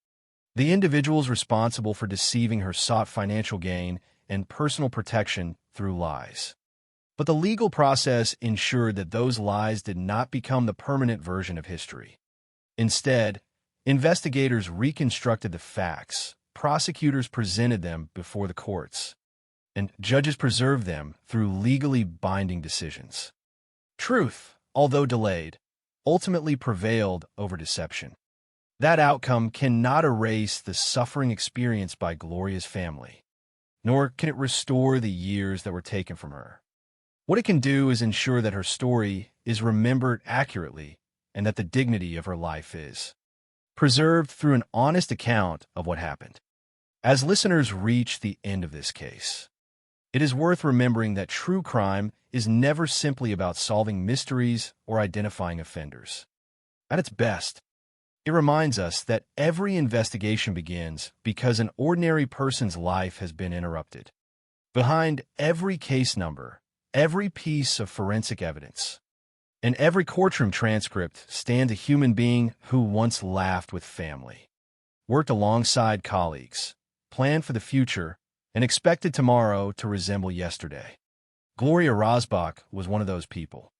The individuals responsible for deceiving her sought financial gain and personal protection through lies. But the legal process ensured that those lies did not become the permanent version of history. Instead, investigators reconstructed the facts, prosecutors presented them before the courts, and judges preserved them through legally binding decisions. Truth, although delayed, ultimately prevailed over deception. That outcome cannot erase the suffering experienced by Gloria's family, nor can it restore the years that were taken from her. What it can do is ensure that her story is remembered accurately and that the dignity of her life is preserved through an honest account of what happened. As listeners reach the end of this case, it is worth remembering that true crime is never simply about solving mysteries or identifying offenders. At its best, it reminds us that every investigation begins because an ordinary person's life has been interrupted. Behind every case number, every piece of forensic evidence, and every courtroom transcript stands a human being who once laughed with family, worked alongside colleagues, planned for the future, and expected tomorrow to resemble yesterday. Gloria Rozbach was one of those people.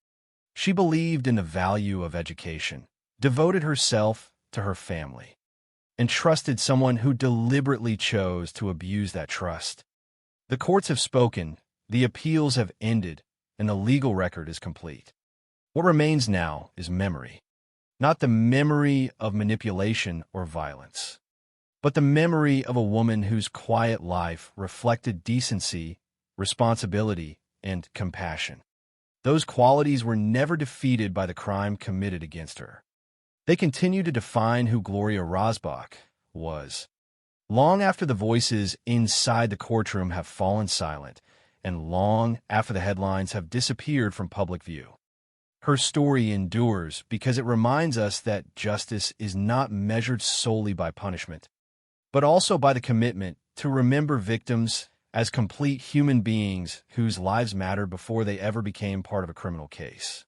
She believed in the value of education, devoted herself to her family, and trusted someone who deliberately chose to abuse that trust. The courts have spoken, the appeals have ended, and the legal record is complete. What remains now is memory. Not the memory of manipulation or violence, but the memory of a woman whose quiet life reflected decency, responsibility, and compassion. Those qualities were never defeated by the crime committed against her. They continue to define who Gloria Rozbach was. Long after the voices inside the courtroom have fallen silent, and long after the headlines have disappeared from public view, her story endures because it reminds us that justice is not measured solely by punishment, but also by the commitment to remember victims as complete human beings whose lives mattered before they ever became part of a criminal case.